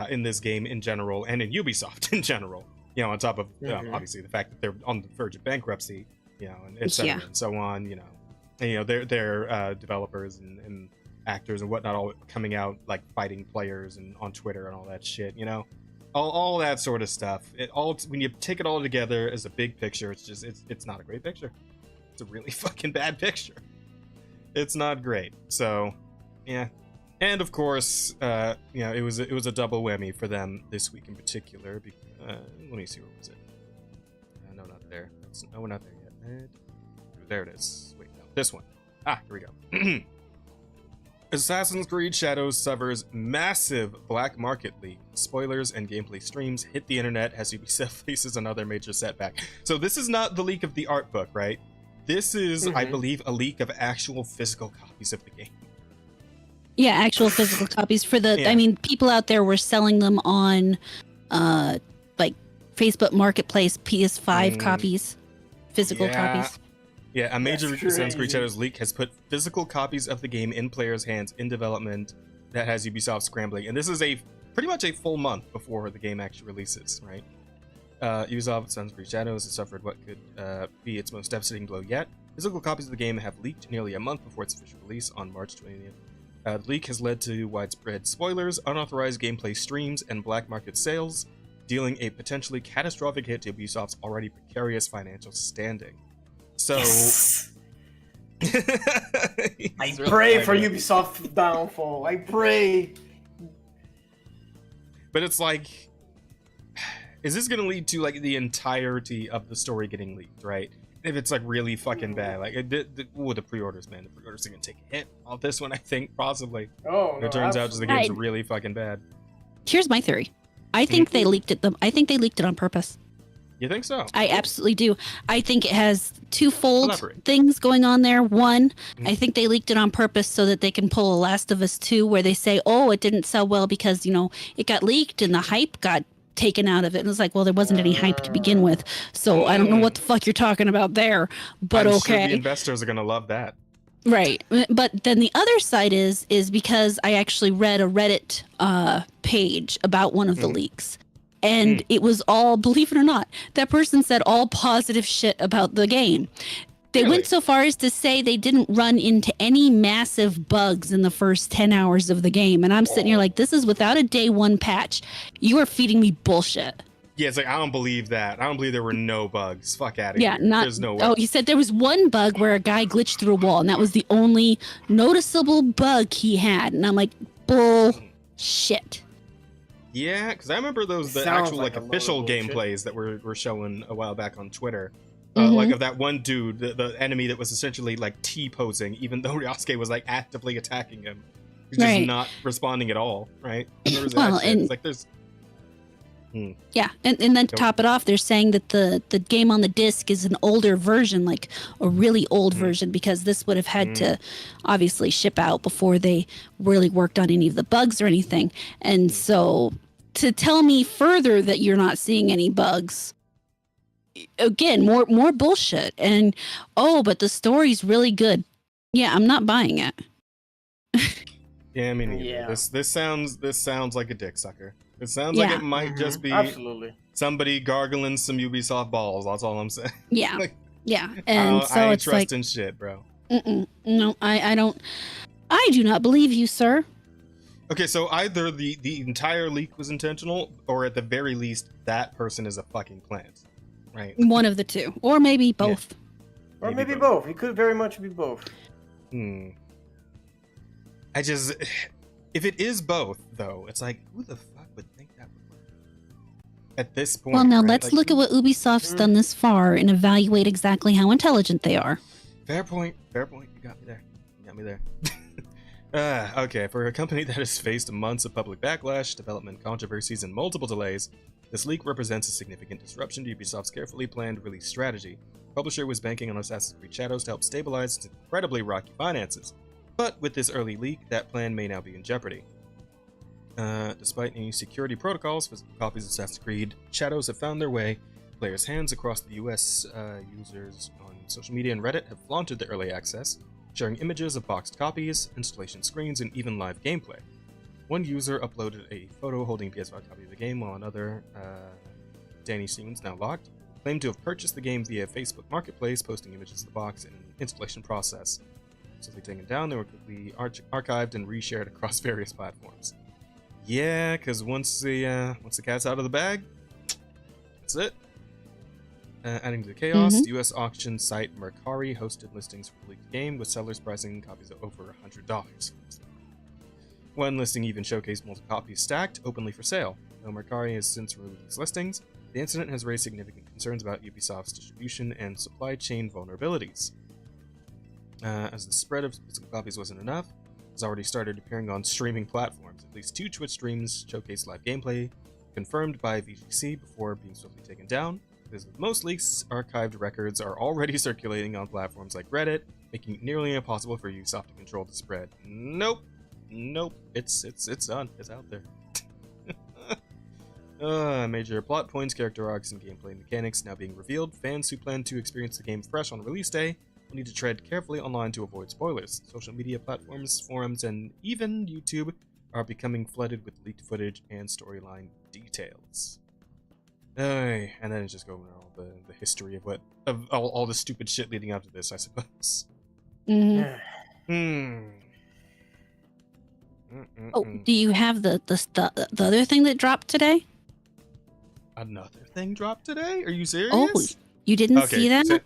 in this game in general, and in Ubisoft in general. You know, on top of obviously the fact that they're on the verge of bankruptcy, you know, and et cetera, and so on. You know, and, you know, their developers and actors and whatnot all coming out like fighting players and on Twitter and all that shit. You know, all that sort of stuff. It all, when you take it all together as a big picture, it's not a great picture. It's a really fucking bad picture. It's not great. So, yeah. And of course, you know, it was a double whammy for them this week in particular. Let me see, where was it? No, not there. No, we're not there yet. There it is. Wait, no, this one. Here we go. Assassin's Creed Shadows suffers massive black market leak. Spoilers and gameplay streams hit the internet as Ubisoft faces another major setback. So this is not the leak of the art book, right? This is, I believe, a leak of actual physical copies of the game. Yeah, actual physical copies for the. Yeah. I mean, people out there were selling them on, like Facebook Marketplace, PS5 copies, physical copies. Yeah, a major Assassin's Creed Shadows leak has put physical copies of the game in players' hands in development that has Ubisoft scrambling, and this is pretty much a full month before the game actually releases, right? Ubisoft Assassin's Creed Shadows has suffered what could be its most devastating blow yet. Physical copies of the game have leaked nearly a month before its official release on March 20th. The leak has led to widespread spoilers, unauthorized gameplay streams, and black market sales, dealing a potentially catastrophic hit to Ubisoft's already precarious financial standing. So, yes. I pray for Ubisoft's downfall. I pray. But it's like, is this going to lead to like the entirety of the story getting leaked, right? If it's like really fucking bad, like the pre-orders, man, the pre-orders are gonna take a hit on this one, I think, possibly. Oh, no, it turns out just the game's really fucking bad. Here's my theory. I think they leaked it. I think they leaked it on purpose. You think so? I absolutely do. I think it has twofold things going on there. One, I think they leaked it on purpose so that they can pull a Last of Us 2 where they say, oh, it didn't sell well because, you know, it got leaked and the hype got taken out of it. And it's like, well, there wasn't any hype to begin with. So I don't know what the fuck you're talking about there. But I'm okay. Sure the investors are going to love that. Right. But then the other side is because I actually read a Reddit page about one of the leaks. And it was all, believe it or not, that person said all positive shit about the game. They went so far as to say they didn't run into any massive bugs in the first 10 hours of the game. And I'm sitting here like, this is without a day one patch. You are feeding me bullshit. Yeah, it's like, I don't believe that. I don't believe there were no bugs. Fuck out of here. There's no way. Oh, he said there was one bug where a guy glitched through a wall, and that was the only noticeable bug he had. And I'm like, bullshit. Yeah, because I remember the actual like official gameplays that were showing a while back on Twitter. Like of that one dude, the enemy that was essentially like T-posing, even though Ryosuke was like actively attacking him. He's just not responding at all, right? Well, and it's like there's... Yeah, and then to top it off, they're saying that the game on the disc is an older version, like a really old version, because this would have had to obviously ship out before they really worked on any of the bugs or anything. And so to tell me further that you're not seeing any bugs, again, more bullshit. And but the story's really good. Yeah, I'm not buying it. Yeah, I mean, this sounds like a dick sucker. It sounds like it might just be somebody gargling some Ubisoft balls. That's all I'm saying. Yeah, like, and so I ain't it's trusting like, shit, bro. No, I don't. I do not believe you, sir. Okay, so either the entire leak was intentional, or at the very least, that person is a fucking plant, right? One of the two, or maybe both. Yeah. Or maybe both. It could very much be both. I just, if it is both, though, it's like, who the fuck would think that would work? at this point. Well, now right? let's look at what Ubisoft's done this far and evaluate exactly how intelligent they are. Fair point. Fair point. You got me there. You got me there. Okay, for a company that has faced months of public backlash, development controversies, and multiple delays, this leak represents a significant disruption to Ubisoft's carefully planned release strategy. The publisher was banking on Assassin's Creed Shadows to help stabilize its incredibly rocky finances. But with this early leak, that plan may now be in jeopardy. Despite any security protocols, physical copies of Assassin's Creed Shadows have found their way to players' hands across the US. Users on social media and Reddit have flaunted the early access, sharing images of boxed copies, installation screens, and even live gameplay. One user uploaded a photo holding a PS5 copy of the game, while another, Danny Stevens, now locked, claimed to have purchased the game via Facebook Marketplace, posting images of the box and installation process. Simply taken down, they were quickly archived and reshared across various platforms. Yeah, because once the cat's out of the bag, that's it. Adding to the chaos, the US auction site Mercari hosted listings for the leaked game, with sellers pricing copies at over $100. One listing even showcased multiple copies stacked openly for sale. Though Mercari has since removed these listings, the incident has raised significant concerns about Ubisoft's distribution and supply chain vulnerabilities. As the spread of physical copies wasn't enough, it's already started appearing on streaming platforms. At least 2 Twitch streams showcase live gameplay, confirmed by VGC before being swiftly taken down. As with most leaks, archived records are already circulating on platforms like Reddit, making it nearly impossible for Ubisoft to control the spread. Nope. It's done. It's out there. Major plot points, character arcs, and gameplay mechanics now being revealed. Fans who plan to experience the game fresh on release day will need to tread carefully online to avoid spoilers. Social media platforms, forums, and even YouTube are becoming flooded with leaked footage and storyline details. And then it's just going over all the history of all the stupid shit leading up to this, I suppose. Oh, do you have the other thing that dropped today? Another thing dropped today? Are you serious? Oh, you didn't see that?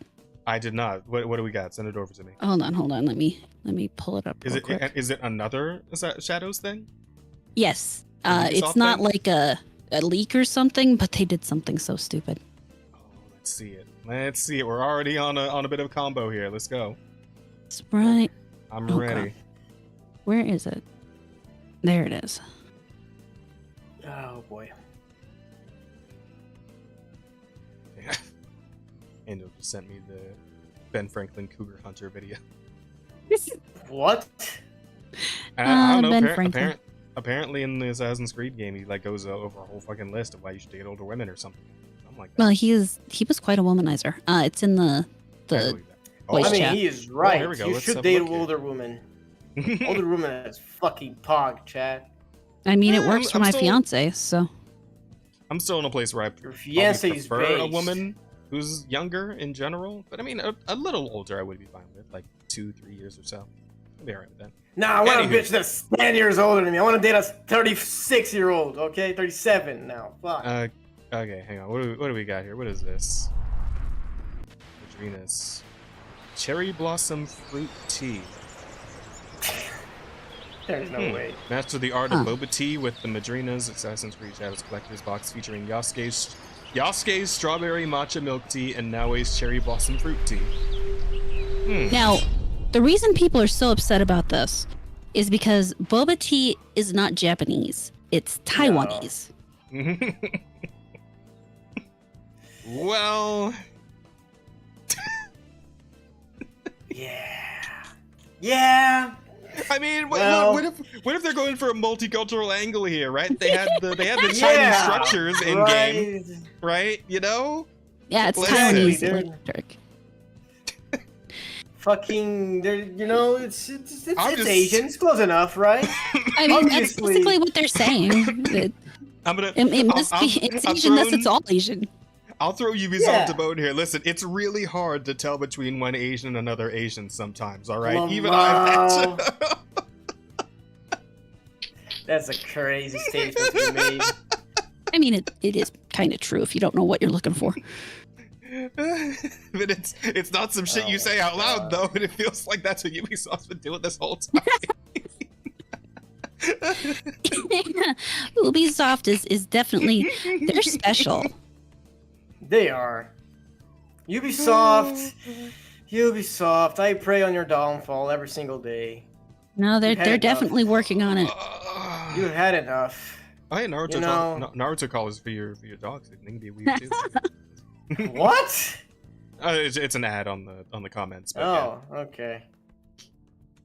I did not. What do we got? Send it over to me. Hold on. Let me pull it up. Is it another Shadows thing? Yes. It's not like a leak or something, but they did something so stupid. Oh, let's see it. We're already on a bit of a combo here. Let's go. That's right. I'm ready. God. Where is it? There it is. Oh boy. And it just sent me the Ben Franklin Cougar Hunter video. What? I don't know. Ben Franklin. Apparently in the Assassin's Creed game, he goes over a whole fucking list of why you should date older women or something. Something like that. Well, he was quite a womanizer. It's in the voice chat. He is right. Here we go. You Let's should have a date look here. older women. Older women is fucking pog, Chad. I mean, it works for I'm my still- fiance, so. I'm still in a place where I Your probably fiance's prefer a based. woman who's younger in general, but I mean a little older I would be fine with, like 2-3 years or so. I'd be alright with that. Nah, I want a Anywho. bitch that's 10 years older than me. I want to date a 36-year-old, okay? 37 now. Fuck. Okay, hang on. What do we got here? What is this? Madrina's cherry blossom fruit tea. There's no way. Master the art of boba tea with the Madrina's Assassin's Creed Shadows Collector's Box featuring Yasuke's strawberry matcha milk tea and Naoe's cherry blossom fruit tea. Now, the reason people are so upset about this is because boba tea is not Japanese. It's Taiwanese. Well... Yeah. I mean, Well- what if they're going for a multicultural angle here, right? They had the Chinese Yeah, structures in game, right? You know? Yeah, it's Listen, Taiwanese dude. electric. Fucking, it's I'm just- Asian. It's close enough, right? I mean, that's Obviously. basically what they're saying. It must be. It's Asian, thus it's all Asian. I'll throw Ubisoft Yeah. a bone here. Listen, it's really hard to tell between one Asian and another Asian sometimes, all right? Come Even on. I've That's a crazy statement to be made. I mean, it is kind of true if you don't know what you're looking for. But it's not some shit you say out loud, though, and it feels like that's what Ubisoft's been doing this whole time. Ubisoft is definitely, they're special. They are. Ubisoft, I pray on your downfall every single day. No, they're definitely working on it. You've had enough. Oh, hey, Naruto collars for your dogs. They can be weird too. What? It's an ad on the comments. But oh, yeah. Okay.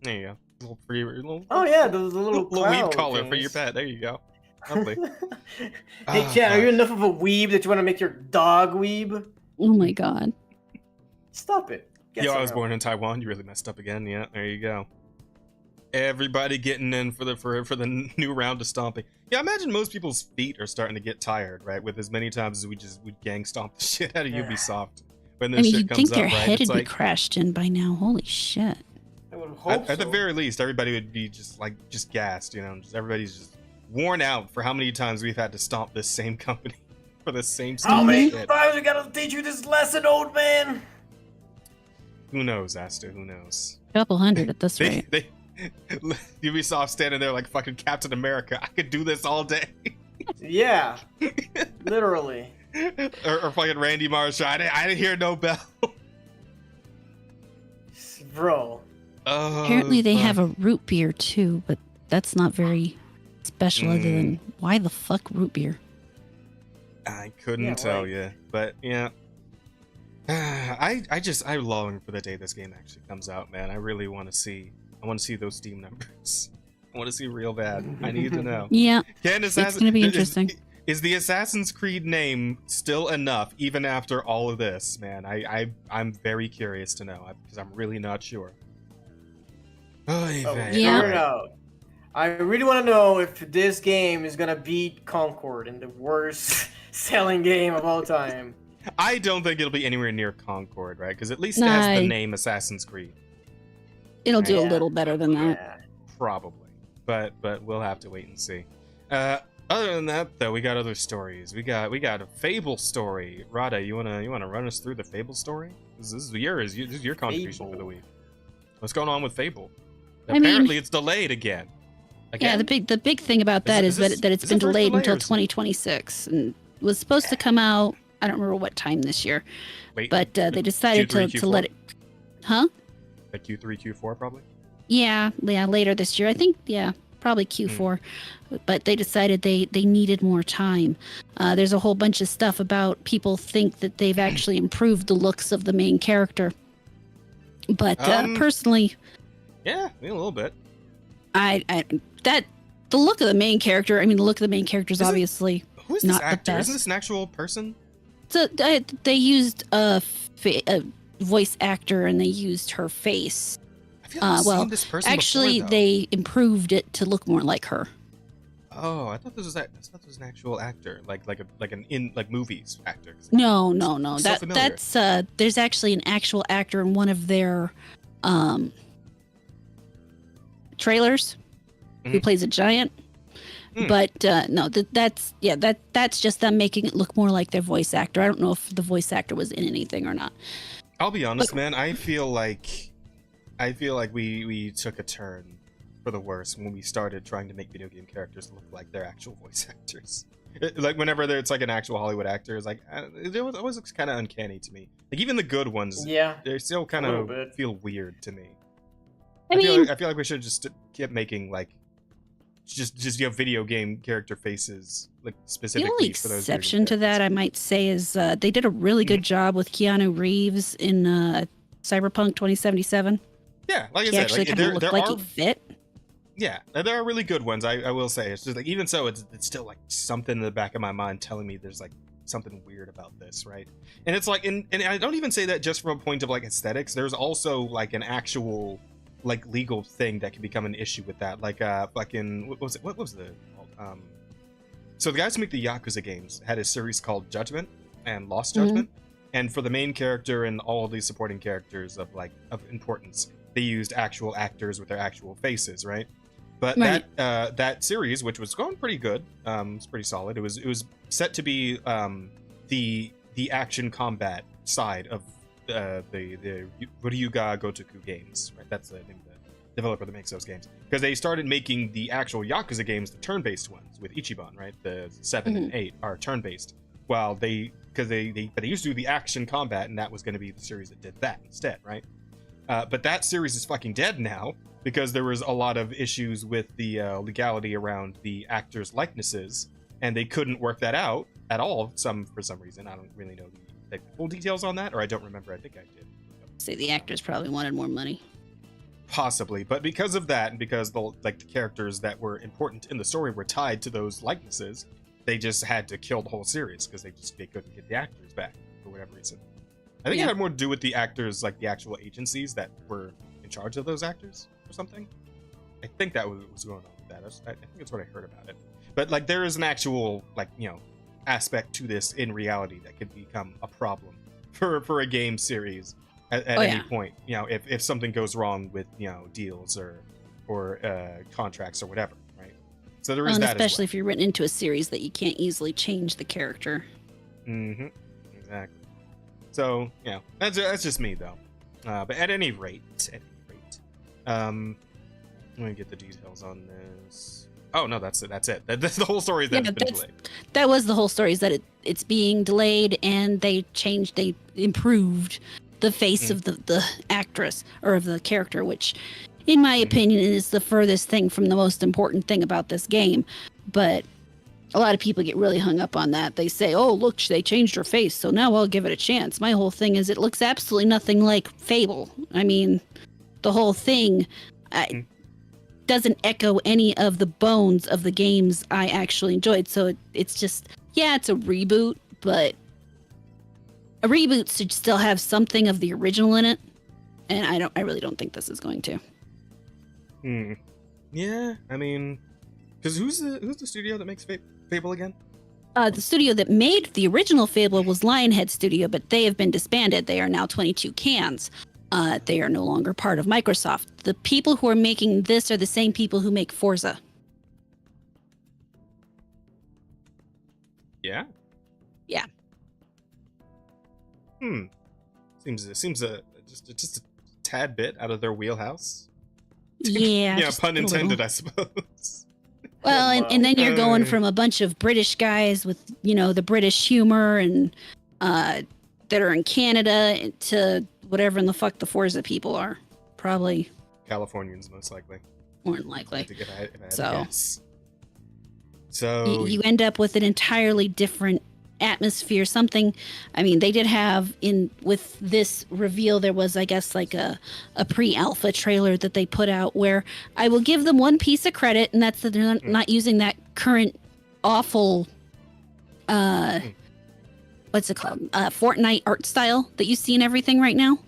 There you go. Little, oh yeah, the little weeb collar things. for your pet. There you go. Lovely. Hey, Ken, are you enough of a weeb that you want to make your dog weeb? Oh my god. Stop it. I was born in Taiwan. You really messed up again. Yeah, there you go. Everybody getting in for the new round of stomping. Yeah, imagine most people's feet are starting to get tired, right? With as many times as we gang stomp the shit out of Ubisoft when this shit you'd comes think up, their right? head would be crashed in by now. Holy shit. I would hope at the very least, everybody would be just gassed, everybody's just worn out for how many times we've had to stomp this same company for the same stuff. How many times we gotta teach you this lesson, old man? Who knows, Asta? Who knows? A couple hundred at this rate. Ubisoft standing there like fucking Captain America. I could do this all day. Yeah, literally. or fucking Randy Marsh. I didn't hear no bell. Bro. Apparently they have a root beer too, but that's not very special other than why the fuck root beer? I couldn't tell you, but yeah. I long for the day this game actually comes out, man. I really want to see. I want to see those Steam numbers. I want to see real bad. I need to know. Yeah, it's going to be interesting. Is the Assassin's Creed name still enough even after all of this, man? I'm very curious to know because I'm really not sure. Yeah. I really want to know if this game is going to beat Concord in the worst selling game of all time. I don't think it'll be anywhere near Concord, right? Because at least it has the name Assassin's Creed. It'll do a little better than that. Yeah. Probably. But we'll have to wait and see. Other than that, though, we got other stories. We got a Fable story. Rada, you wanna run us through the Fable story? This is your contribution for the week. What's going on with Fable? Apparently, it's delayed again. Yeah, the big thing about that is that it's been delayed until 2026 and was supposed to come out. I don't remember what time this year, but they decided Q3, to let it. Huh? Like Q3, Q4, probably. Yeah, later this year. I think, probably Q4. But they decided they needed more time. There's a whole bunch of stuff about people think that they've actually improved the looks of the main character. But personally, yeah, a little bit. The look of the main character. I mean, the look of the main character is obviously who is not this actor? the best. Isn't this an actual person? So they used a voice actor and they used her face. I feel like I've seen this person actually, before, they improved it to look more like her. Oh, I thought this was an actual actor, like movies actor. No. That's there's actually an actual actor in one of their trailers who plays a giant. But no, that's just them making it look more like their voice actor. I don't know if the voice actor was in anything or not. I'll be honest, man. I feel like we took a turn for the worse when we started trying to make video game characters look like their actual voice actors. Like whenever it's like an actual Hollywood actor, it's like it always looks kind of uncanny to me. Like even the good ones, they still kind of feel weird to me. I feel like we should just keep making like just video game character faces like specifically the only for those exception to that I might say is they did a really good job with Keanu Reeves in Cyberpunk 2077. Yeah, like he I said, actually kind of looked like he fit. Yeah, there are really good ones. I will say it's just like even so, it's still like something in the back of my mind telling me there's like something weird about this, right? And it's like, and I don't even say that just from a point of like aesthetics. There's also like an actual like legal thing that can become an issue with that. Like fucking what was the called? So the guys who make the Yakuza games had a series called Judgment and Lost Judgment, and for the main character and all of these supporting characters of importance, they used actual actors with their actual faces, right? But that series, which was going pretty good, it's pretty solid. It was set to be the action combat side of the Ryuga Gotoku games, right? That's the name of developer that makes those games, because they started making the actual Yakuza games, the turn-based ones with Ichiban, right? The 7 and 8 are turn-based, while they used to do the action combat, and that was going to be the series that did that instead, right? But that series is fucking dead now because there was a lot of issues with the legality around the actors' likenesses, and they couldn't work that out at all. For some reason, I don't really know the full details on that, or I don't remember. I think I did. Say the actors probably wanted more money. Possibly, but because of that, and because the characters that were important in the story were tied to those likenesses, they just had to kill the whole series because they couldn't get the actors back for whatever reason. I think it had more to do with the actors, like the actual agencies that were in charge of those actors or something. I think that was what was going on with that. I think that's what I heard about it. But like, there is an actual aspect to this in reality that could become a problem for a game series at any point. If something goes wrong with deals or contracts or whatever, right? So there is that, especially if you're written into a series that you can't easily change the character. Mm-hmm. Exactly. So that's just me though. But at any rate, let me get the details on this. Oh no, that's it. That's the whole story. That's been delayed. That was the whole story. Is that it's being delayed, and they improved the face of the actress or of the character, which, in my opinion, is the furthest thing from the most important thing about this game. But a lot of people get really hung up on that. They say, "Oh, look, they changed her face, so now I'll give it a chance." My whole thing is, it looks absolutely nothing like Fable. I mean, the whole thing doesn't echo any of the bones of the games I actually enjoyed. So it's just, it's a reboot, but a reboot should still have something of the original in it, and I really don't think this is going to. Yeah, I mean, because who's the studio that makes Fable again? The studio that made the original Fable was Lionhead Studio, but they have been disbanded. They are now 22 Cans. They are no longer part of Microsoft. The people who are making this are the same people who make Forza. Yeah. Yeah. Seems just a tad bit out of their wheelhouse. Yeah. Yeah, pun intended, I suppose. Well, and then you're going from a bunch of British guys with, the British humor and that are in Canada to whatever in the fuck the Forza people are. Probably Californians, most likely. More than likely. If I had to guess. So you end up with an entirely different atmosphere. Something, I mean, they did have with this reveal, there was, I guess, like a pre-alpha trailer that they put out where I will give them one piece of credit, and that's that they're not using that current awful what's it called? Fortnite art style that you see in everything right now.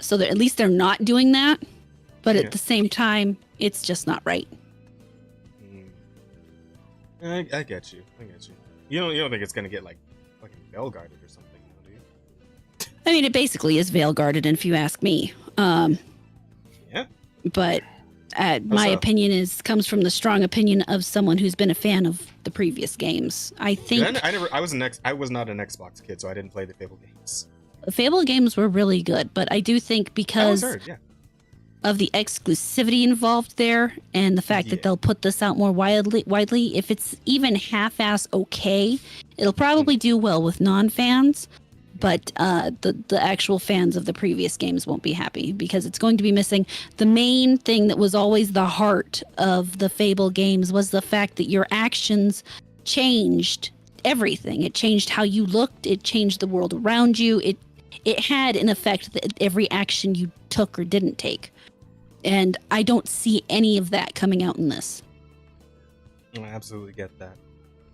So at least they're not doing that, but at the same time, it's just not right. I get you. You don't think it's gonna get like fucking veil guarded or something, do you? I mean, it basically is veil guarded, if you ask me. Yeah. But my opinion comes from the strong opinion of someone who's been a fan of the previous games. I think I was not an Xbox kid, so I didn't play the Fable games. The Fable games were really good, but I do think because of the exclusivity involved there and the fact that they'll put this out more widely, if it's even half-ass okay, it'll probably do well with non-fans, but the actual fans of the previous games won't be happy because it's going to be missing. The main thing that was always the heart of the Fable games was the fact that your actions changed everything. It changed how you looked. It changed the world around you. It had an effect that every action you took or didn't take. And I don't see any of that coming out in this. I absolutely get that.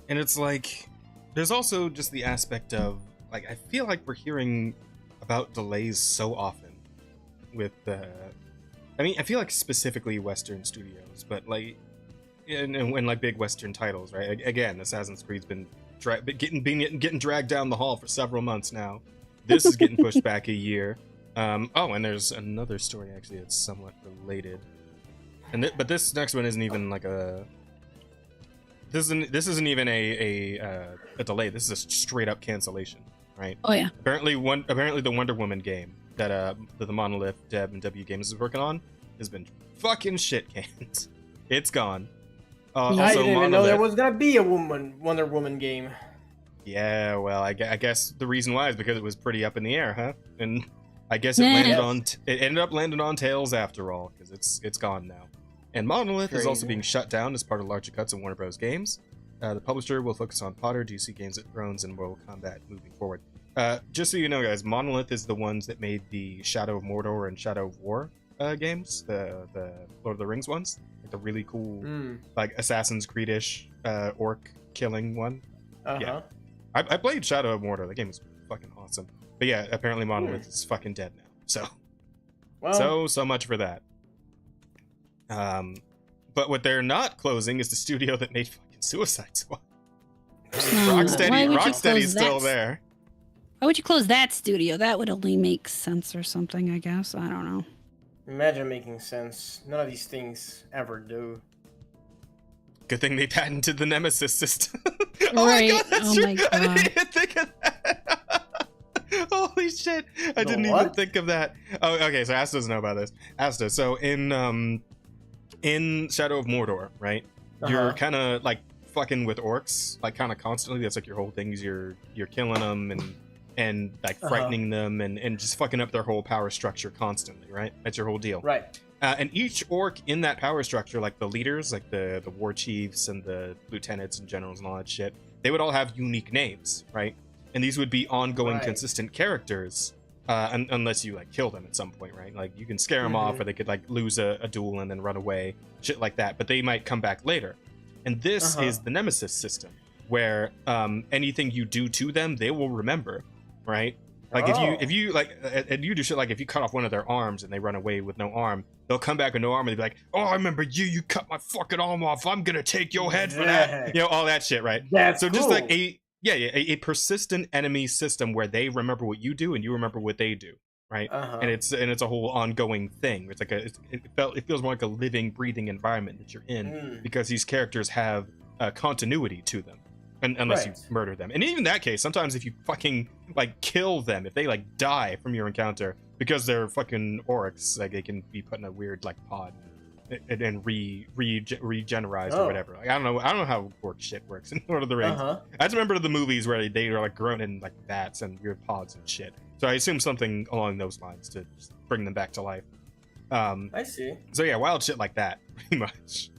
And it's like, there's also just the aspect of, like, I feel like we're hearing about delays so often with, I mean, I feel like specifically Western studios, but like, and like big Western titles, right? Again, Assassin's Creed's been getting dragged down the hall for several months now. This is getting pushed back a year. And there's another story actually that's somewhat related, but this next one isn't even like this isn't even a delay. This is a straight up cancellation, right? Oh yeah. Apparently the Wonder Woman game that the Monolith Deb and W Games is working on, has been fucking shit canned. It's gone. I didn't even know there was gonna be a Wonder Woman game. Yeah, well, I guess the reason why is because it was pretty up in the air, huh? And I guess it ended up landing on Tails after all, because it's gone now. And Monolith is also being shut down as part of larger cuts of Warner Bros. Games. The publisher will focus on Potter, DC Games of Thrones, and Mortal Kombat moving forward. Just so you know, guys, Monolith is the ones that made the Shadow of Mordor and Shadow of War games, the Lord of the Rings ones, like the really cool, like Assassin's Creed-ish orc killing one. Yeah, I played Shadow of Mordor. The game was fucking awesome. But yeah, apparently Monolith is fucking dead now. So, so much for that. But what they're not closing is the studio that made fucking Suicide Squad. Rocksteady's still there. Why would you close that studio? That would only make sense or something, I guess. I don't know. Imagine making sense. None of these things ever do. Good thing they patented the Nemesis system. Right. My God, that's my God. I didn't even think of that. Holy shit. I didn't even think of that. Oh, okay, so Asta doesn't know about this. Asta, so in Shadow of Mordor, right? You're kind of like fucking with orcs, like kind of constantly. That's like your whole thing is you're killing them and like frightening them and just fucking up their whole power structure constantly, right? That's your whole deal. Right. And each orc in that power structure, like the leaders, like the war chiefs and the lieutenants and generals and all that shit, they would all have unique names, right? And these would be ongoing, consistent characters, unless you like kill them at some point, right? Like you can scare them off, or they could like lose a duel and then run away, shit like that. But they might come back later. And this is the Nemesis system, where anything you do to them, they will remember, right? Like if you like, and you do shit like if you cut off one of their arms and they run away with no arm, they'll come back with no arm and they'll be like, "Oh, I remember you. You cut my fucking arm off. I'm gonna take your head for that." You know, all that shit, right? That's just like a persistent enemy system where they remember what you do and you remember what they do, right? And it's a whole ongoing thing. It's like it feels more like a living, breathing environment that you're in because these characters have continuity to them. Unless you murder them. And even that case, sometimes if you fucking like kill them, if they like die from your encounter because they're fucking orcs, like they can be put in a weird like pod and regenerized or whatever. Like, I don't know how orc shit works in Lord of the Rings. I just remember the movies where they are like grown in like bats and weird pods and shit. So I assume something along those lines to just bring them back to life. I see. So yeah, wild shit like that, pretty much.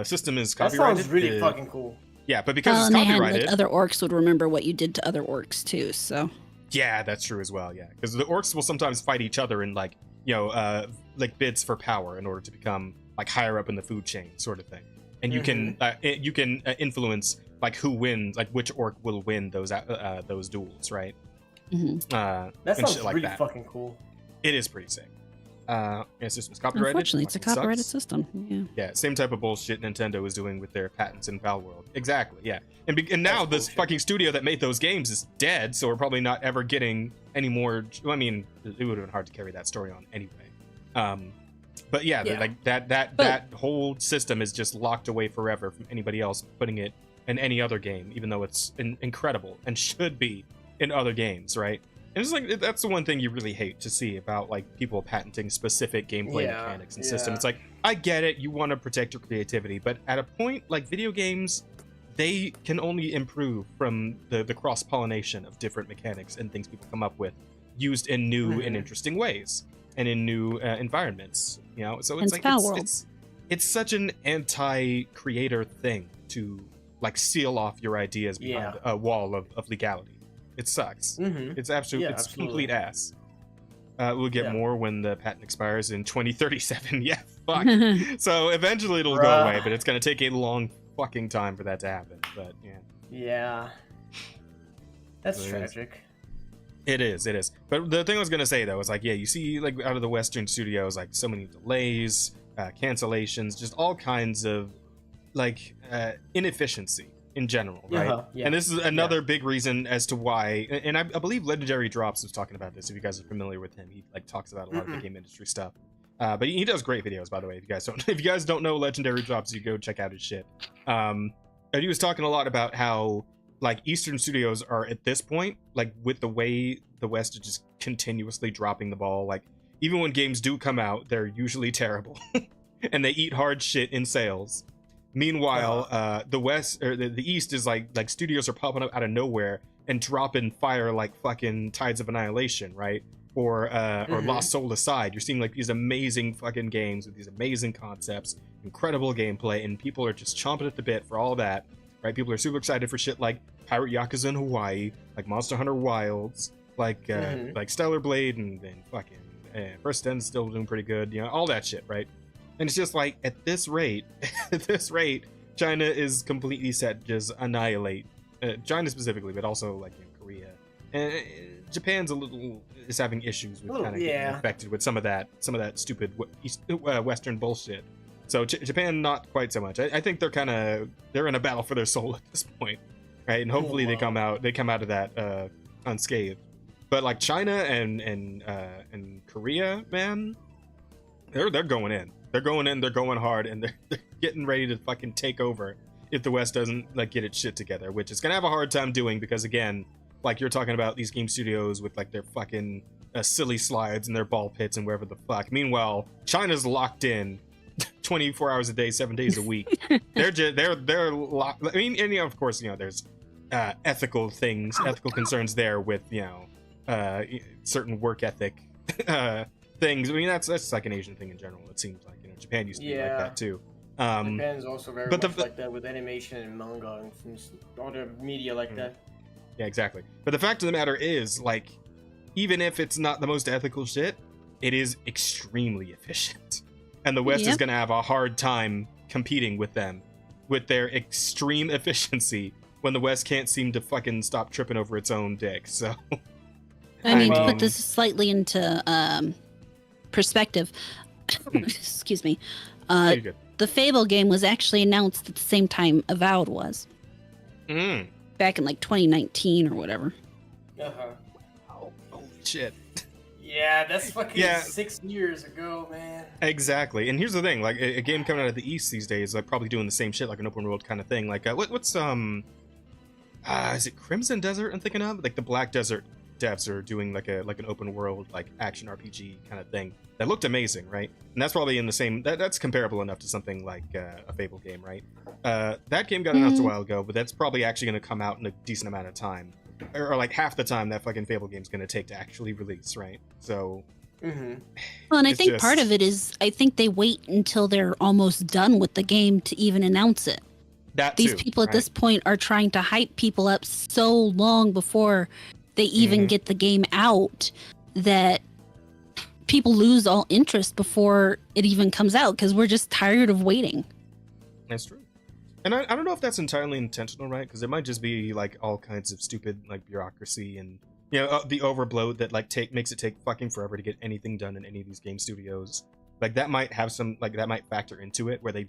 System is copyrighted. That sounds really fucking cool. Yeah, but because it's copyrighted, like, other orcs would remember what you did to other orcs too. So yeah, that's true as well. Yeah, because the orcs will sometimes fight each other in like like bids for power in order to become like higher up in the food chain, sort of thing. And you can influence like who wins, like which orc will win those duels, right? That sounds really fucking cool. It is pretty sick. It's just copyrighted. Unfortunately, it's a copyrighted system. Yeah, same type of bullshit Nintendo is doing with their patents in Palworld. Exactly, yeah. And now this fucking studio that made those games is dead, so we're probably not ever getting any more. I mean, it would have been hard to carry that story on anyway. But yeah, like that whole system is just locked away forever from anybody else putting it in any other game, even though it's incredible and should be in other games, right? And it's like that's the one thing you really hate to see about like people patenting specific gameplay mechanics and systems. It's like, I get it, you want to protect your creativity, but at a point like video games, they can only improve from the cross-pollination of different mechanics and things people come up with, used in new and interesting ways and in new environments. You know, so it's like it's such an anti-creator thing to like seal off your ideas behind a wall of legality. It sucks. It's absolutely complete ass. We'll get more when the patent expires in 2037. Yeah, fuck. So eventually it'll go away, but it's gonna take a long fucking time for that to happen. But yeah, that's tragic. It is. But the thing I was gonna say though is like, you see like out of the Western studios, like so many delays, cancellations, just all kinds of like inefficiency in general, right? And this is another big reason as to why, and I believe Legendary Drops was talking about this. If you guys are familiar with him, he like talks about a lot of the game industry stuff. But he does great videos, by the way. If you guys don't know Legendary Drops, you go check out his shit. And he was talking a lot about how like Eastern studios are at this point, like with the way the West is just continuously dropping the ball, like even when games do come out, they're usually terrible, and they eat hard shit in sales. Meanwhile, the West or the East is like studios are popping up out of nowhere and dropping fire like fucking Tides of Annihilation, right? Or Lost Soul Aside. You're seeing like these amazing fucking games with these amazing concepts, incredible gameplay, and people are just chomping at the bit for all that, right? People are super excited for shit like Pirate Yakuza in Hawaii, like Monster Hunter Wilds, like Stellar Blade, and fucking First End's still doing pretty good, you know, all that shit, right? And it's just like, at this rate, China is completely set to just annihilate. China specifically, but also like Korea. And Japan's is having issues with kind of getting affected with some of that stupid Western bullshit. So Japan, not quite so much. I think they're in a battle for their soul at this point, right? And hopefully they come out of that unscathed. But like China and Korea, man, they're going in. They're going in. They're going hard, and they're getting ready to fucking take over if the West doesn't like get its shit together, which it's gonna have a hard time doing because again, like you're talking about these game studios with like their fucking silly slides and their ball pits and wherever the fuck. Meanwhile, China's locked in 24 hours a day, 7 days a week. they're locked. I mean, and of course, there's ethical concerns there with certain work ethic things. I mean, that's like an Asian thing in general. It seems like Japan used to be like that too. Japan's also very much like that with animation and manga and all the media like that. Yeah, exactly. But the fact of the matter is, like, even if it's not the most ethical shit, it is extremely efficient. And the West is going to have a hard time competing with them with their extreme efficiency when the West can't seem to fucking stop tripping over its own dick. So, I mean, to put this slightly into perspective, excuse me, the Fable game was actually announced at the same time Avowed was. Back in like 2019 or whatever. Oh, holy shit. Yeah, that's fucking 6 years ago, man. Exactly. And here's the thing, like a game coming out of the East these days, like probably doing the same shit, like an open world kind of thing. Like what's is it Crimson Desert I'm thinking of? Like the Black Desert devs are doing like an open world like action RPG kind of thing that looked amazing, right? And that's probably in the same that's comparable enough to something like a Fable game, right? That game got announced a while ago, but that's probably actually going to come out in a decent amount of time, or like half the time that fucking Fable game's going to take to actually release, right? So well, and I think part of it is I think they wait until they're almost done with the game to even announce it. These people at this point are trying to hype people up so long before they even get the game out that people lose all interest before it even comes out because we're just tired of waiting. That's true. And I don't know if that's entirely intentional, right? Because it might just be like all kinds of stupid like bureaucracy and the overbloat that like makes it take fucking forever to get anything done in any of these game studios. Like that might have some that might factor into it where they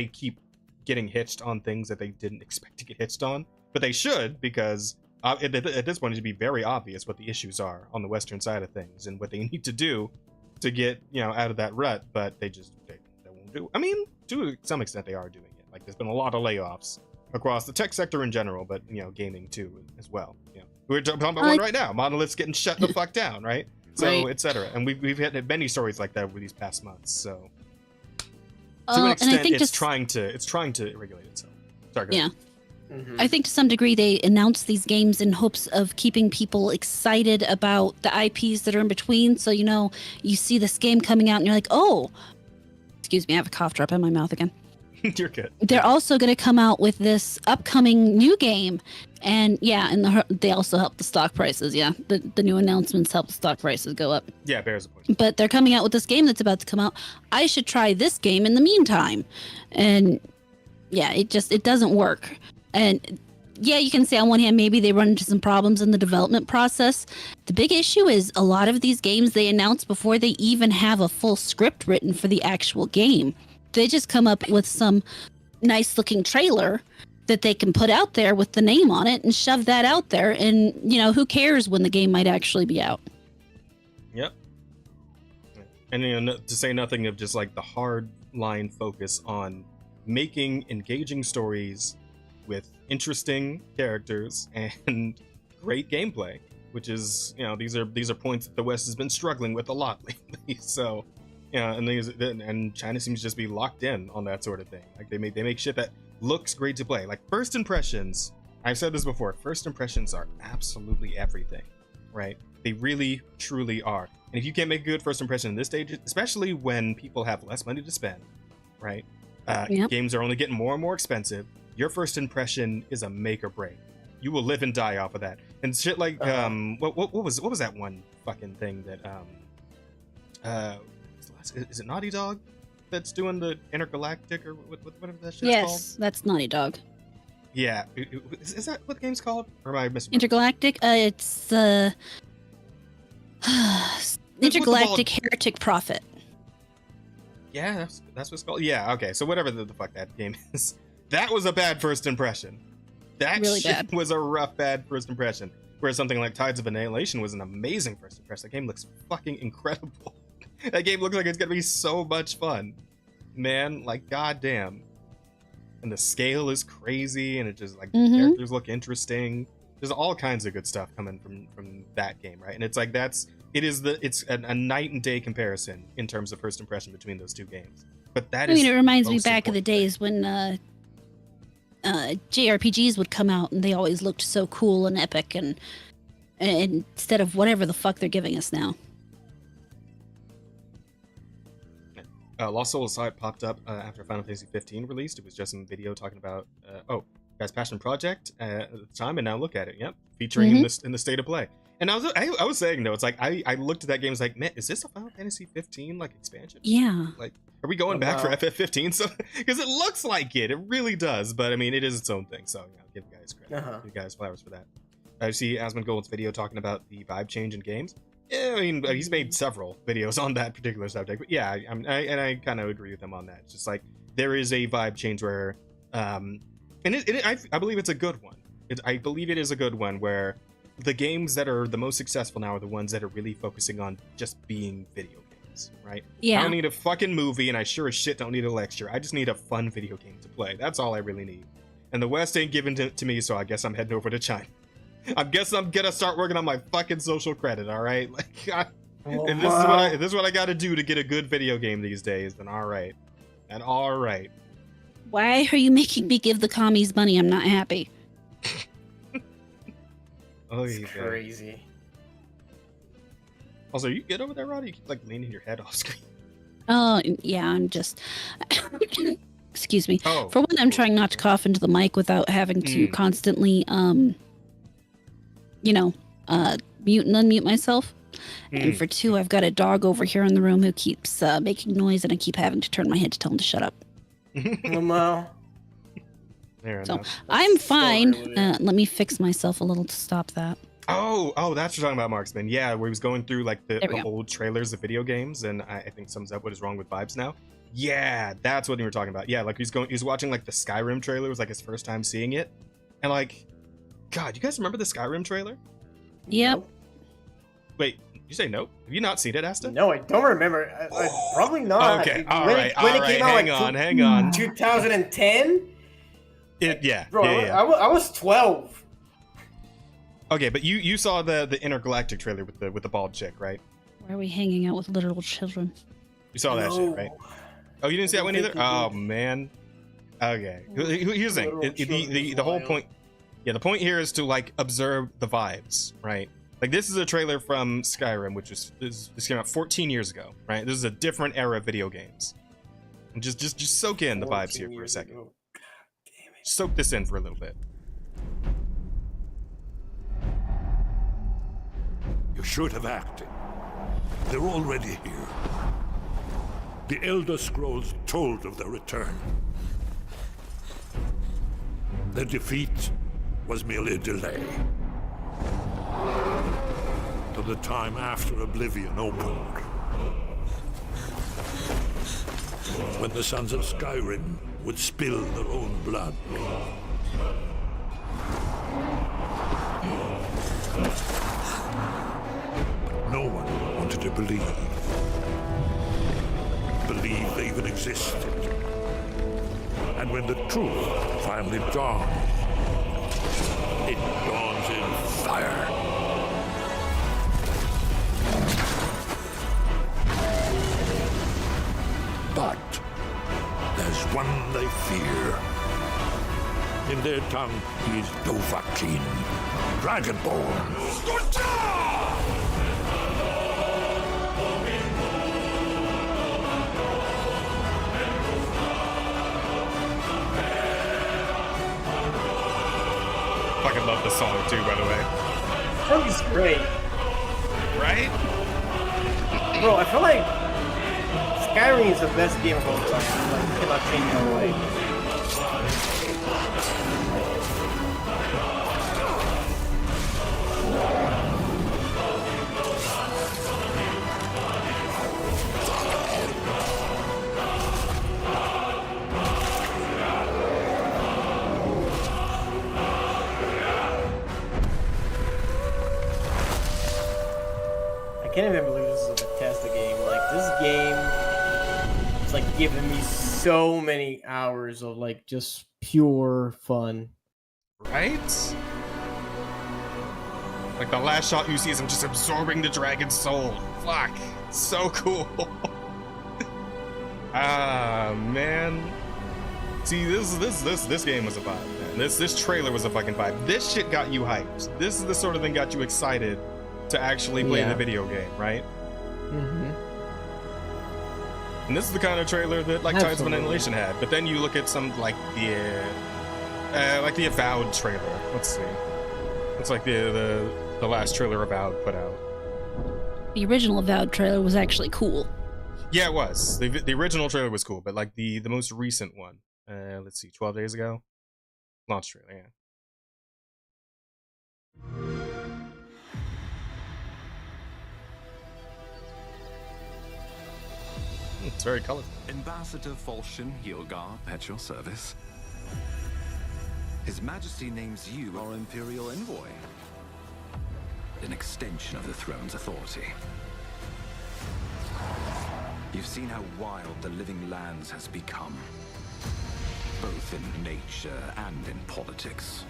keep getting hitched on things that they didn't expect to get hitched on, but they should because at this point it should be very obvious what the issues are on the Western side of things and what they need to do to get out of that rut. But they won't do. I mean, to some extent they are doing it. Like there's been a lot of layoffs across the tech sector in general, but gaming too as well. We're talking about one right now. Monolith's getting shut the fuck down, right? So etc. And we've had many stories like that over these past months. So to an extent, it's trying to regulate itself. Sorry, go ahead. I think to some degree they announce these games in hopes of keeping people excited about the IPs that are in between. So, you see this game coming out and you're like, oh, excuse me, I have a cough drop in my mouth again. You're good. They're also going to come out with this upcoming new game. And they also help the stock prices. Yeah, the new announcements help the stock prices go up. Yeah, bears a point. But they're coming out with this game that's about to come out. I should try this game in the meantime. And yeah, it doesn't work. And yeah, you can say on one hand, maybe they run into some problems in the development process. The big issue is a lot of these games they announce before they even have a full script written for the actual game. They just come up with some nice looking trailer that they can put out there with the name on it and shove that out there. And, who cares when the game might actually be out? Yep. And to say nothing of just like the hard line focus on making engaging stories with interesting characters and great gameplay. which is, you know, these are points that the West has been struggling with a lot lately. So, you know, and China seems to just be locked in on that sort of thing. Like they make shit that looks great to play. Like first impressions, I've said this before, first impressions are absolutely everything, right? They really, truly are. And if you can't make a good first impression in this stage, especially when people have less money to spend, right? Games are only getting more and more expensive. Your first impression is a make or break. You will live and die off of that. And shit like, what was that one fucking thing that, is it Naughty Dog that's doing the Intergalactic or whatever that shit's called? Yes, that's Naughty Dog. Yeah, is that what the game's called? Or am I missing? Intergalactic? It's Intergalactic Heretic Prophet. Yeah, that's what it's called. Yeah, okay. So whatever the fuck that game is, that was a bad first impression. That really shit was a rough, bad first impression. Whereas something like Tides of Annihilation was an amazing first impression. That game looks fucking incredible. That game looks like it's gonna be so much fun, man. Like goddamn. And the scale is crazy, and it just like the characters look interesting. There's all kinds of good stuff coming from that game, right? And it's like it's a night and day comparison in terms of first impression between those two games. But it reminds me back of the days when JRPGs would come out and they always looked so cool and epic, and instead of whatever the fuck they're giving us now. Lost Souls site popped up after Final Fantasy 15 released. It was just some video talking about Guy's Passion Project at the time, and now look at it. Yep, featuring in the state of play. And I was saying though, it's like I looked at that game, it's like, man, is this a Final Fantasy 15 like expansion? Yeah. Like, are we going back for FF15? So because it looks like it really does. But I mean, it is its own thing. So give you guys credit, give you guys flowers for that. I see Asmongold's video talking about the vibe change in games. Yeah, I mean, he's made several videos on that particular subject, but yeah, I kind of agree with him on that. It's just like there is a vibe change where, I believe it's a good one. I believe it is a good one where the games that are the most successful now are the ones that are really focusing on just being video games, right? Yeah. I don't need a fucking movie, and I sure as shit don't need a lecture. I just need a fun video game to play. That's all I really need. And the West ain't giving it to me, so I guess I'm heading over to China. I guess I'm gonna start working on my fucking social credit, all right? Like, and this is what I gotta do to get a good video game these days. Then all right. Why are you making me give the commies money? I'm not happy. Oh, it's crazy. Also, are you good over there, Roddy? You keep like leaning your head off screen. Oh yeah, I'm just. Excuse me. Oh, for one, I'm trying not to cough into the mic without having to constantly mute and unmute myself. And for two, I've got a dog over here in the room who keeps making noise, and I keep having to turn my head to tell him to shut up. So I'm fine. Let me fix myself a little to stop that. Oh, that's what you're talking about, Marksman. Yeah, where he was going through like the old trailers of video games, and I think sums up what is wrong with vibes now. Yeah, that's what you were talking about. Yeah, like he's watching like the Skyrim trailer. It was like his first time seeing it, and like, God, you guys remember the Skyrim trailer? Yep. Nope. Wait, you say no? Have you not seen it, Asta? No, I don't remember. I probably not. Okay, all right. Hang on. 2010? Bro, I was 12. Okay, but you saw the Intergalactic trailer with the bald chick, right? Why are we hanging out with literal children? You saw that shit, right? Oh, you didn't see that one either? Oh, man. Okay. Here's the thing. The whole point... Yeah, the point here is to, like, observe the vibes, right? Like, this is a trailer from Skyrim, which this came out 14 years ago, right? This is a different era of video games. And just soak in the vibes here for a second. God damn it. Soak this in for a little bit. You should have acted. They're already here. The Elder Scrolls told of their return. Their defeat was merely a delay. To the time after Oblivion opened. When the sons of Skyrim would spill their own blood. But no one wanted to believe they even existed. And when the truth finally dawned, it dawns in fire. in their tongue, he is Dovahkiin, Dragonborn. Fucking love the song too, by the way. That was great. Right? Bro, I feel like Skyrim is the best game of all time. Like, you cannot change that way. I can't even believe this is a Bethesda game. Like, this game is like giving me so many hours of like just pure fun. Right? Like the last shot you see is him just absorbing the dragon's soul. Fuck. So cool. Ah, man. See, this game was a vibe, man. This trailer was a fucking vibe. This shit got you hyped. This is the sort of thing got you excited to actually play the video game, right? Mm-hmm. And this is the kind of trailer that like Tides of Annihilation had. But then you look at some like the Avowed trailer. Let's see. It's like the last trailer Avowed put out. The original Avowed trailer was actually cool. Yeah, it was. The original trailer was cool, but like the most recent one, let's see, 12 days ago, launch trailer, yeah. It's very colorful. Ambassador Volshin Yilgar at your service. His Majesty names you our Imperial Envoy. An extension of the throne's authority. You've seen how wild the living lands has become, both in nature and in politics.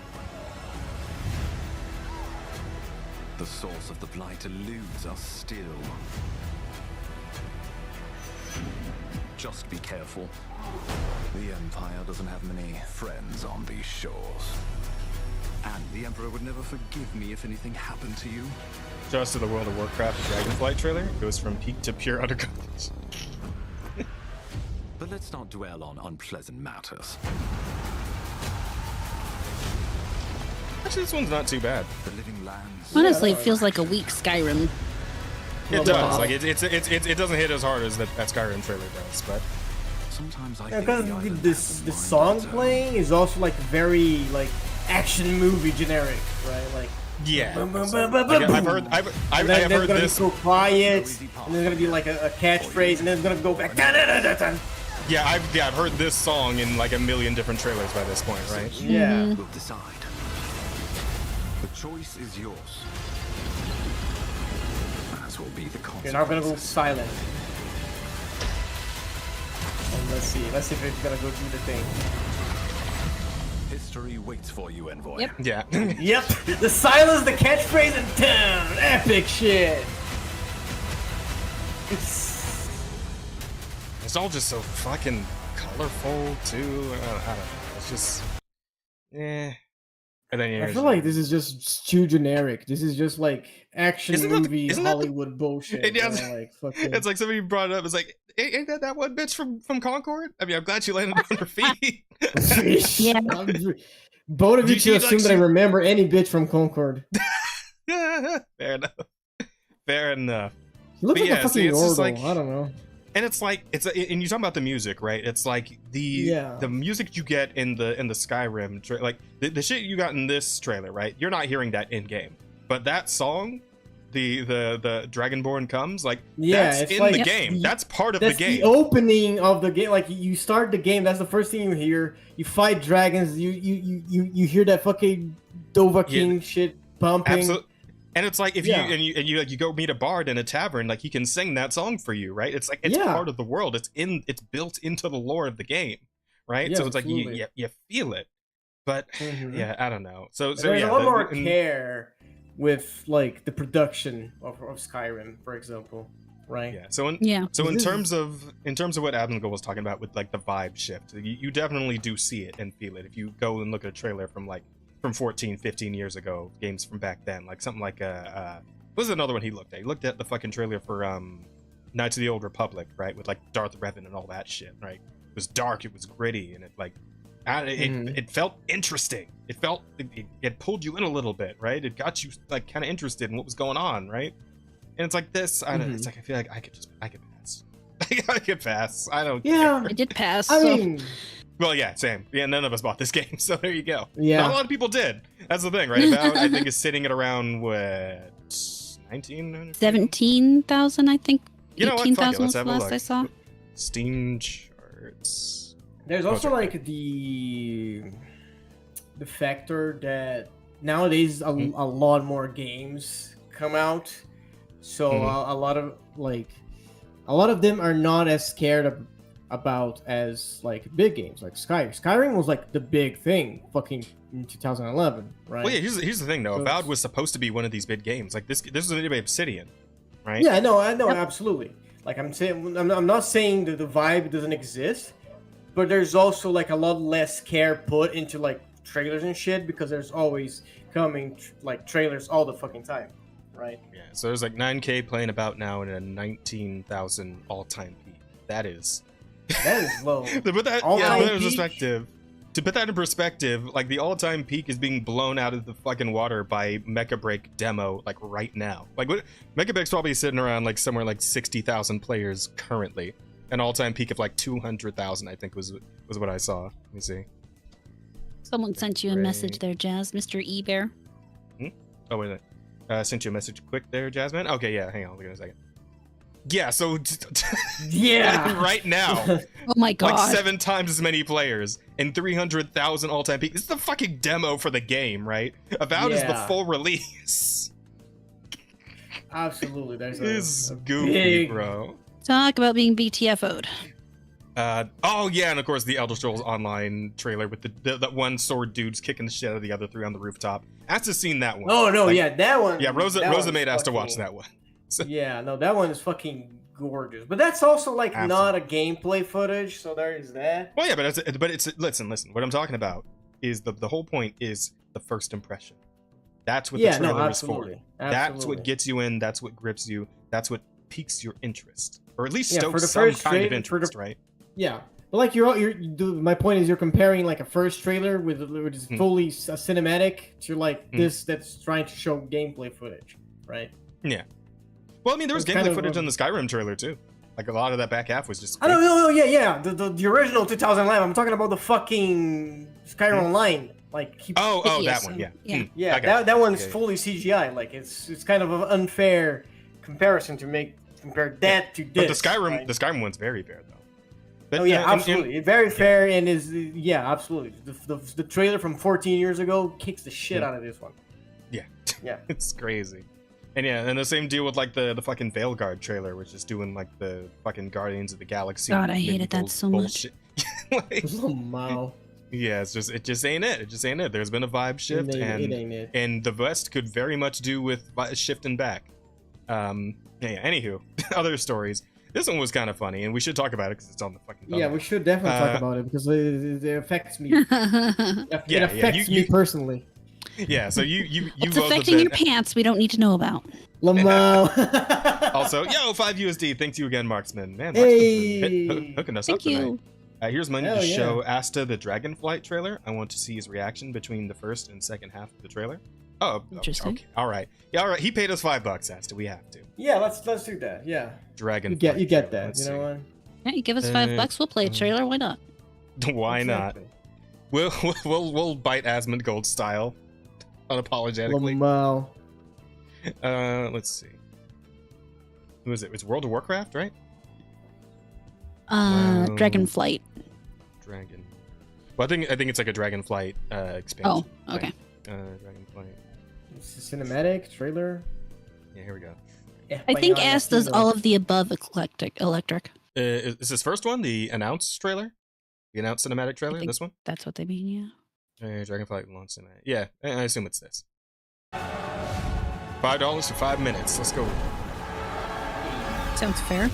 The source of the Blight eludes us still. Just be careful. The Empire doesn't have many friends on these shores. And the Emperor would never forgive me if anything happened to you. Just to the World of Warcraft Dragonflight trailer goes from peak to pure undercover. But let's not dwell on unpleasant matters. Actually, this one's not too bad. The living lands. Honestly, it feels like a weak Skyrim. It does. Like it doesn't hit as hard as that Skyrim trailer does, but sometimes I because the song playing is also like very like action movie generic, right? Like yeah. I've heard heard gonna this. Be so quiet, and there's gonna be like a catchphrase, and then it's gonna go back. Yeah, I've heard this song in like a million different trailers by this point, right? Yeah. We'll decide. The choice is yours. As will be the consequences. You're not gonna go silent. And let's see if it's gonna go do the thing. History waits for you, Envoy. Yep. Yeah. Yep. The silence, the catchphrase, and down. Epic shit. It's all just so fucking colorful too. I don't know. It's just, And then I feel like this is just too generic. This is just like action movie Hollywood bullshit. Yeah, like fucking. It's like somebody brought it up. It's like, ain't that one bitch from Concord? I mean, I'm glad she landed on her feet. Yeah. Both of you should assume that I remember any bitch from Concord. Fair enough. Fair enough. Look like a fucking it's just Yordle. like, I don't know. And it's like and you talk about the music, right? It's like the music you get in the Skyrim like the shit you got in this trailer, right? You're not hearing that in game, but that song, the Dragonborn comes, like that's in the game. That's part of the game. The opening of the game. Like you start the game, that's the first thing you hear. You fight dragons. You hear that fucking Dovahkiin shit pumping. Absolutely. And it's like if you go meet a bard in a tavern, like he can sing that song for you, right? It's like it's part of the world. It's built into the lore of the game, right? Yeah, so it's absolutely. like you feel it, but yeah, I don't know. So there's yeah, a lot more care with like the production of Skyrim, for example. right? Yeah. So in terms of what Abnegel was talking about with like the vibe shift, you definitely do see it and feel it if you go and look at a trailer from 14, 15 years ago, games from back then, like something like what was another one he looked at? He looked at the fucking trailer for Knights of the Old Republic, right, with like Darth Revan and all that shit, right? It was dark, it was gritty, and it felt interesting. It pulled you in a little bit, right? It got you like kind of interested in what was going on, right? And it's like this. It's like I feel like I could pass. I could pass. I don't. Yeah, care. I did pass. I mean, well, yeah, same. Yeah, none of us bought this game, so there you go. Yeah, not a lot of people did. That's the thing, right? About I think is sitting at around what 17,000, I think. You know what? 18,000 was Let's have the a last look. I saw. Steam charts. there's also like the factor that nowadays a lot more games come out, so a lot of them are not as scared about as like big games like Skyrim was like the big thing fucking in 2011, right? Well, yeah. Here's the thing though. So Avowed was supposed to be one of these big games. Like this is an Obsidian, right? Yeah, I know, absolutely. Like I'm saying, I'm not saying that the vibe doesn't exist, but there's also like a lot less care put into like trailers and shit because there's always coming like trailers all the fucking time, right? Yeah. So there's like 9K playing about now and a 19,000 all-time peak. That is low. To put that in perspective, like the all-time peak is being blown out of the fucking water by Mecha Break demo, like right now. Like what Mecha Break's probably sitting around like somewhere like 60,000 players currently. An all-time peak of like 200,000, I think was what I saw. Let me see. Someone sent you a message there, Jazz, Mr. E-Bear. Oh wait a minute. I sent you a message quick there, Jasmine. Okay, yeah, hang on, look at a second. Yeah, so yeah, right now, Oh my god, like 7 times as many players and 300,000 all-time peak. This is the fucking demo for the game, right? Avowed is the full release. Absolutely, there's a goofy, bro. Talk about being BTFO'd. Oh yeah, and of course the Elder Scrolls Online trailer with that one sword dude's kicking the shit out of the other 3 on the rooftop. Asta's seen that one. Oh no, yeah, that one. Yeah, Rosa made Asta watch that one. So. Yeah, no, that one is fucking gorgeous. But that's also like not a gameplay footage, so there is that. Well, yeah, but it's listen. What I'm talking about is the whole point is the first impression. That's what the trailer is for. That's what gets you in. That's what grips you. That's what piques your interest, or at least stokes some kind of interest, right? Yeah, but like my point is you're comparing like a first trailer with is fully cinematic to like this that's trying to show gameplay footage, right? Yeah. Well, I mean, there was gameplay footage on the Skyrim trailer too. Like a lot of that back half was just. I don't know. Yeah. The original 2011. I'm talking about the fucking Skyrim Online. Like. That one. Yeah. That one's fully CGI. Like it's kind of an unfair comparison to compare that to this. But the Skyrim one's very fair though. But, absolutely. Very fair and is absolutely. The trailer from 14 years ago kicks the shit out of this one. Yeah. Yeah. It's crazy. And the same deal with like the fucking Veilguard trailer, which is doing like the fucking Guardians of the Galaxy. God, I hated that so much. Wow. Yeah, it just ain't it. It just ain't it. There's been a vibe shift, and the West could very much do with shifting back. Anywho, other stories. This one was kind of funny, and we should talk about it because it's on the fucking thumbnail. Yeah, we should definitely talk about it because it affects me. It affects me personally. Yeah, so you it's affecting your pants we don't need to know about. Lamo. Also, 5 USD. Thanks you again, Marksman. Man, Marksman hooking us up tonight. Here's money to show Asta the Dragonflight trailer. I want to see his reaction between the first and second half of the trailer. Oh, interesting. Okay. All right. Yeah, all right. He paid us $5, Asta. We have to. Yeah, let's do that. Yeah. Dragonflight. You get that. You know what? Yeah, you give us $5, we'll play a trailer. Why not? Why not? We'll bite Asmongold style. Unapologetically. Wow. Let's see. Who is it? It's World of Warcraft, right? Dragonflight. Dragon. Well, I think it's like a Dragonflight expansion. Oh, okay. Dragonflight. It's a cinematic trailer. Yeah, here we go. Yeah, I think Asta's all of the above electric. Is this first one the announced trailer? The announced cinematic trailer? This one? That's what they mean, yeah. Dragonflight launch cinematic. Yeah, I assume it's this. $5 for 5 minutes. Let's go. Sounds fair.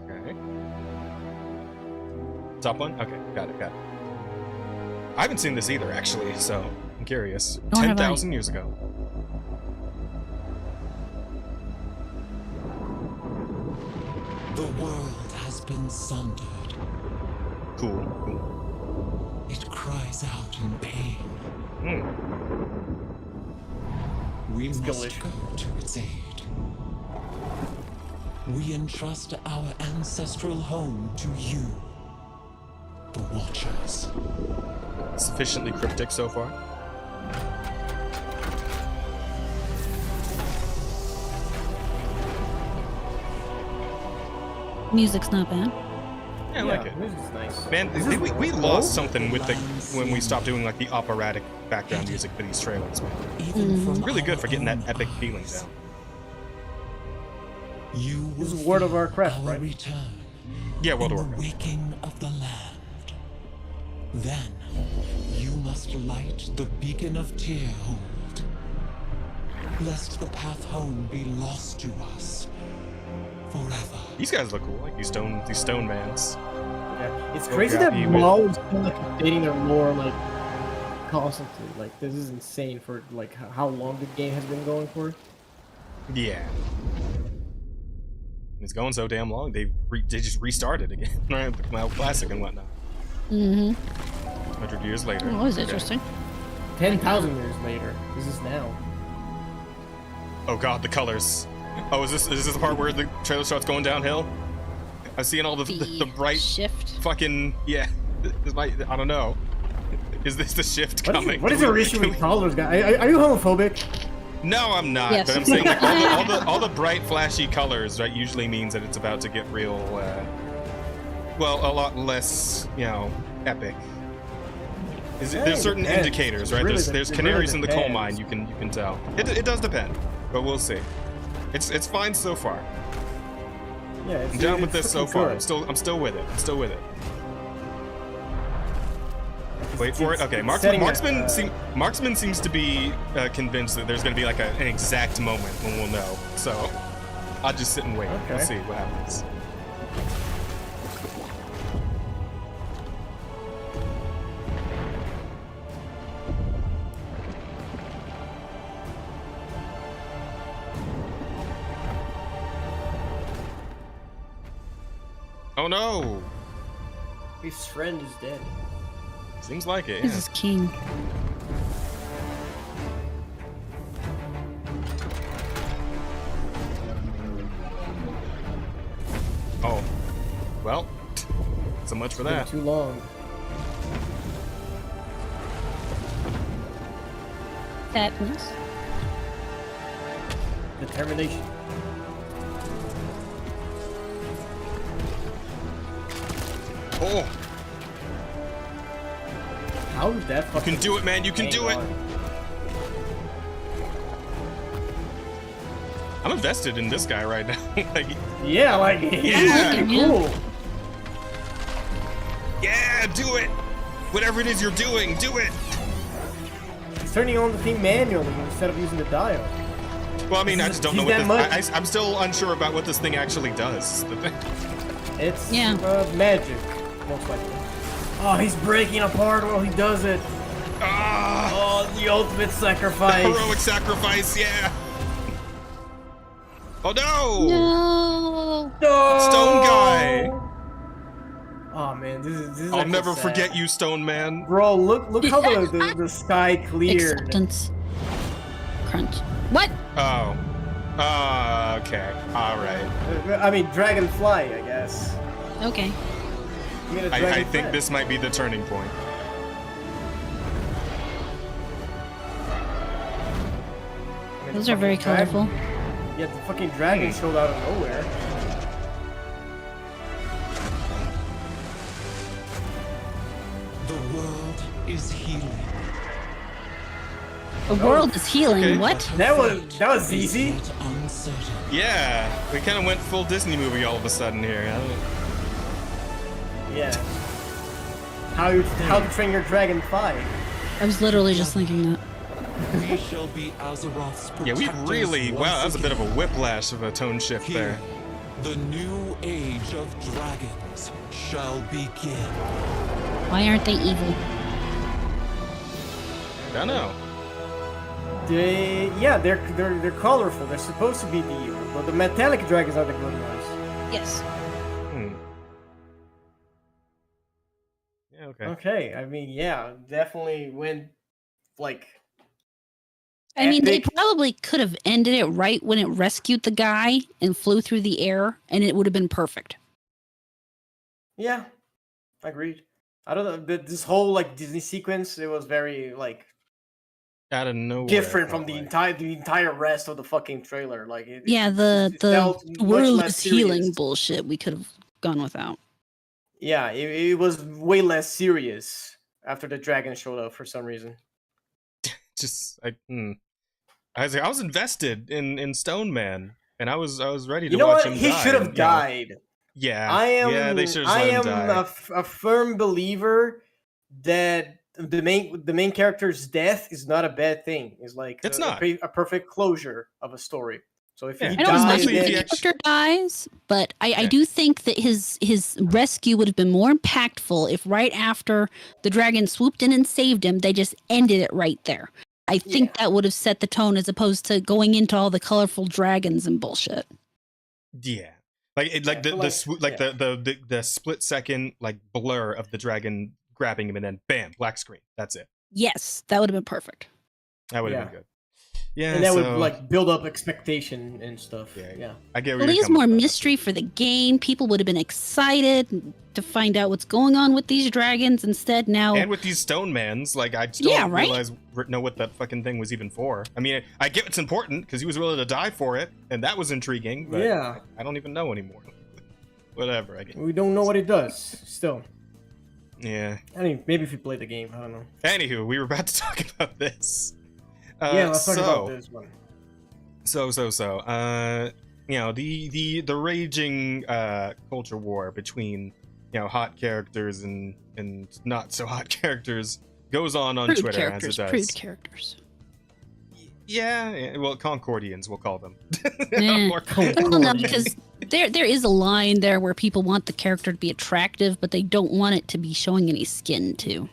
Okay. Top one? Okay, got it. I haven't seen this either, actually, so I'm curious. Nor have I. 10,000 years ago. The world has been sundered. Cool. It cries out in pain. We must delicious. go to its aid. We entrust our ancestral home to you, the Watchers. Sufficiently cryptic so far. Music's not bad. Yeah, I like it. This is nice. Man, we lost something with when we stopped doing like the operatic background music for these trailers, man. Even from Really good our for getting that own epic feeling eyes. down. You This will is World of feel Warcraft, our right? return Yeah, World of in the Warcraft. waking of the land. Then you must light the beacon of Tearhold, lest the path home be lost to us forever. These guys look cool, like these stone mans. Yeah. It's Go crazy grab that you with- WoW is still like updating their lore like constantly. Like this is insane for like how long the game has been going for. Yeah. It's going so damn long. They just restarted again, right? The WoW Classic and whatnot. 100 years later. That was Okay. interesting. 10,000 years later. This is now. Oh god, the colors. Oh, is this the part where the trailer starts going downhill? I'm seeing all the bright shift. fucking I don't know. Is this the shift coming? What is your issue with colors, guy? Are you homophobic? No, I'm not. Yes. But I'm saying like, all the bright, flashy colors, right, usually means that it's about to get real, well, a lot less, epic. There's certain depends. indicators, right? Really There's it canaries really in the coal depends. mine. You can tell. It does depend, but we'll see. It's fine so far. Yeah, I'm down with this so freaking far. good. I'm still with it. Wait for it. Okay, setting Marksman seems to be convinced that there's going to be like an exact moment when we'll know. So I'll just sit and wait. Okay. We'll see what happens. Oh no! His friend is dead. Seems like it. This Yeah. is king. Oh, well, so much for that. Too long. Sadness. Determination. Oh, How is that you fucking? can do it, man. You can do it. I'm invested in this guy right now. Like, Yeah, like he's Yeah. fucking cool. yeah, do it. Whatever it is you're doing, do it. He's turning on the thing manually instead of using the dial. Well, I mean, I just don't know He's what that this. much- I'm still unsure about what this thing actually does. The thing. It's Yeah. Magic, most likely. Oh, he's breaking apart while he does it. Ah, Oh, the ultimate sacrifice. heroic sacrifice, yeah. Oh no! No. No! Stone guy. Oh man, this is. I'll actually never sad. forget you, Stone Man. Bro, look how the sky cleared. Acceptance. Crunch. What? Oh. Okay. All right. I mean, dragonfly, I guess. Okay. You mean a I dragonfly? think this might be the turning point. I mean, Those the are very fucking dragon- colorful. Yeah, the fucking dragon showed out of nowhere. The world is healing. The world is healing. Okay. What? That was easy. Yet uncertain. Yeah, we kind of went full Disney movie all of a sudden here. I don't- Yeah. How to train your dragon 5. I was literally just thinking that. We shall be Azeroth's Yeah, we protectors really, wow, that was a bit of a once whiplash of a tone shift again. there. Here, the new age of dragons shall begin. Why aren't they evil? I don't know. They're colorful. They're supposed to be the evil, but the metallic dragons are the good ones. Yes. Yeah, okay. Okay, I mean, yeah, definitely went like. I mean, they epic. probably could have ended it right when it rescued the guy and flew through the air, and it would have been perfect. Yeah, agreed. I don't know. This whole like Disney sequence, it was very like Out of nowhere. different from felt the like. entire rest of the fucking trailer. Like Yeah, it the felt much world less is healing serious. bullshit we could have gone without. Yeah, it was way less serious after the dragon showed up for some reason. Just I was invested in Stone Man, and I was ready to You know watch what? him He die. should have and, you know, died. yeah, I they should have let him am die. a firm believer that the main character's death is not a bad thing. It's like It's not. a perfect closure of a story. So if Yeah. he I don't mind dies, if Especially if the he then actually- character dies, but I Yeah. do think that his rescue would have been more impactful if right after the dragon swooped in and saved him, they just ended it right there. I think that would have set the tone as opposed to going into all the colorful dragons and bullshit. Yeah, like it, like Yeah, but the split second like blur of the dragon grabbing him, and then bam, black screen. That's it. Yes, that would have been perfect. That would have Yeah. been good. Yeah, and that so, would like build up expectation and stuff. Yeah. I get where Well, you're leaves coming more from. mystery for the game. People would have been excited to find out what's going on with these dragons. Instead, now And with these stone mans, like I still Yeah, don't right? know what that fucking thing was even for. I mean, I get it's important because he was willing to die for it, and that was intriguing. But Yeah. I don't even know anymore. Whatever. I get. We don't know what it does still. Yeah. I mean, maybe if you play the game, I don't know. Anywho, we were about to talk about this. Yeah, let's talk about this one. You know, the raging culture war between, you know, hot characters and not so hot characters goes on prude Twitter characters, as it does. prude characters. Yeah, well, Concordians, we'll call them. Eh. Or- I don't know, because there is a line there where people want the character to be attractive, but they don't want it to be showing any skin too.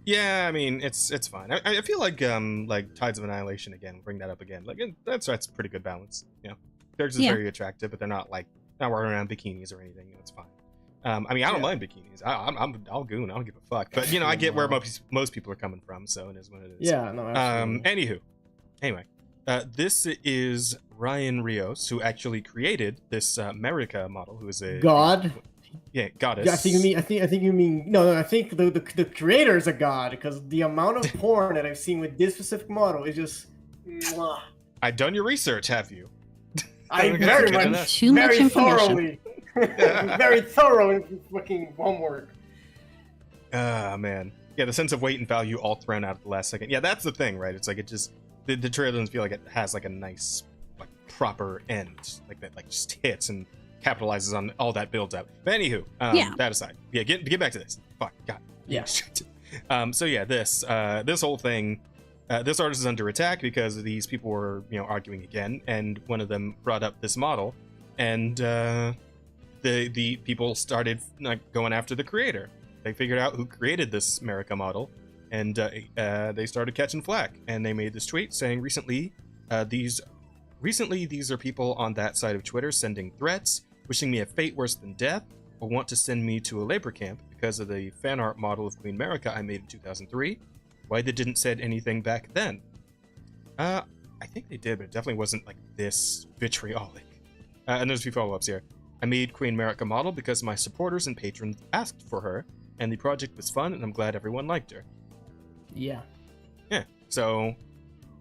Yeah, I mean, it's fine. I feel like Tides of Annihilation again. Bring that up again. Like that's pretty good balance. You know, characters Yeah. are very attractive, but they're not like not wearing around bikinis or anything. It's fine. I mean, I don't mind bikinis. I'll goon. I don't give a fuck. But you know, I get where most people are coming from. So it is what it is. Yeah, no, absolutely. Anyway, this is Ryan Rios, who actually created this America model, who is a God. Yeah, goddess. Yeah, I think you mean no. I think the creator is a god because the amount of porn that I've seen with this specific model is just. Mwah. I've done your research, have you? I Okay, very good much, enough. Too much very information. thoroughly, very thorough in fucking homework. Ah, man. Yeah, the sense of weight and value all thrown out at the last second. Yeah, that's the thing, right? It's like it just the trailer doesn't feel like it has like a nice, like proper end, like that, like just hits and capitalizes on all that builds up. But anywho, that aside, yeah, get back to this. Fuck, God. Yeah. So yeah, this whole thing, this artist is under attack because these people were, you know, arguing again, and one of them brought up this model, and the people started like going after the creator. They figured out who created this America model, and they started catching flack. And they made this tweet saying, recently these are people on that side of Twitter sending threats, wishing me a fate worse than death, or want to send me to a labor camp because of the fan art model of Queen America I made in 2003. Why they didn't said anything back then? I think they did, but it definitely wasn't like this vitriolic. And there's a few follow-ups here. I made Queen America model because my supporters and patrons asked for her, and the project was fun, and I'm glad everyone liked her. Yeah. Yeah. So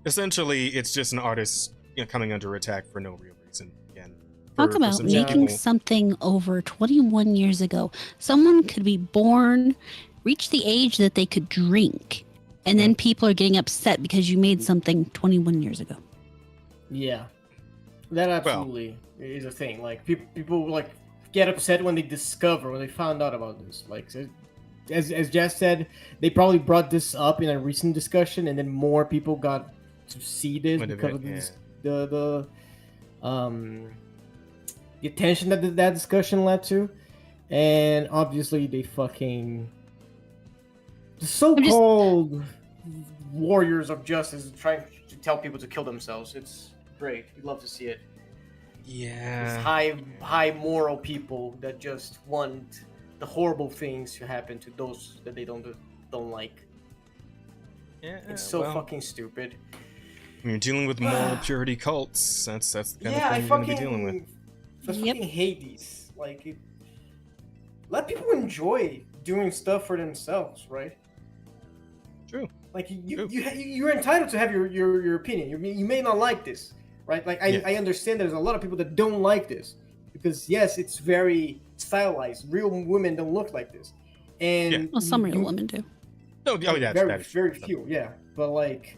essentially, it's just an artist, you know, coming under attack for no real reason. Again, Talk about some making people- something over 21 years ago. Someone could be born, reach the age that they could drink, and then people are getting upset because you made something 21 years ago. Yeah. That absolutely is a thing. Like people like get upset when they found out about this. Like as Jess said, they probably brought this up in a recent discussion, and then more people got to see this because of this, the attention that that discussion led to, and obviously they fucking the so-called warriors of justice trying to tell people to kill themselves. It's great. We love to see it. Yeah. These high moral people that just want the horrible things to happen to those that they don't like. Yeah, it's so fucking stupid. When you're dealing with moral purity cults, that's the kind of thing you're fucking, gonna be dealing with. I fucking hate these. Like, let people enjoy doing stuff for themselves, right? True. Like you're entitled to have your opinion. You may not like this, right? Like I understand there's a lot of people that don't like this because yes, it's very stylized. Real women don't look like this, and well, some real women do. No, yeah, very few, yeah. But like,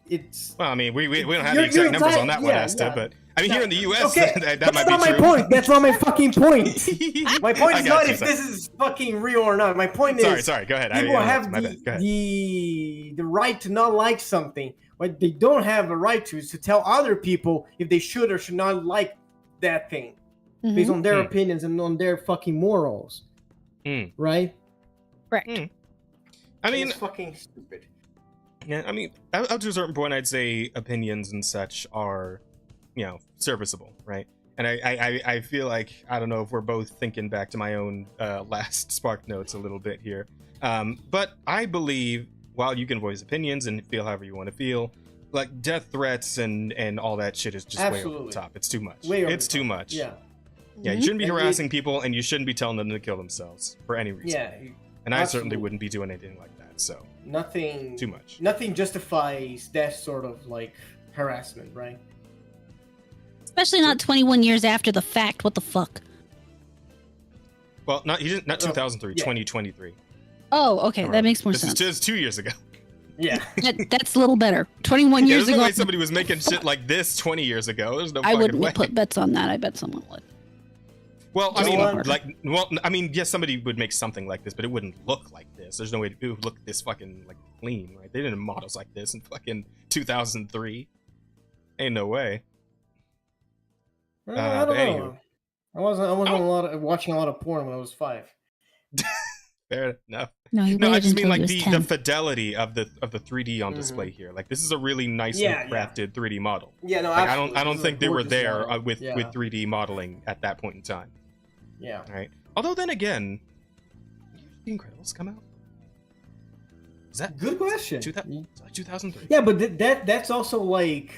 it's. Well, I mean, we don't have the exact numbers on that one, Asta, but I mean, here in the U.S., that might be true. That's not my point. That's not my fucking point. My point is not if this is fucking real or not. My point is. Sorry. Go ahead. People have the right to not like something. What they don't have a right to is to tell other people if they should or should not like that thing, based on their opinions and on their fucking morals. Right. Correct. I mean, it's fucking stupid. Yeah, I mean, up to a certain point, I'd say opinions and such are, serviceable, right? And I feel like, I don't know if we're both thinking back to my own last Spark Notes a little bit here. But I believe, while you can voice opinions and feel however you want to feel, like death threats and all that shit is just way over the top. It's too much. It's too much. Yeah. Yeah, you shouldn't be harassing people, and you shouldn't be telling them to kill themselves for any reason. Yeah. And I certainly wouldn't be doing anything like that, so. Nothing. Too much. Nothing justifies that sort of, like, harassment, right? Especially not 21 years after the fact. What the fuck? Well, not 2003, 2023. Oh, okay. That makes more sense. This is just 2 years ago. Yeah. That's a little better. 21 years there's ago. No way somebody was making shit like this 20 years ago. There's no I fucking wouldn't way. put bets on that. I bet someone would. Well, I mean, yes, somebody would make something like this, but it wouldn't look like this. There's no way it would look this fucking, like, clean, right? They didn't have models like this in fucking 2003. Ain't no way. I don't know. I wasn't watching a lot of porn when I was 5. Fair enough. No, I just mean like the fidelity of the 3D on display here. Like, this is a really nicely crafted 3D model. Yeah, no, like, I don't think they were there with 3D modeling at that point in time. Yeah. Right. Although then again, The Incredibles come out? Is that good question? 2003. Yeah, but that's also like.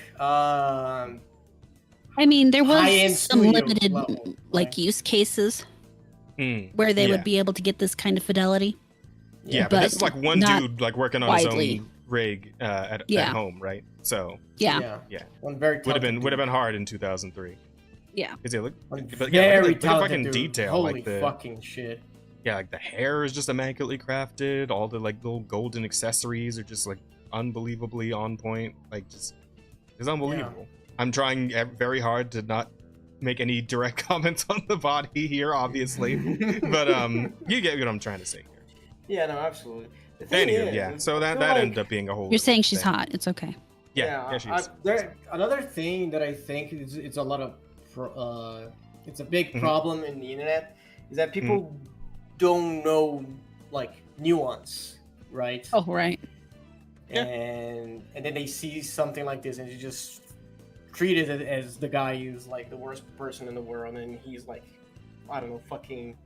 I mean, there was some limited use cases where they would be able to get this kind of fidelity. Yeah, but this is like one dude like working on his own rig at home, right? So yeah. One very would have been hard in 2003. Yeah. Look very at fucking detail. Holy like the fucking shit. Yeah, like the hair is just immaculately crafted. All the like little golden accessories are just like unbelievably on point. Like just it's unbelievable. Yeah. I'm trying very hard to not make any direct comments on the body here, obviously, but you get what I'm trying to say here. Yeah, no, absolutely. Anyway, so that ended up being a whole. You're saying she's hot. It's okay. Yeah, she is. Another thing that I think it's a lot of it's a big problem in the internet is that people don't know like nuance, right? Oh, right. And then they see something like this and you just treat it as the guy who's like the worst person in the world, and he's like, I don't know, fucking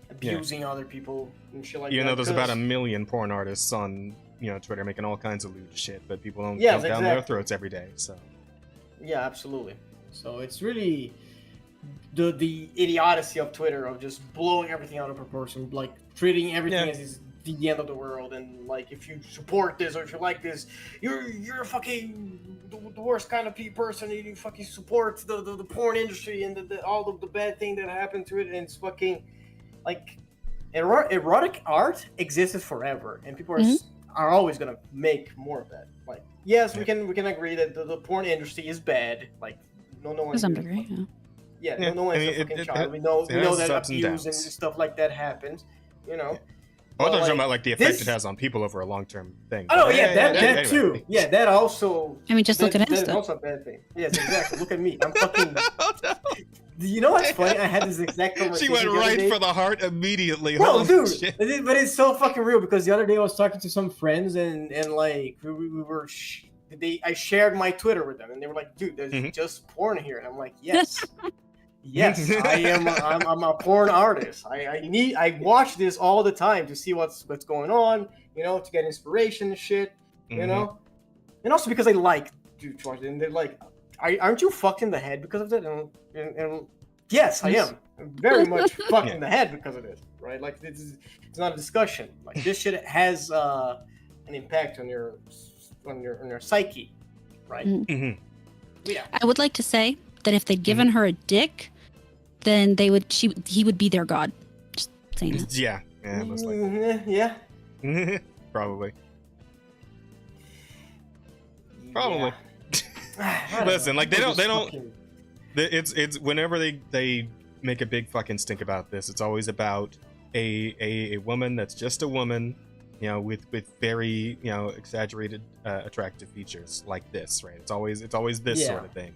abusing other people and shit like that. You know, there's about 1 million porn artists on Twitter making all kinds of lewd shit, but people don't go down their throats every day. So yeah, absolutely. So it's really the idiocy of Twitter of just blowing everything out of proportion, like treating everything as the end of the world, and like if you support this or if you like this, you're fucking the worst kind of person. You fucking support the porn industry and all of the bad thing that happened to it, and it's fucking like erotic art existed forever, and people are always gonna make more of that. Like, yes, we can agree that the porn industry is bad. Like, no one. To some degree, no one's a fucking child. We know that abuse and stuff like that happens. Oh, I thought you were talking about like the effect it has on people over a long-term thing. Oh yeah, that anyway. too. Yeah, that also. I mean, just look at That's Asta. also a bad thing. Yes, exactly. Look at me. I'm fucking. You know what's funny? I had this exact conversation. She went the other right day. for the heart immediately. No, Holy dude, shit. but it's so fucking real because the other day I was talking to some friends and like we were I shared my Twitter with them and they were like, dude, there's just porn here, and I'm like, yes. Yes, I'm a porn artist. I watch this all the time to see what's going on, you know, to get inspiration and shit, you know, and also because I like to watch it. And they're like, aren't you fucked in the head because of that? And yes, I am. I'm very much fucked in the head because of it, right? Like it's not a discussion. Like this shit has an impact on your psyche, right? Yeah. I would like to say that if they'd given her a dick, then he would be their god. Just saying that. Yeah, most likely. Yeah. Probably. Yeah. Listen, like they don't. It's whenever they make a big fucking stink about this, it's always about a woman that's just a woman, you know, with very, you know, exaggerated attractive features like this, right? It's always this sort of thing.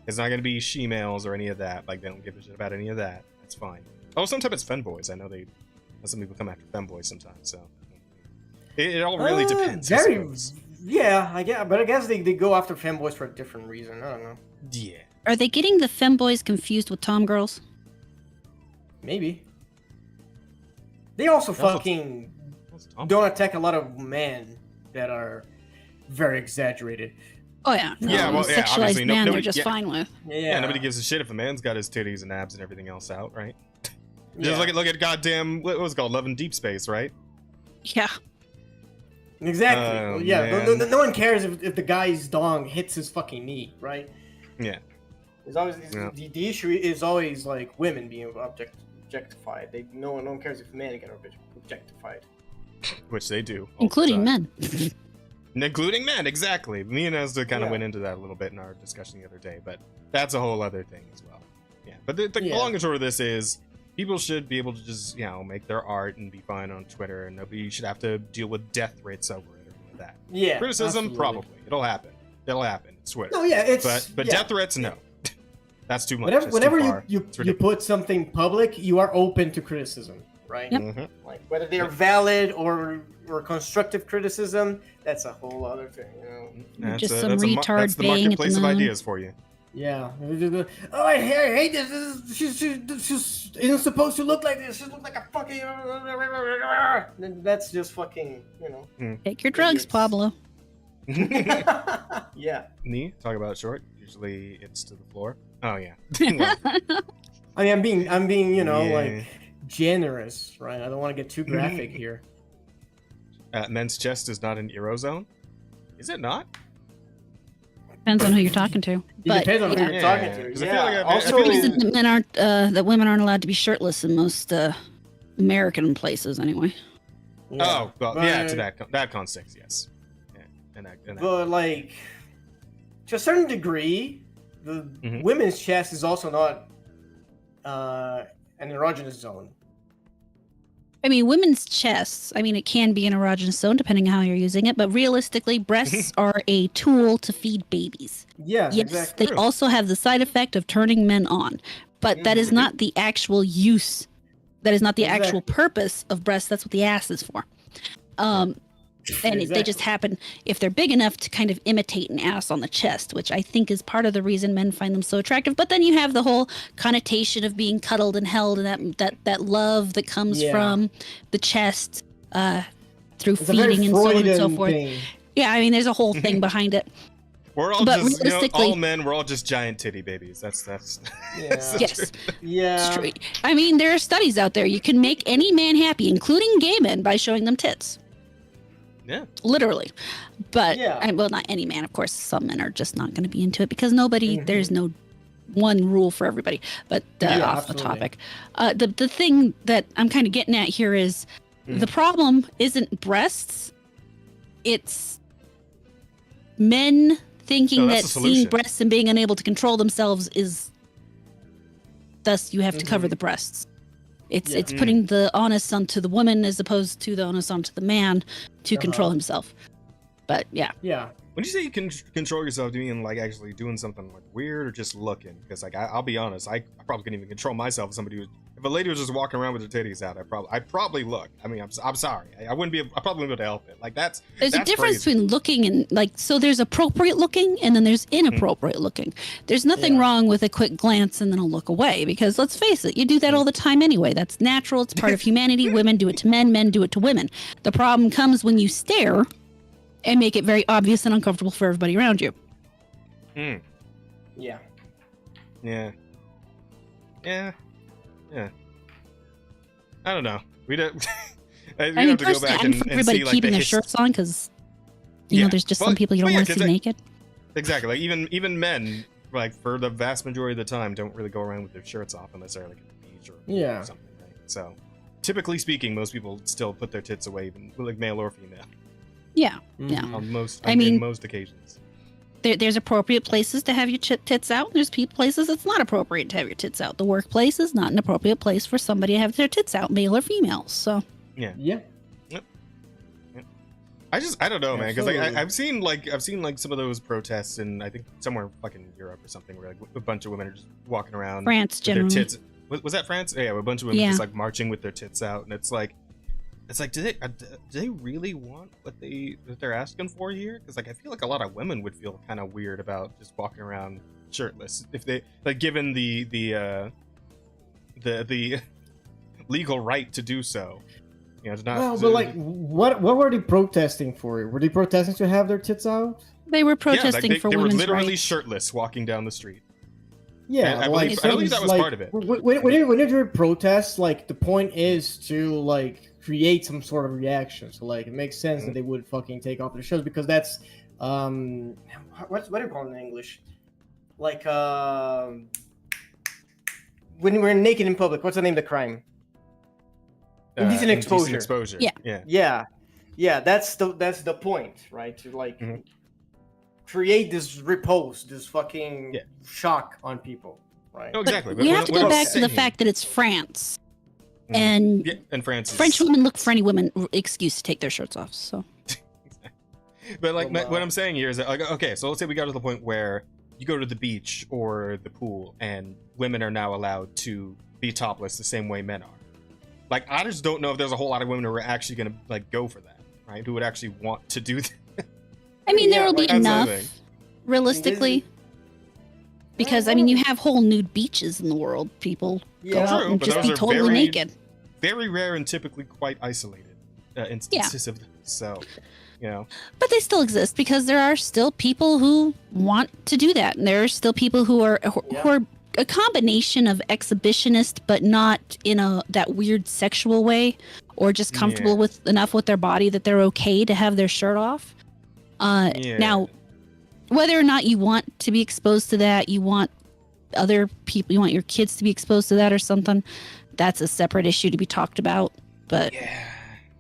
It's not going to be she-males or any of that. Like, they don't give a shit about any of that. That's fine. Oh, sometimes it's femboys. I know some people come after femboys sometimes, so. It all really depends, Yeah, but I guess they go after femboys for a different reason. I don't know. Yeah. Are they getting the femboys confused with tom girls? Maybe. They also fucking don't attack a lot of men that are very exaggerated. Oh yeah, obviously, sexualized man they're just fine with. Yeah, nobody gives a shit if a man's got his titties and abs and everything else out, right? Just look at goddamn what was it called, Love in Deep Space, right? Yeah. Exactly. No one cares if the guy's dong hits his fucking knee, right? Yeah. There's always the issue is always like women being objectified. No one cares if men get objectified, which they do, including men. Including men, exactly. Me and Asta kind of went into that a little bit in our discussion the other day, but that's a whole other thing as well. Yeah, but the long and short of this is people should be able to just, you know, make their art and be fine on Twitter, and nobody should have to deal with death threats over it or anything like that. Yeah, criticism, absolutely. Probably. It'll happen. It's Twitter. No, yeah, it's but death threats, no. That's too much. Whenever you put something public, you are open to criticism, right? Yep. Like whether they are valid or constructive criticism, that's a whole other thing, you know. Just some retard that's the marketplace of ideas for you. Yeah. Oh, I hate this. She isn't supposed to look like this. She looks like a fucking. That's just fucking, you know. Take your drugs, Pablo. Yeah. Me talk about it short. Usually it's to the floor. Oh yeah. I mean, I'm being, you know, like generous, right? I don't want to get too graphic here. Men's chest is not an Eurozone. Is it not? Depends on who you're talking to. It depends on who you're talking to. Yeah. Also, that women aren't allowed to be shirtless in most American places, anyway. Yeah. Oh, well, yeah, to that context, yes. Yeah, but like, to a certain degree, the women's chest is also not an erogenous zone. I mean, women's chests, I mean, it can be an erogenous zone depending on how you're using it, but realistically, breasts are a tool to feed babies. Yeah, yes, exactly. They also have the side effect of turning men on, but that is not the actual use. That is not the actual purpose of breasts. That's what the ass is for. And they just happen, if they're big enough, to kind of imitate an ass on the chest, which I think is part of the reason men find them so attractive. But then you have the whole connotation of being cuddled and held, and that love that comes from the chest through feeding and so on and so forth. Yeah, I mean, there's a whole thing behind it. We're all just, all men, we're all just giant titty babies. That's yes. Yeah. It's true. I mean, there are studies out there. You can make any man happy, including gay men, by showing them tits. Yeah. Literally. But, well, not any man, of course. Some men are just not going to be into it because there's no one rule for everybody. But off the topic. The thing that I'm kind of getting at here is the problem isn't breasts. It's men thinking that seeing breasts and being unable to control themselves is thus you have to cover the breasts. It's putting the onus onto the woman as opposed to the onus onto the man to control himself. But yeah. When you say you can control yourself, do you mean like actually doing something like weird or just looking? Because like I'll be honest, I probably couldn't even control myself. If a lady was just walking around with her titties out, I'd probably look. I mean, I'm sorry, I probably wouldn't be able to help it. Like there's a difference crazy. between looking and like, so there's appropriate looking and then there's inappropriate looking. There's nothing wrong with a quick glance and then a look away, because let's face it, you do that all the time anyway. That's natural. It's part of humanity. Women do it to men do it to women. The problem comes when you stare and make it very obvious and uncomfortable for everybody around you. Yeah. I don't know. We don't. I mean, personally, I'm for everybody see, like, keeping their shirts on, because you know there's just some people you don't want to see naked. Exactly. Like even men, like for the vast majority of the time, don't really go around with their shirts off unless they're like at the beach or something. Right? So, typically speaking, most people still put their tits away, even like male or female. Yeah. On most occasions. There's appropriate places to have your tits out. There's places it's not appropriate to have your tits out. The workplace is not an appropriate place for somebody to have their tits out, male or female. So yeah. Yep. I don't know, man, because like I've seen like some of those protests in, I think somewhere fucking Europe or something, where like a bunch of women are just walking around. France, with generally. their tits. Was that France? Yeah, a bunch of women just like marching with their tits out, and it's like, do they really want what they're asking for here? Because like I feel like a lot of women would feel kind of weird about just walking around shirtless if they like given the legal right to do so. You know, to not. Well, but like, what were they protesting for? Were they protesting to have their tits out? They were protesting for women's rights. They were literally shirtless walking down the street. Yeah, I believe that was part of it. When you protest, like the point is to like create some sort of reaction. So like it makes sense that they would fucking take off their shirts, because that's what do you call it in English? Like when we're naked in public, what's the name of the crime? Indecent exposure. Yeah. That's the point, right? To like create this repulse, this fucking shock on people, right? Oh, exactly. But we have to go back to the fact that it's France, and French women look for any women excuse to take their shirts off. So, but like what I'm saying here is that, like, okay, so let's say we got to the point where you go to the beach or the pool, and women are now allowed to be topless the same way men are. Like, I just don't know if there's a whole lot of women who are actually going to like go for that, right? Who would actually want to do that. I mean, there will be enough, realistically, because I mean, you have whole nude beaches in the world. People go out and just be totally naked. Very rare and typically quite isolated instances of this. So, you know. But they still exist, because there are still people who want to do that, and there are still people who are a combination of exhibitionist, but not in that weird sexual way, or just comfortable with enough with their body that they're okay to have their shirt off. Now, whether or not you want to be exposed to that, you want other people, you want your kids to be exposed to that or something, that's a separate issue to be talked about. But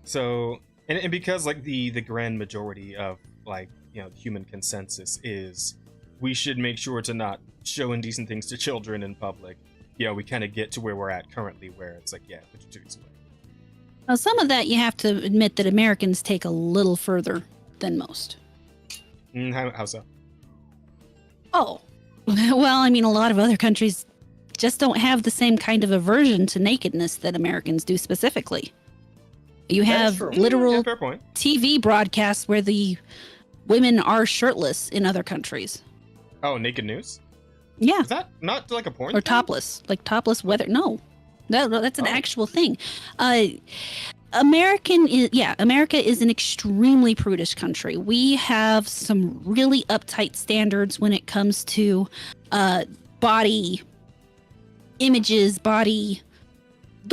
so, and because like the grand majority of like, you know, human consensus is we should make sure to not show indecent things to children in public. You know, we kind of get to where we're at currently, where it's like, put your titties away. Well, some of that you have to admit that Americans take a little further than most. How so? Oh, well, I mean, a lot of other countries just don't have the same kind of aversion to nakedness that Americans do specifically. You have literal TV broadcasts where the women are shirtless in other countries. Oh, naked news? Yeah. Is that not like a porn? Or topless, like topless weather. No, that's an actual thing. America is an extremely prudish country. We have some really uptight standards when it comes to body images, but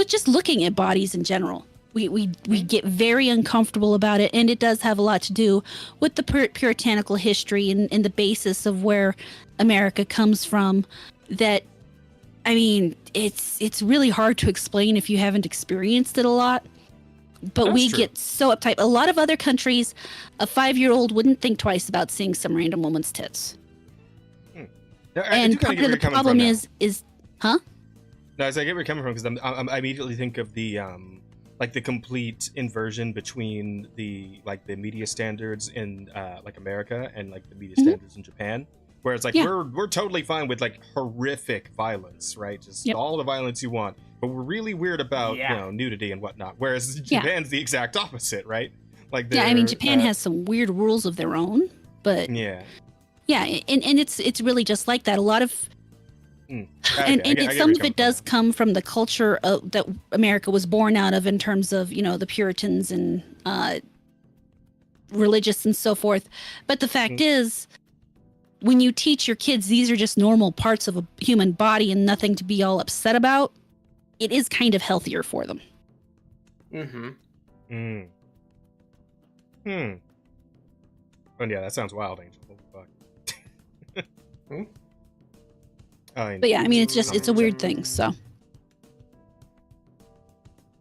just looking at bodies in general. We get very uncomfortable about it, and it does have a lot to do with the puritanical history and the basis of where America comes from. That, I mean, it's really hard to explain if you haven't experienced it a lot. But we get so uptight. A lot of other countries, a 5-year-old wouldn't think twice about seeing some random woman's tits. And part of the problem is, huh? No, I get where you're coming from, because I immediately think of the like the complete inversion between the media standards in like America and like the media standards in Japan, where it's like we're totally fine with like horrific violence, right? Just all the violence you want, but we're really weird about nudity and whatnot. Whereas Japan's the exact opposite, right? Like I mean, Japan has some weird rules of their own, but and it's really just like that. A lot of and some of it does come from the culture that America was born out of, in terms of, you know, the Puritans and religious and so forth. But the fact is, when you teach your kids these are just normal parts of a human body and nothing to be all upset about, it is kind of healthier for them. Oh yeah, that sounds wild, Angel. Holy fuck. But yeah, I mean, it's a weird thing. So.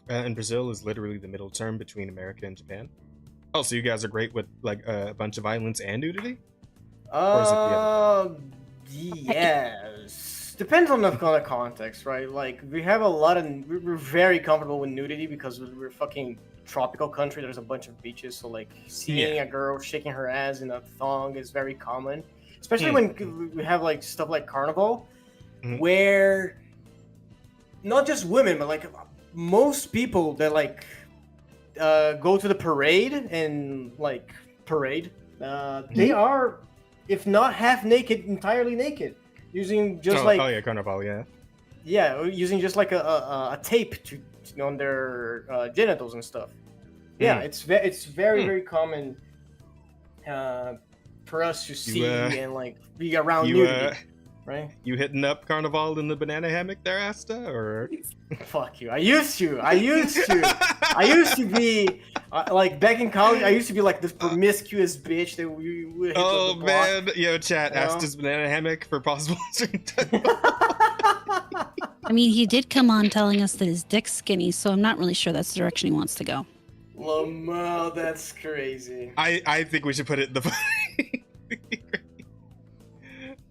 And Brazil is literally the middle term between America and Japan. Oh, so you guys are great with like a bunch of violence and nudity? Yes. Depends on the context, right? Like, we have a lot of... We're very comfortable with nudity because we're a fucking tropical country. There's a bunch of beaches, so like seeing a girl shaking her ass in a thong is very common. Especially when we have like stuff like Carnival, where not just women, but like most people that like go to the parade and like parade, they are, if not half naked, entirely naked, using just Carnival, using just like a tape to on their genitals and stuff. It's very very common for us to see and like be around nudity. Right? You hitting up Carnival in the banana hammock there, Asta, or? Fuck you. I used to be like back in college. I used to be like this promiscuous bitch that we would hit Oh the block, man, yo, chat. Asta's banana hammock for possible stream time. I mean, he did come on telling us that his dick's skinny, so I'm not really sure that's the direction he wants to go. Lamau, that's crazy. I think we should put it in the.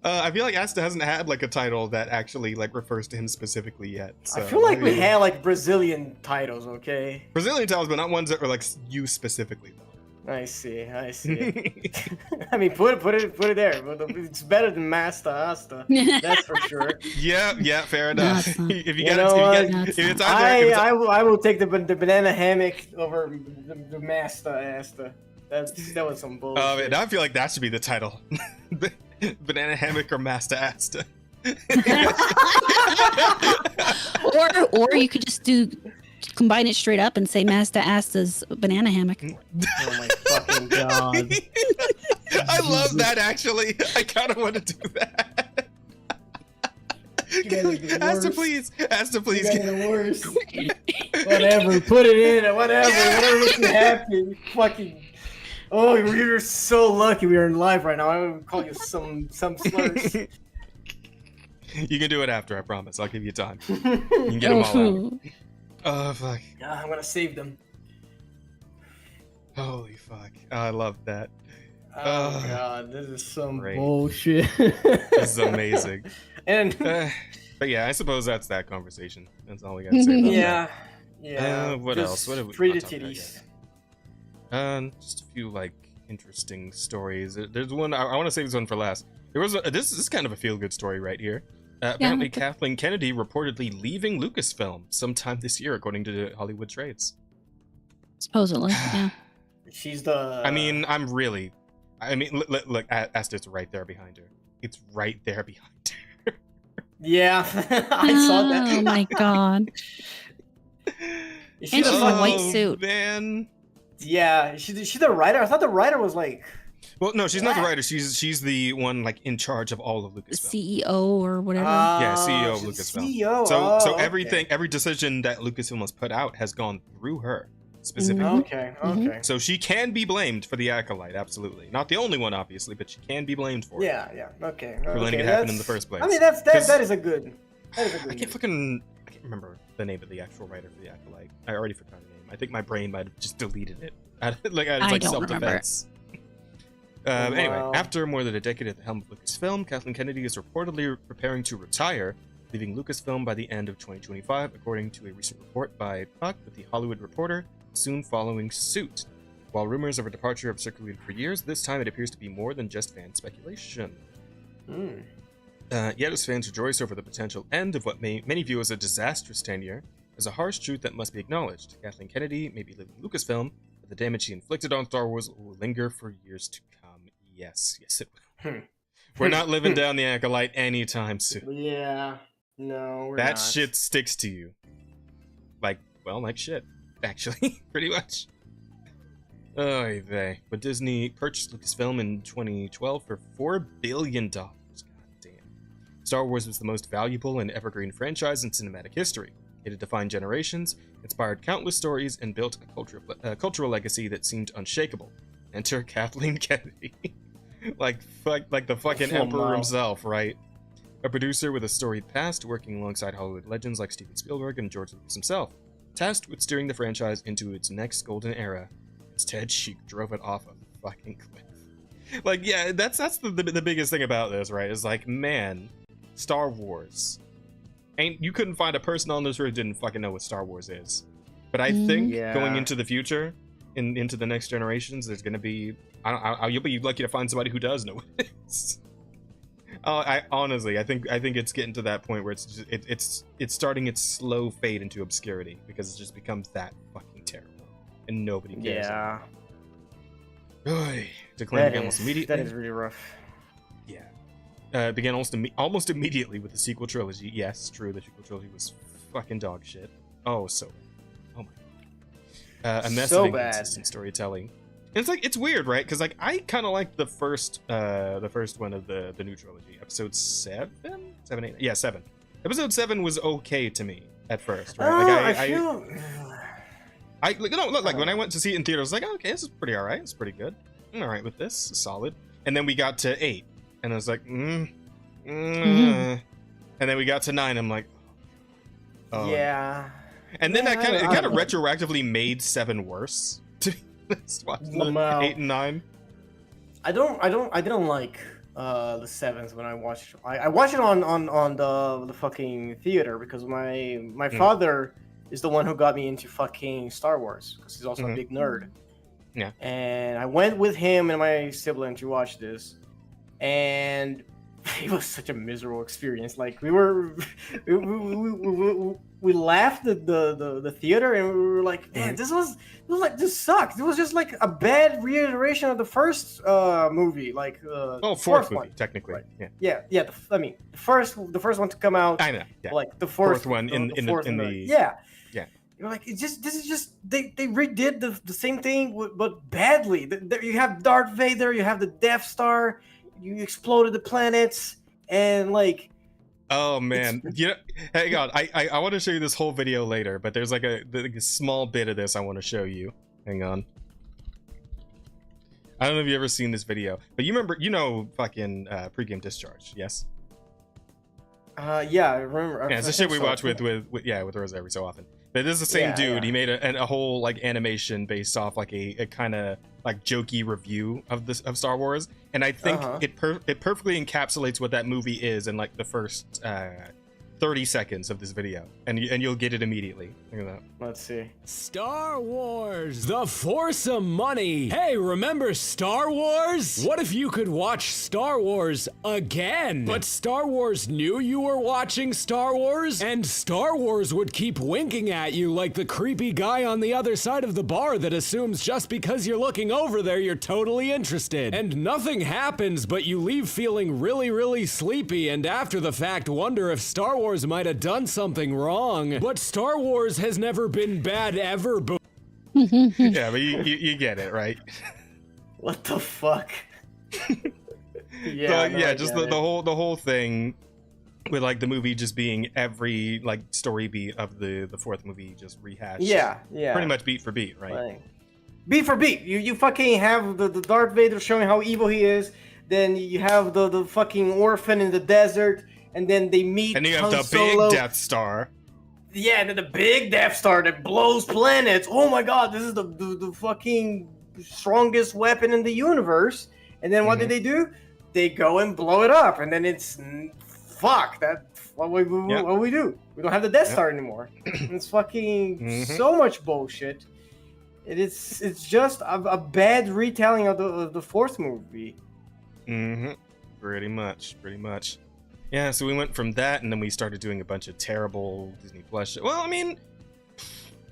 I feel like Asta hasn't had like a title that actually like refers to him specifically yet. So. I feel like we had like Brazilian titles, okay? Brazilian titles, but not ones that were like you specifically though. I see. I mean, put it there. It's better than Masta, Asta. That's for sure. Yeah, fair enough. If it's I will take the banana hammock over the Masta, Asta. That was some bullshit. Oh man, now I feel like that should be the title. Banana hammock or Masta Asta. or you could just combine it straight up and say Masta Asta's banana hammock. Oh my fucking god. I love that actually. I kind of want to do that. Asta, please. You guys are the worst. Whatever, put it in. Whatever makes you happy. Fucking. Oh, you're so lucky we are in live right now. I would call you some slurs. You can do it after, I promise. I'll give you time. You can get them all out. Oh, fuck. I'm gonna save them. Holy fuck. I love that. Oh, god, this is some bullshit. This is amazing. And but yeah, I suppose that's that conversation. That's all we gotta say about that. Yeah. What else? What have we free to titties. Just a few like interesting stories. There's one I want to save this one for last. There was this is kind of a feel-good story right here. Apparently, Kathleen Kennedy reportedly leaving Lucasfilm sometime this year, according to the Hollywood Trades. Supposedly, yeah. She's the. I mean, look, Asta's right there behind her. It's right there behind her. Yeah, I saw that. Oh my god. She's in a white suit. Man. Yeah, she's the writer. I thought the writer was like. Well, no, she's not the writer. She's the one like in charge of all of Lucasfilm. The CEO or whatever. Yeah, CEO of Lucasfilm. CEO. So every decision that Lucasfilm has put out has gone through her specifically. Okay. So she can be blamed for the acolyte, absolutely. Not the only one, obviously, but she can be blamed for it. Yeah. Okay. For letting it happen in the first place. I mean, that is a good. I can't remember the name of the actual writer for the acolyte. I already forgot her name. I think my brain might have just deleted it. Out of self-defense. Anyway, after more than a decade at the helm of Lucasfilm, Kathleen Kennedy is reportedly preparing to retire leaving Lucasfilm by the end of 2025, according to a recent report by Puck with the Hollywood Reporter, soon following suit. While rumors of a departure have circulated for years, this time it appears to be more than just fan speculation. Yet as fans rejoice over the potential end of what many view as a disastrous tenure, there's a harsh truth that must be acknowledged. Kathleen Kennedy may be leaving Lucasfilm, but the damage she inflicted on Star Wars will linger for years to come. Yes, it will. We're not living down the Acolyte anytime soon. Yeah, no, we're that not. shit sticks to you. Like shit, actually, pretty much. Oy vey. But Disney purchased Lucasfilm in 2012 for $4 billion. God damn. Star Wars was the most valuable and evergreen franchise in cinematic history. It had defined generations, inspired countless stories, and built a cultural legacy that seemed unshakable. Enter Kathleen Kennedy. like the fucking emperor himself, right? A producer with a storied past, working alongside Hollywood legends like Steven Spielberg and George Lucas himself, tasked with steering the franchise into its next golden era. Instead, she drove it off a fucking cliff. Like, yeah, that's the biggest thing about this, right? Is like, man, Star Wars. You couldn't find a person on this earth who didn't fucking know what Star Wars is. But I think going into the future, into the next generations, there's gonna be you'll be lucky to find somebody who does know what it is. I honestly, I think it's getting to that point where it's starting its slow fade into obscurity because it just becomes that fucking terrible. And nobody cares. Yeah. Declared almost immediately. That is really rough. Yeah. Began almost immediately with the sequel trilogy. Yes, true. The sequel trilogy was fucking dog shit. Oh, so bad. Oh my god. A mess of inconsistent storytelling. And it's weird, right? Because like I kind of like the first one of the new trilogy, episode 7, 8. Yeah, 7. Episode 7 was okay to me at first, right? Like when I went to see it in theater, I was like, oh, okay, this is pretty alright. It's pretty good. I'm alright with this. It's solid. And then we got to 8, and I was like, and then we got to 9. I'm like, oh. Yeah. And then that kind of retroactively made 7 worse. To be honest, watching the 8 and 9. I didn't like the 7th when I watched. I watched it on the fucking theater because my father is the one who got me into fucking Star Wars because he's also a big nerd. Yeah. And I went with him and my sibling to watch this, and it was such a miserable experience. Like we laughed at the theater and we were like, man, this sucked. It was just like a bad reiteration of the first movie, like fourth movie, technically. Right. Yeah. The first one to come out. I know. Yeah. Like the fourth one in the yeah. You're like, this is just they redid the same thing but badly. You have Darth Vader, you have the Death Star, you exploded the planets, and like. Oh man, hang on. I want to show you this whole video later, but there's like a small bit of this I want to show you. Hang on. I don't know if you've ever seen this video, but you know fucking Pregame Discharge, yes? Yeah, I remember. Yeah, it's the shit we watch with Rose every so often. But this is the same dude. Yeah. He made a whole like animation based off like a kind of like jokey review of Star Wars, and I think it perfectly encapsulates what that movie is in like the first 30 seconds of this video, and you'll get it immediately. Look at that. Let's see. Star Wars, the force of money. Hey, remember Star Wars? What if you could watch Star Wars again? But Star Wars knew you were watching Star Wars, and Star Wars would keep winking at you like the creepy guy on the other side of the bar that assumes just because you're looking over there, you're totally interested. And nothing happens, but you leave feeling really, really sleepy, and after the fact wonder if Star Wars might have done something wrong. But Star Wars has never been bad ever. Yeah, but you get it, right? What the fuck? Just the whole thing with like the movie just being every like story beat of the fourth movie just rehashed. Yeah. Pretty much beat for beat, right? Like, beat for beat. You fucking have the Darth Vader showing how evil he is. Then you have the fucking orphan in the desert. And then they meet. And you have the big Death Star. Yeah, and then the big Death Star that blows planets. Oh my god, this is the fucking strongest weapon in the universe. And then what did they do? They go and blow it up. And then it's fuck that. What we do? We don't have the Death Star anymore. It's fucking so much bullshit. It's just a bad retelling of the fourth movie. Pretty much. Yeah, so we went from that, and then we started doing a bunch of terrible Disney Plus. Well, I mean,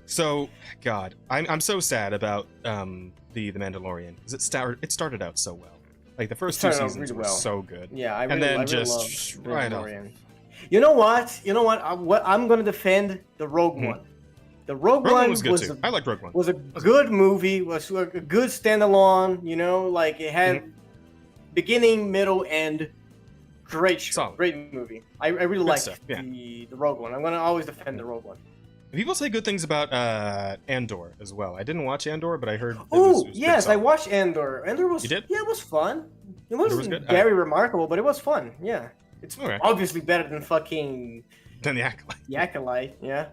so God, I'm so sad about the Mandalorian because it started out so well. Like the first two seasons were so good. Yeah, I really just right off. You know what? I'm gonna defend the Rogue One. The Rogue One was good too. I like Rogue One. Was a good movie. Was a good standalone. You know, like it had beginning, middle, end. Great show. Great movie. I really like the Rogue One. I'm gonna always defend the Rogue One. People say good things about Andor as well. I didn't watch Andor, but I heard. Oh yes, I watched Andor. Andor was. You did? Yeah, it was fun. It wasn't very remarkable, but it was fun. Yeah, it's obviously better than the Acolyte. The Acolyte, yeah.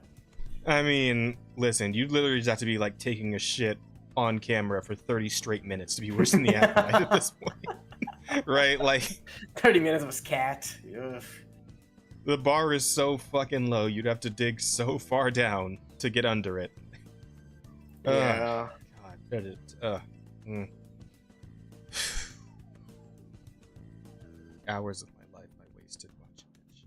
I mean, listen, you literally just have to be like taking a shit on camera for 30 straight minutes to be worse than the Acolyte at this point, right? Like 30 minutes of a scat. Ugh. The bar is so fucking low, you'd have to dig so far down to get under it. Yeah. God, hours of my life I wasted watching that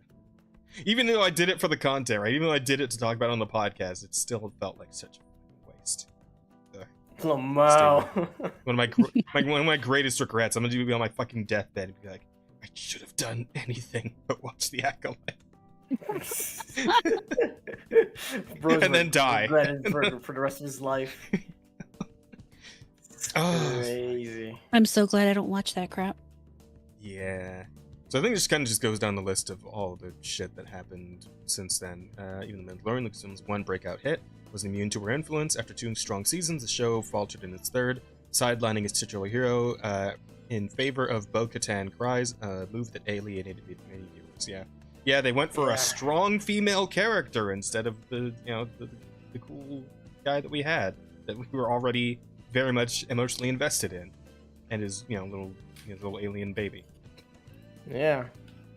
shit. Even though I did it for the content, right? Even though I did it to talk about it on the podcast, it still felt like such a waste. Oh, wow. One of my greatest regrets. I'm gonna be on my fucking deathbed and be like, I should have done anything but watch the Acolyte. And then die. For the rest of his life. Crazy. I'm so glad I don't watch that crap. Yeah. So I think it just kind of goes down the list of all the shit that happened since then. Even the Mandalorian, Lucasfilm's one breakout hit, was immune to her influence. After 2 strong seasons, the show faltered in its third, sidelining its titular hero in favor of Bo-Katan Kryze, a move that alienated many viewers. Yeah, they went for a strong female character instead of the cool guy that we had, that we were already very much emotionally invested in, and his little alien baby. Yeah.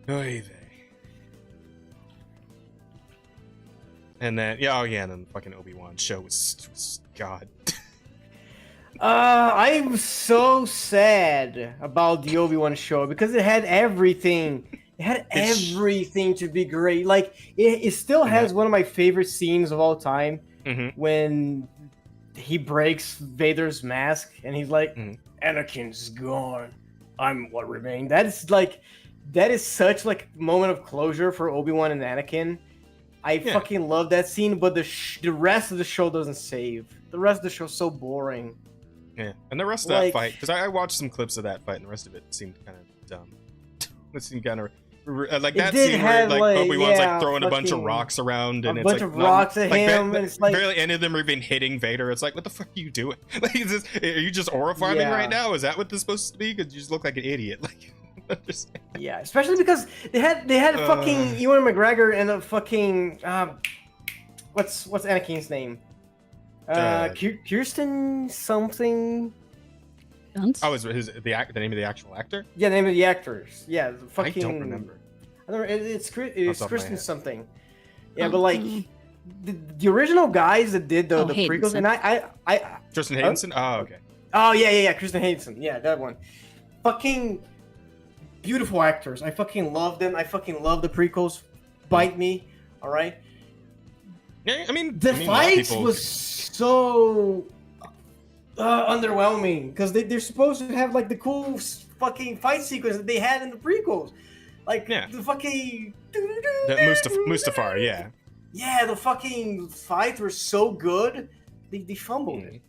Oy vey. And then and then the fucking Obi-Wan show was God. I'm so sad about the Obi-Wan show because it had everything. It had everything to be great. Like it still has one of my favorite scenes of all time when he breaks Vader's mask and he's like, Anakin's gone. I'm what remained. That is such like moment of closure for Obi-Wan and Anakin. I fucking love that scene, but the rest of the show doesn't save. The rest of the show's so boring. Yeah, and the rest of that fight, because I watched some clips of that fight, and the rest of it seemed kind of dumb. It seemed kind of like that scene where like Obi-Wan's like throwing a bunch of rocks around, and it's like rocks at him, and it's like barely any of them are even hitting Vader. It's like, what the fuck are you doing? Like, are you just aura farming right now? Is that what this is supposed to be? Because you just look like an idiot. Like, yeah, especially because they had fucking Ewan McGregor and the fucking what's Anakin's name? Kirsten something. Oh, is the name of the actual actor? Yeah, the name of the actors. Yeah, the fucking. I don't remember. It's Kristen something. Yeah, but like the original guys that did the prequels, and I Tristan Haydenson. Oh, okay. Oh yeah, Kristen Haydenson. Yeah, that one. Fucking beautiful actors. I fucking love them. I fucking love the prequels. Bite me. All right. Yeah, I mean the fights was so underwhelming because they're supposed to have like the cool fucking fight sequence that they had in the prequels, like the fucking Mustafar, yeah, the fucking fights were so good. They fumbled it.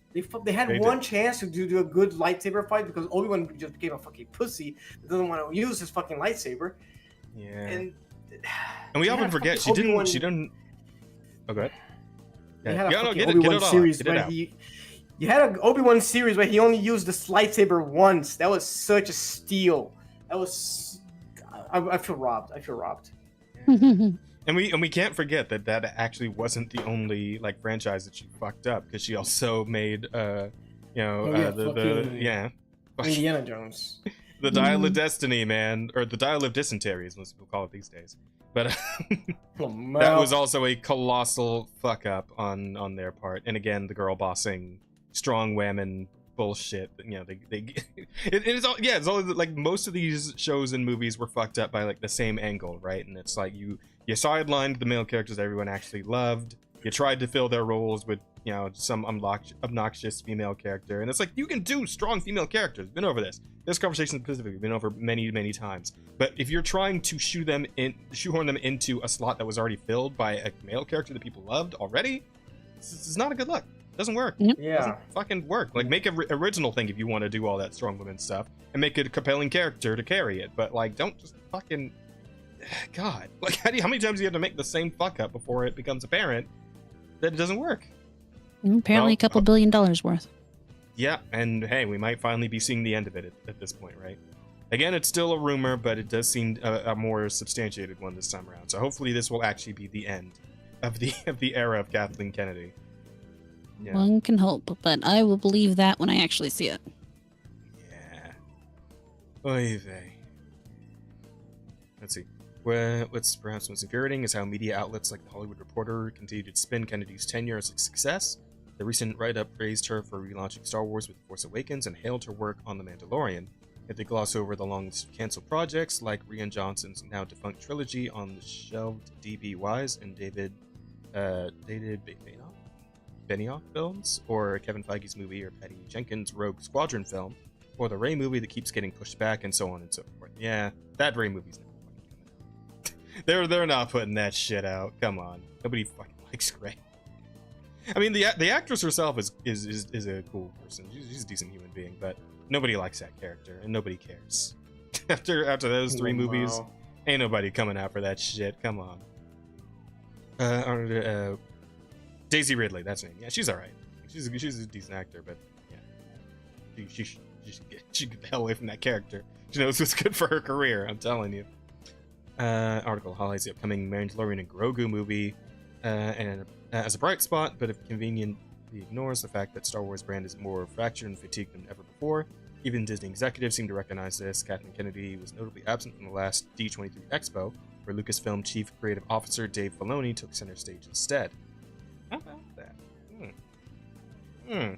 They had one chance to do a good lightsaber fight because Obi-Wan just became a fucking pussy that doesn't want to use his fucking lightsaber. Yeah, and we often forget she didn't. Oh, go ahead. You had an Obi-Wan series where he only used the lightsaber once. That was such a steal. That was. I feel robbed. And we can't forget that actually wasn't the only like franchise that she fucked up, because she also made Indiana Jones. The Dial of Destiny, man, or the Dial of Dysentery, as most people call it these days. But that was also a colossal fuck up on their part. And again, the girl bossing, strong women bullshit. You know, it's all, yeah, it's all like most of these shows and movies were fucked up by like the same angle, right? And it's like you sidelined the male characters everyone actually loved. You tried to fill their roles with, you know, some obnoxious female character, and it's like, you can do strong female characters. We've been over this conversation specifically, we've been over many times. But if you're trying to shoehorn them into a slot that was already filled by a male character that people loved already, this is not a good look. It doesn't work. Yeah, doesn't fucking work. Like, make an original thing if you want to do all that strong women stuff, and make it a compelling character to carry it. But like, don't just fucking, God, like, how many times do you have to make the same fuck up before it becomes apparent that it doesn't work? Apparently, a couple $1 billion worth. Yeah, and hey, we might finally be seeing the end of it at this point, right? Again, it's still a rumor, but it does seem a more substantiated one this time around. So hopefully, this will actually be the end of the era of Kathleen Kennedy. Yeah. One can hope, but I will believe that when I actually see it. Yeah. Oy vey. Let's see. What's perhaps most infuriating is how media outlets like The Hollywood Reporter continue to spin Kennedy's tenure as a success. The recent write-up praised her for relaunching Star Wars with The Force Awakens and hailed her work on The Mandalorian. Yet they gloss over the long-canceled projects like Rian Johnson's now defunct trilogy on the shelved D.B. Wise and David Benioff films, or Kevin Feige's movie, or Patty Jenkins' Rogue Squadron film, or the Rey movie that keeps getting pushed back, and so on and so forth. Yeah, that Rey movie's never fucking coming out. They're not putting that shit out. Come on, nobody fucking likes Rey. I mean, the actress herself is a cool person. She's a decent human being, but nobody likes that character, and nobody cares. after those three movies, ain't nobody coming out for that shit. Come on. Daisy Ridley, that's her name. Yeah, she's all right. She's a decent actor, but yeah, she should get the hell away from that character. She knows what's good for her career. I'm telling you. Article highlights the upcoming Mandalorian and Grogu movie, and as a bright spot, but it conveniently ignores the fact that Star Wars brand is more fractured and fatigued than ever before. Even Disney executives seem to recognize this. Kathleen Kennedy was notably absent from the last D23 Expo, where Lucasfilm Chief Creative Officer Dave Filoni took center stage instead. How about that? It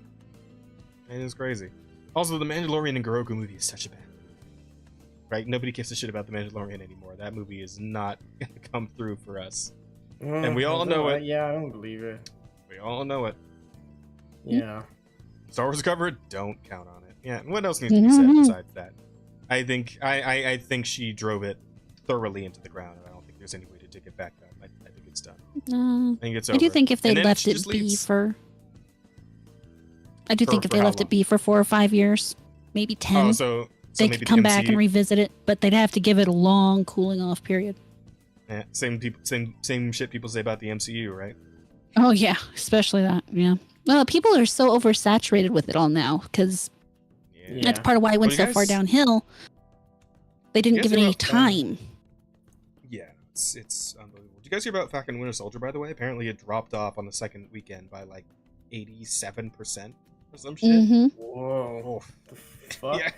is crazy. Also, the Mandalorian and Grogu movie is such a bad movie. Right? Nobody gives a shit about the Mandalorian anymore. That movie is not gonna come through for us. And we all know it. Yeah, I don't believe it. We all know it. Yeah. Star Wars cover, don't count on it. Yeah, what else needs to be said besides that? I think she drove it thoroughly into the ground, and I don't think there's any way to dig it back up. I think it's done. I think it's over. I do think if they left it be for... I do think if they left it be for 4 or 5 years, maybe 10, so they could come back and revisit it, but they'd have to give it a long cooling off period. Yeah, same shit people say about the MCU, right? Oh yeah, especially that. Yeah. Well, people are so oversaturated with it all now because that's part of why it went so far downhill. They didn't give it any time. Yeah, it's unbelievable. Did you guys hear about fucking Winter Soldier, by the way? Apparently it dropped off on the second weekend by like 87% or some shit. Whoa. The fuck? Yeah.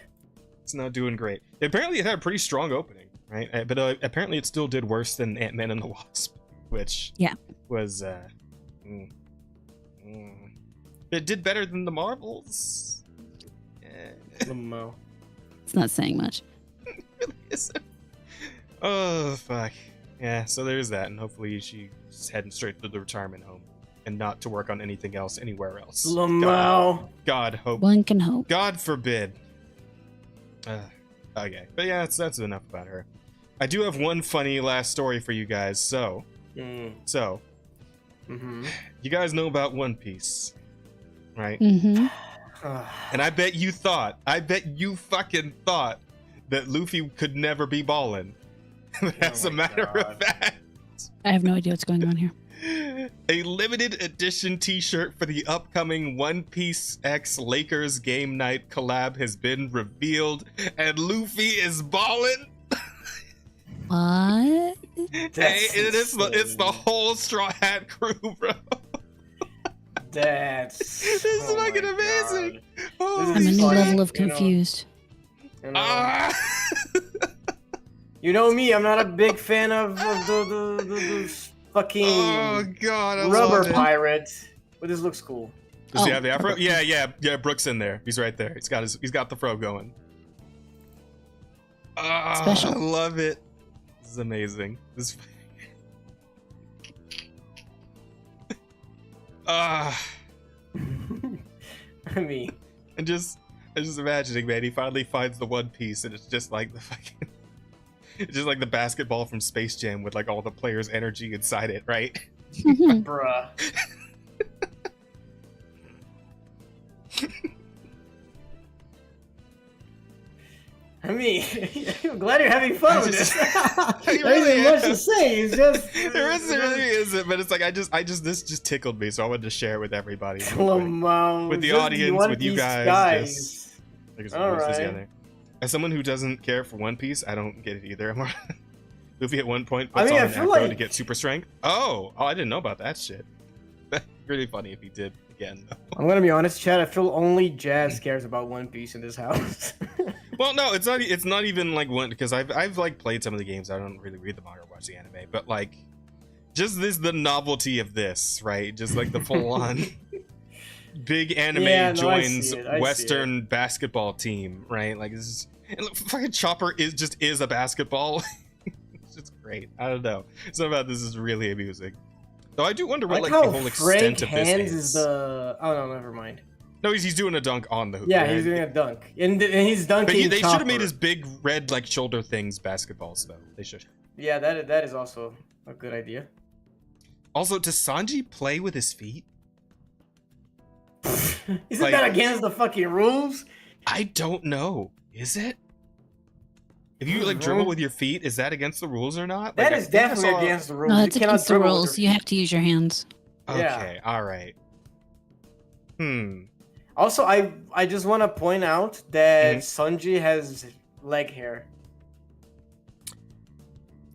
It's not doing great. Apparently it had a pretty strong opening, right? But apparently it still did worse than Ant-Man and the Wasp, which was it did better than the Marvels. It's not saying much. It really isn't. Oh fuck. Yeah, so there's that, and hopefully she's heading straight to the retirement home and not to work on anything else anywhere else. God hope. One can hope. God forbid. Okay, but yeah, that's enough about her. I do have one funny last story for you guys. So, you guys know about One Piece, right? And I bet you fucking thought that Luffy could never be ballin'. As a matter of fact, I have no idea what's going on here. A limited edition t-shirt for the upcoming One Piece X Lakers game night collab has been revealed, and Luffy is ballin'. What? Hey, it's the whole Straw Hat crew, bro. This is fucking amazing. I'm a new level of confused. You know? You know me, I'm not a big fan of the fucking rubber pirate, but this looks cool. Does he have the afro? Yeah. Brooke's in there. He's right there. He's got the fro going. Special. I love it. This is amazing. This. I mean, I'm just imagining, man. He finally finds the One Piece, and it's just like the fucking. It's just like the basketball from Space Jam with like all the players' energy inside it, right? Bruh. I mean, I'm glad you're having fun with this. There isn't much to say. It's just there really isn't, but it's like this just tickled me, so I wanted to share it with everybody, with the audience, with you guys. All right. As someone who doesn't care for One Piece, I don't get it either. Luffy at one point puts on an afro to get super strength. Oh, I didn't know about that shit. That's really funny if he did again. I'm gonna be honest, Chad. I feel only Jazz cares about One Piece in this house. Well, no, it's not even like one, because I've like played some of the games. I don't really read the manga or watch the anime, but like just the novelty of this, right? Just like the full on big anime joins Western basketball team, right? Like this is, and look, fucking Chopper is a basketball. It's just great. I don't know. Something about this is really amusing. Though I do wonder what like the whole extent of this is. Oh no, never mind. No, he's doing a dunk on the hoop. Yeah, right? He's doing a dunk, and he's dunking. But they should have made his big red like shoulder things basketballs, though. They should. Yeah, that is also a good idea. Also, does Sanji play with his feet? Isn't that against the fucking rules? I don't know. Is it? If you like dribble with your feet, is that against the rules or not? That is definitely against the rules. No, it's against the rules. You have to use your hands. Okay, all right. Also, I just want to point out that Sanji has leg hair.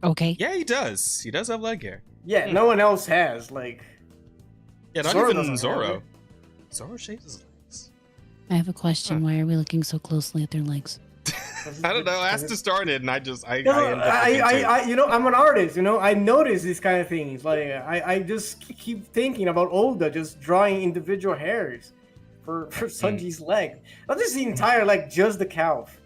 Okay. Yeah, he does. He does have leg hair. Yeah, no one else has. Like. Yeah, not Zoro even Zoro. Zoro shaves his legs. I have a question. Why are we looking so closely at their legs? I don't know. Asta started, and I you know, I'm an artist. You know, I notice these kind of things. Like, I just keep thinking about Oda just drawing individual hairs for Sanji's leg. Not just the entire, like, just the calf.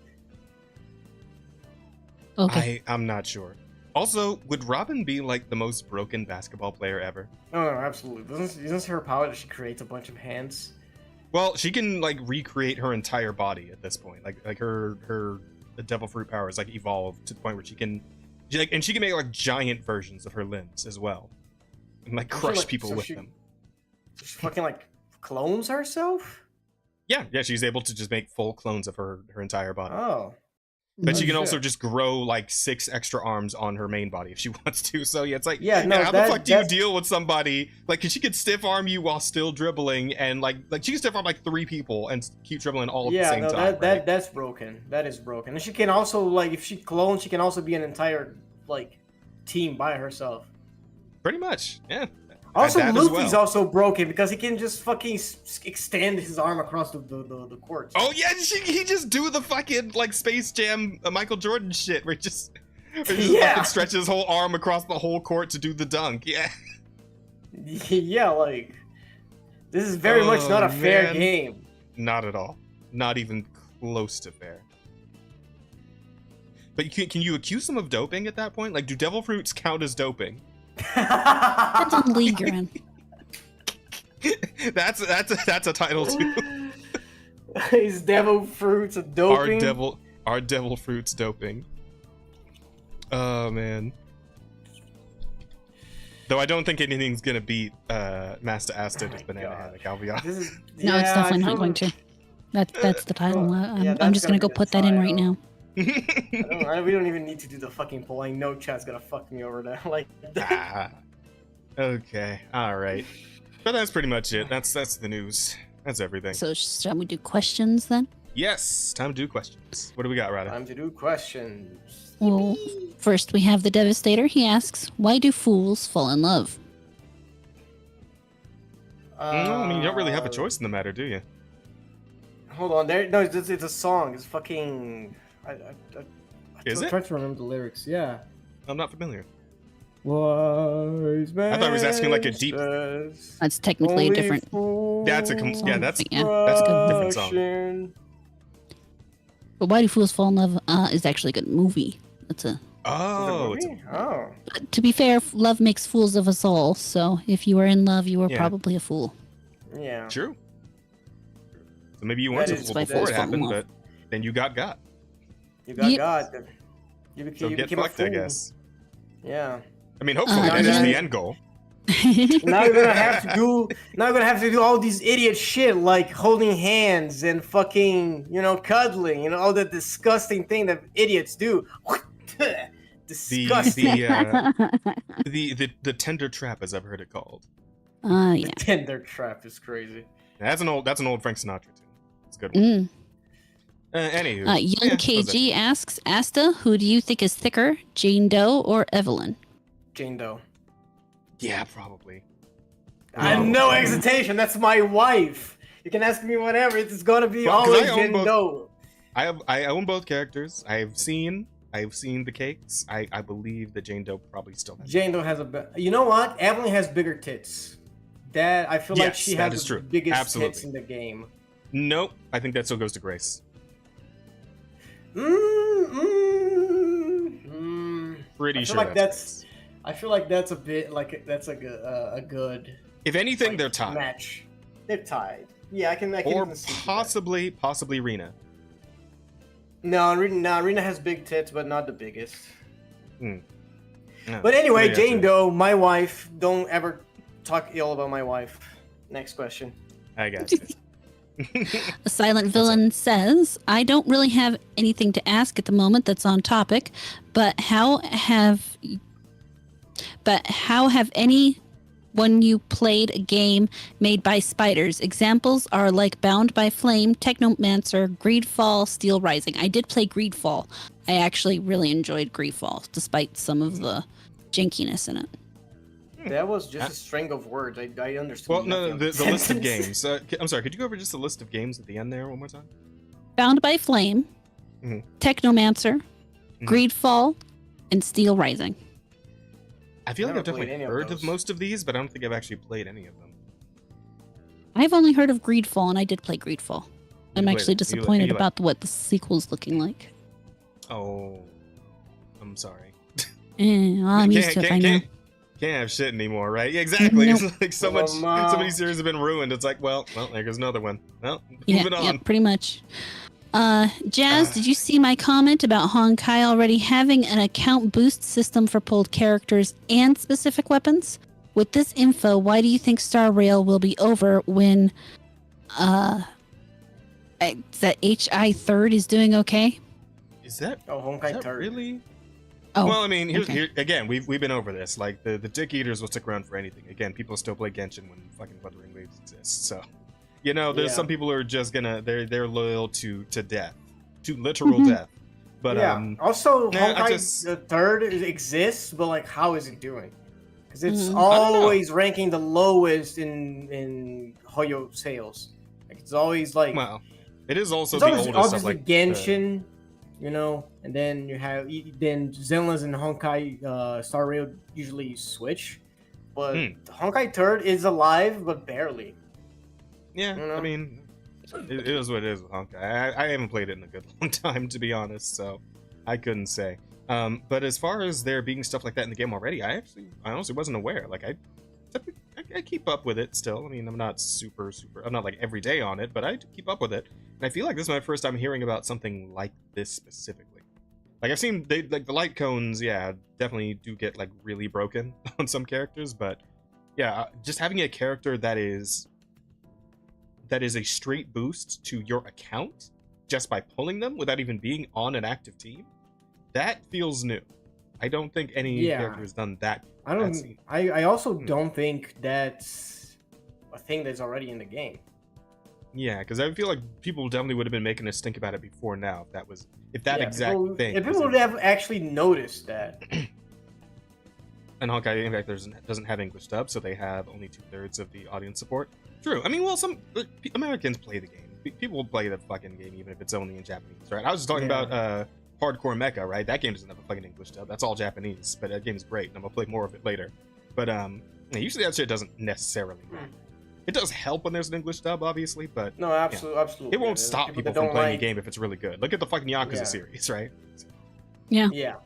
Okay. I'm not sure. Also, would Robin be like the most broken basketball player ever? No, absolutely. Isn't her power that she creates a bunch of hands? Well, she can like recreate her entire body at this point. Like her the devil fruit power is like evolved to the point where she can make like giant versions of her limbs as well, and like crush people with them. She fucking like clones herself. Yeah, she's able to just make full clones of her entire body. Oh. But she can also just grow like 6 extra arms on her main body if she wants to. So yeah, it's like, how the fuck do you deal with somebody like? Cause she could stiff arm you while still dribbling, and like she can stiff arm like 3 people and keep dribbling all at the same time. That's broken. That is broken. And she can also like, if she clones, she can also be an entire like team by herself. Pretty much, yeah. Also, Luffy's also broken because he can just fucking extend his arm across the court. Oh yeah, he just do the fucking like Space Jam Michael Jordan shit where he just fucking stretches his whole arm across the whole court to do the dunk. Yeah. Yeah, like this is very much not a fair game. Not at all. Not even close to fair. But can you accuse them of doping at that point? Like, do devil fruits count as doping? Depends on the league you're in. That's a title too. Is devil fruits a doping? Are devil fruits doping? Oh man. Though I don't think anything's gonna beat Masta Asta's Banana Hammock, I'll be honest. No, it's definitely not going to. That's the title. I'm just gonna go put that in right now. We don't even need to do the fucking poll. I know chat's gonna fuck me over that. Like. Okay. All right. But that's pretty much it. That's the news. That's everything. So shall we do questions then? Yes. Time to do questions. What do we got, Ryder? Time to do questions. Well, first we have the Devastator. He asks, "Why do fools fall in love?" I mean, you don't really have a choice in the matter, do you? Hold on. No, it's a song. It's fucking. Is I'm it? trying to remember the lyrics. Yeah. I'm not familiar. Wise man. I thought he was asking like a deep. That's technically a different. That's a Yeah. that's a different song. song. But Why Do Fools Fall in Love is actually a good movie. That's a. Oh, To be fair, love makes fools of us all. So if you were in love, you were Yeah. probably a fool. Yeah. true. So maybe you weren't That a is fool why before fools it fall in happened, love. but then you got. You got Yep. God. You So became, get you became a fucked, I fool. guess. Yeah. I mean, hopefully Uh, that is yeah. the end goal. Now you're gonna have to do. Now you're gonna have to do all these idiot shit like holding hands and fucking, cuddling, all the disgusting thing that idiots do. Disgusting. The tender trap, as I've heard it called. Yeah. The Tinder trap is crazy. That's an old Frank Sinatra tune. It's a good one. Mm. Anywho, Young yeah, KG asks, Asta, who do you think is thicker, Jane Doe or Evelyn? Jane Doe. yeah, probably. I have no hesitation. That's my wife. You can ask me whatever. It's gonna be Well, 'cause always I own Jane both- Doe. I own both characters. I've seen the cakes. I believe that Jane Doe probably still has. Jane Doe has you know what? Evelyn has bigger tits. That I feel like Yes, she that has is the true. biggest Absolutely. tits in the game. Nope. I think that still goes to Grace. Pretty I feel sure like that's Grace. I feel like that's a bit like that's a good If anything, like, they're tied. match. They're tied. Yeah, I can Or even see that. possibly Rena. No, Rena has big tits, but not the biggest. No, But anyway, yeah, Jane true. Doe, my wife. Don't ever talk ill about my wife. Next question. I got you. A Silent Villain says, I don't really have anything to ask at the moment that's on topic, but how have anyone you played a game made by spiders? Examples are like Bound by Flame, Technomancer, Greedfall, Steel Rising. I did play Greedfall. I actually really enjoyed Greedfall, despite some of the jankiness in it. That was just a string of words. I understood. Well, no, nothing the of list of sentence. games. I'm sorry, could you go over just the list of games at the end there one more time? Bound by Flame, Mhm. Technomancer, Mhm. Greedfall, and Steel Rising. I feel like I I've haven't played definitely any of heard of those. most of these, but I don't think I've actually played any of them. I've only heard of Greedfall, and I did play Greedfall. I'm played actually it. You disappointed like- about what the sequel's looking like. Oh, I'm sorry. I'm used to it by now. Can't have shit anymore, right? Yeah, exactly. Nope. It's like so Well, so no. many series have been ruined. It's like, well, there goes another one. Well, Yeah, moving on. yeah, pretty much. Jazz, did you see my comment about Honkai already having an account boost system for pulled characters and specific weapons? With this info, why do you think Star Rail will be over when that HI third is doing okay? Is that Honkai Third. really? Oh, Well, I mean, okay. here again, we've been over this. Like the Dick Eaters will stick around for anything. Again, people still play Genshin when fucking Wuthering Waves exists. So, there's Yeah. some people who are just they're loyal to death, to literal death. But yeah. Also, nah, I Honkai just- the Third exists, but like, how is it doing? Because it's Mhm. I don't know. always ranking the lowest in Hoyo sales. Like, it's always like well, it is also it's the always, oldest of obviously like Genshin, and then you have then Zenless and Honkai Star Rail usually switch, but Honkai Third is alive, but barely. Yeah, You know? I mean, it is what it is with Honkai. I haven't played it in a good long time, to be honest, so I couldn't say. But as far as there being stuff like that in the game already, I honestly wasn't aware. Like, I keep up with it still. I mean, I'm not I'm not like every day on it, but I do keep up with it. And I feel like this is my first time hearing about something like this specifically. Like, I've seen the light cones, yeah, definitely do get like really broken on some characters, but yeah, just having a character that is a straight boost to your account just by pulling them without even being on an active team, that feels new. I don't think any Yeah. character has done that. I don't. That's- I also don't think that's a thing that's already in the game. Yeah, because I feel like people definitely would have been making us think about it before now if that exact thing. If was people in- would have actually noticed that. And Honkai, in fact, doesn't have English dub, so they have only 2/3 of the audience support. True. I mean, well, some Americans play the game. people will play the fucking game even if it's only in Japanese, right? I was just talking about Hardcore Mecha, right? That game doesn't have a fucking English dub. That's all Japanese, but that game's great, and I'm gonna play more of it later. But usually that shit doesn't necessarily matter. It does help when there's an English dub, obviously, but no, absolutely. It won't stop people from playing the game if it's really good. Look at the fucking Yakuza series, right? Yeah. Yeah.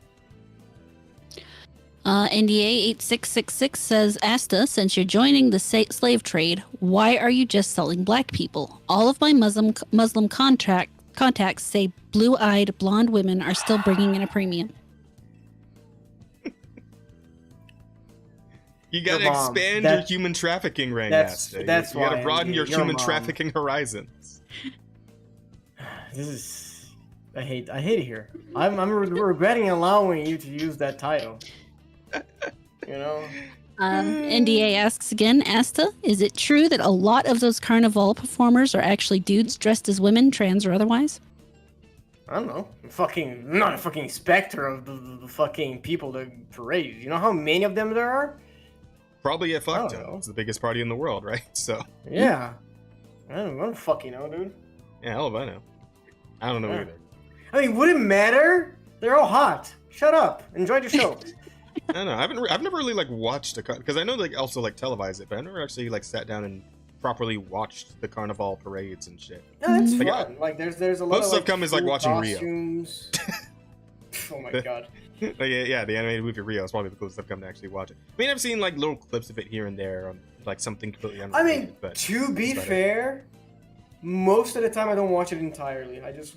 NDA 8666 says, Asta, since you're joining the slave trade, why are you just selling black people? All of my Muslim contacts say blue-eyed blonde women are still bringing in a premium. You gotta expand your human trafficking ring, Asta. That's you gotta broaden your human trafficking horizons. I hate it here. I'm regretting allowing you to use that title. You know. NDA asks again, Asta, is it true that a lot of those carnival performers are actually dudes dressed as women, trans or otherwise? I don't know. I'm not a fucking specter of the fucking people that parade. You know how many of them there are? Probably a fuck ton. It's the biggest party in the world, right? So. Yeah. I don't fucking know, dude. Yeah, hell if I know. I don't know either. I mean, would it matter? They're all hot. Shut up. Enjoy the show. I don't know. I've never really like watched because I know they also like televise it, but I never actually like sat down and properly watched the carnival parades and shit. No, it's fun. Like there's a lot most of stuff come is like watching costumes. Oh my god. Yeah, the animated movie Rio is probably the coolest stuff come to actually watch it. I mean, I've seen like little clips of it here and there on like something completely unrelated. I mean, but to be fair, most of the time I don't watch it entirely. I just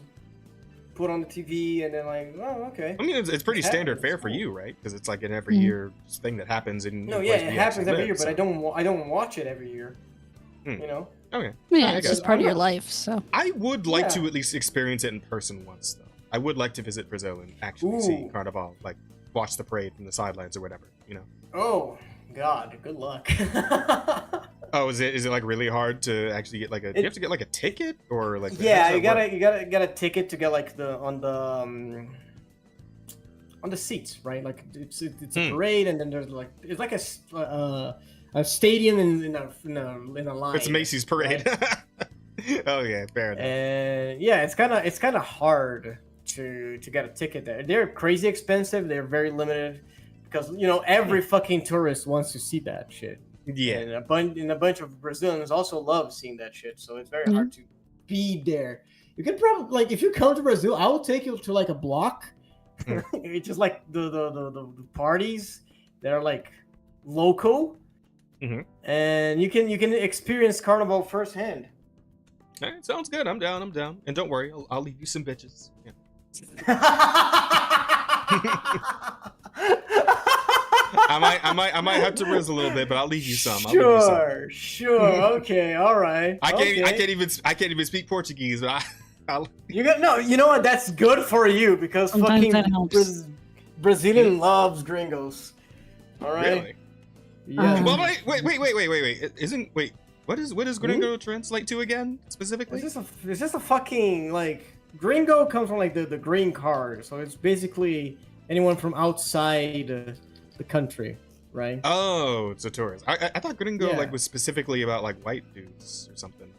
put on the TV and then like, oh, okay. I mean, it's pretty standard fare for you, right? Because it's like an every year thing that happens in. No, yeah, it happens every year, but I don't watch it every year. You know. Okay. Yeah, it's just part of your life. So I would like to at least experience it in person once, though. I would like to visit Brazil and actually see Carnival, like watch the parade from the sidelines or whatever, you know. Oh God, good luck. Oh, is it like really hard to actually get like a? Do you have to get like a ticket or like? Yeah, you gotta get a ticket to get like on the seats, right? Like it's a parade, and then there's like it's like a stadium in a line. It's a Macy's parade. Right? Oh yeah, fair enough. And yeah, it's kind of hard to get a ticket there. They're crazy expensive. They're very limited because every fucking tourist wants to see that shit. Yeah, and a bunch of Brazilians also love seeing that shit. So it's very hard to be there. You could probably like if you come to Brazil, I will take you to like a block. It's just like the parties that are like local, and you can experience Carnival firsthand. All right, sounds good. I'm down. And don't worry, I'll leave you some bitches. Yeah. I might have to riz a little bit, but I'll leave you some. Sure. Okay, all right. I can't even speak Portuguese, but you know what? That's good for you because sometimes fucking Brazilian loves gringos. All right. Really? Yeah. Well, wait. What does gringo translate to again specifically? It's just a fucking like gringo comes from like the green card, so it's basically anyone from outside the country, right? Oh, it's a tourist. I thought gringo like was specifically about like white dudes or something.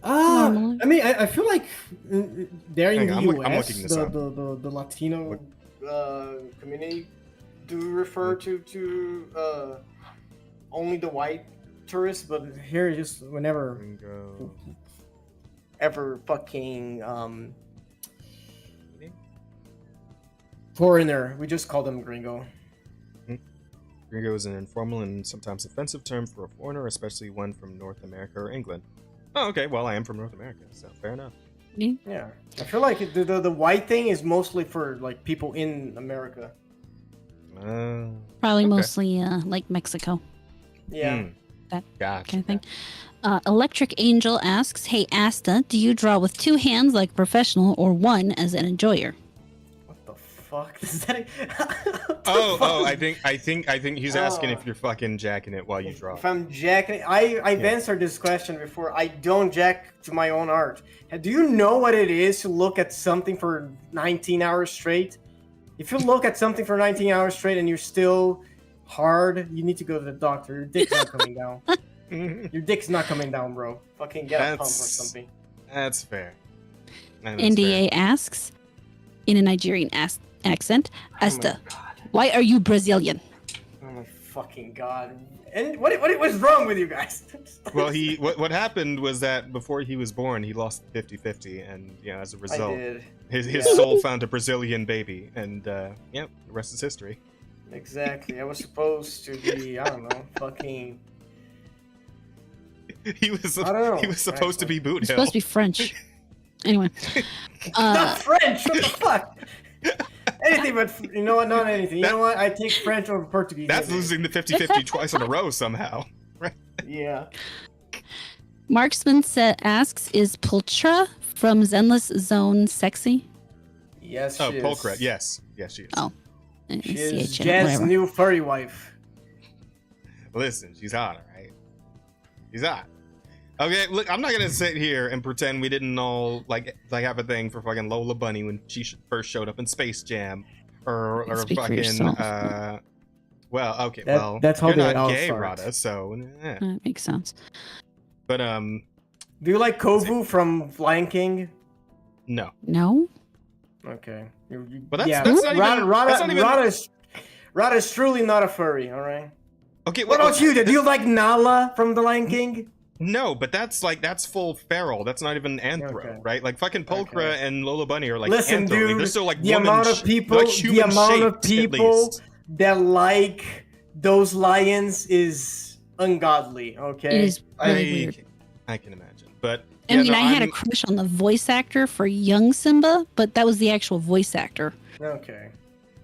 I mean, I feel like there in the US, the Latino community do refer to only the white tourists, but here just whenever gringo. Ever fucking foreigner, we just call them gringo. Gringo is an informal and sometimes offensive term for a foreigner, especially one from North America or England. Oh, okay. Well, I am from North America, so fair enough. Yeah, I feel like the white thing is mostly for like people in America. Probably mostly like Mexico. Yeah. That gotcha. kind of thing. Electric Angel asks, "Hey Asta, do you draw with two hands like a professional or one as an enjoyer?" What the fuck is that? I think he's asking if you're fucking jacking it while you draw. If I'm jacking it, I've answered this question before. I don't jack to my own art. Do you know what it is to look at something for 19 hours straight? If you look at something for 19 hours straight and you're still hard, you need to go to the doctor. Your dick's not coming down. Your dick's not coming down, bro. Fucking get a pump or something. That's fair. NDA asks, in a Nigerian accent, Asta, why are you Brazilian? Oh my fucking god. And what was wrong with you guys? Well, what happened was that before he was born, he lost 50-50, and as a result, his soul found a Brazilian baby, and the rest is history. Exactly. I was supposed to be, I don't know, fucking. He was supposed to be boot He's hill. supposed to be French. Anyway. Not French. What the fuck? Anything but, you know what? Not anything. You know what? I take French over Portuguese. That's losing the 50-50 twice in a row somehow. Right? Yeah. Marksman asks, is Pultra from Zenless Zone sexy? Yes, Oh, she is. Pulchra. Yes, she is. Oh. She is Jed's new furry wife. Listen, she's hot, alright? She's hot. Okay, look, I'm not gonna sit here and pretend we didn't all like have a thing for fucking Lola Bunny when she first showed up in Space Jam, or fucking well, okay, that's how you're they not all gay, start. Rada, so That makes sense. But do you like Kovu from Lion King? No. No. Okay. But that's not even. Rada's truly not a furry. All right. Okay. What about you? Do you like Nala from The Lion King? No, but that's full feral. That's not even anthro, right? Like fucking Pulchra and Lola Bunny are like Listen, anthro. dude, They're still like the amount of people that like those lions is ungodly. Okay. It is really weird. I can imagine, but I mean, I had a crush on the voice actor for young Simba, but that was the actual voice actor. Okay.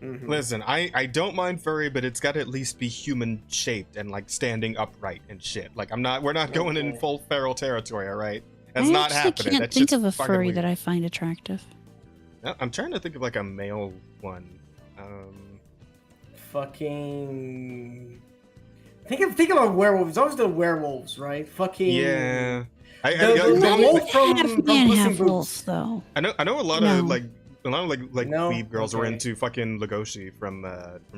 Mm-hmm. Listen, I don't mind furry, but it's got to at least be human shaped and like standing upright and shit. Like we're not going in full feral territory, all right? That's not happening. I can't think of a furry that I find attractive. I'm trying to think of like a male one. Fucking. Think of werewolves. It's always the werewolves, right? Fucking. Yeah. The wolf from Puss in Boots, though. I know a lot of like weeb girls are okay. into fucking Legoshi from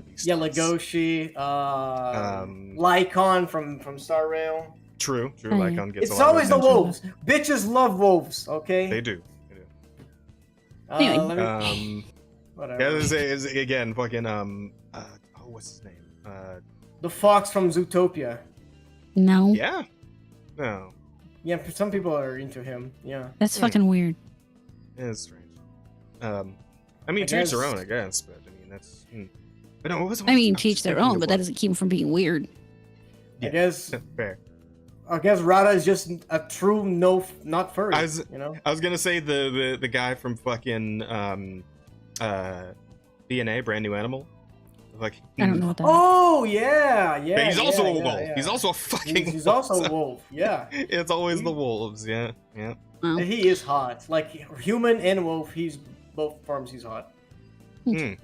Beast. Yeah, Legoshi, Lycon from Star Rail. True. Lycon gets. It's a lot always of the wolves. Bitches love wolves. Okay. They do. Anyway. Whatever. Yeah, is again fucking what's his name? The fox from Zootopia. No. Yeah. No. Yeah, some people are into him. Yeah. That's fucking weird. Yeah, it's strange. I mean, to each their own, I guess. But I mean, that's. But no, I mean, to each their own, but that doesn't keep him from being weird. Yeah, I guess. Fair. I guess Rada is just a true not furry. I was gonna say the guy from fucking DNA, Brand New Animal. Like, I don't know what that. Oh yeah. He's also a wolf. Yeah. He's also a fucking. He's also a wolf. Yeah. It's always the wolves. Yeah. Well. He is hot. Like human and wolf. He's both forms. He's hot. Yeah.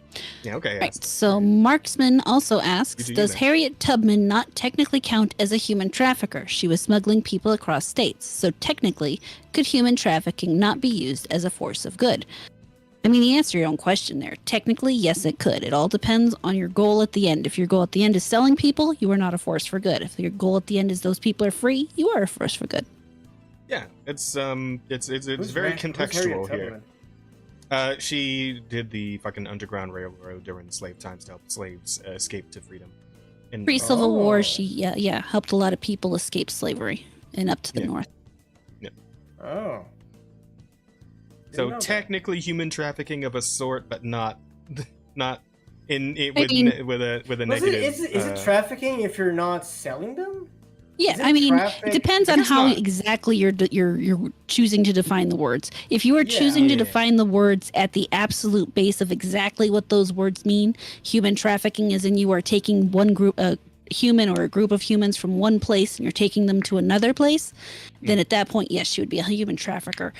Okay. Right. So Marksman also asks, does Harriet Tubman not technically count as a human trafficker? She was smuggling people across states. So technically, could human trafficking not be used as a force of good? I mean, you answer your own question there. Technically, yes, it could. It all depends on your goal at the end. If your goal at the end is selling people, you are not a force for good. If your goal at the end is those people are free, you are a force for good. Yeah, it's very contextual here. She did the fucking Underground Railroad during slave times to help slaves escape to freedom. Pre-Civil War, she helped a lot of people escape slavery and up to the north. Yeah. Oh. So technically human trafficking of a sort, but not with a negative. Is it trafficking if you're not selling them? Yeah, I mean, it depends on how exactly you're choosing to define the words. If you are choosing to define the words at the absolute base of exactly what those words mean, human trafficking is in you are taking one group, a human or a group of humans from one place and you're taking them to another place, then at that point, yes, she would be a human trafficker.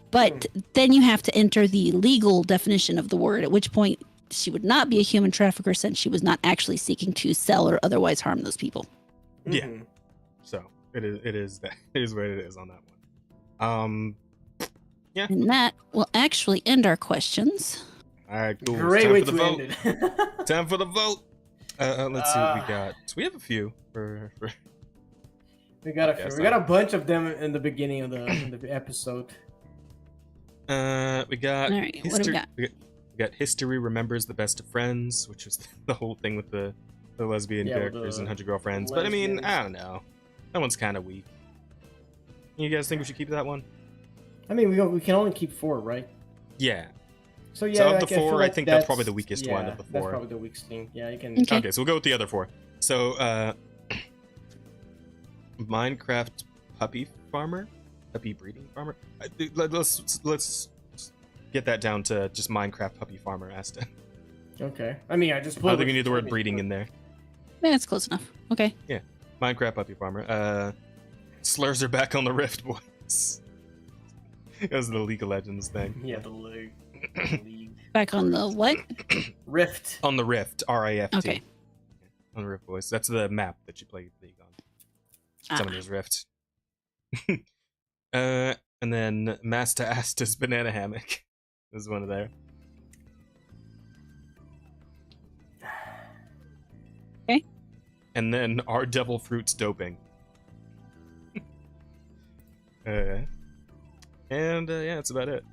But then you have to enter the legal definition of the word, at which point she would not be a human trafficker since she was not actually seeking to sell or otherwise harm those people. Yeah. So it is what it is on that one. Yeah. And that will actually end our questions. All right, cool. Great way to end it. Time for the vote. Let's see what we got. So we have a few for... We got a few. We got a bunch of them in the beginning of the episode. We got All right, what do we got? We got History Remembers the Best of Friends, which was the whole thing with the lesbian characters and 100 Girlfriends. But I mean, I don't know. That one's kind of weak. You guys think we should keep that one? I mean, we can only keep 4, right? Yeah. So yeah, So of the 4, I think that's probably the weakest one of the 4. That's probably the weakest thing. Yeah, you can. Okay, so we'll go with the other 4. So, Minecraft Puppy Farmer? Puppy Breeding Farmer? Let's get that down to just Minecraft Puppy Farmer, Asta. Okay. I mean, I just. I don't think we need the word breeding in there. Yeah, it's close enough. Okay. Yeah. Minecraft Puppy Farmer. Slurs are back on the Rift, boys. It was the League of Legends thing. Yeah, the League. Back on the what? Rift. On the Rift, R-I-F-T. Okay. On the Rift, boys. That's the map that you play League on. Summoner's Rift. And then Masta Asta's Banana Hammock was one of there. Okay. And then Our Devil Fruit's Doping. Yeah, that's about it.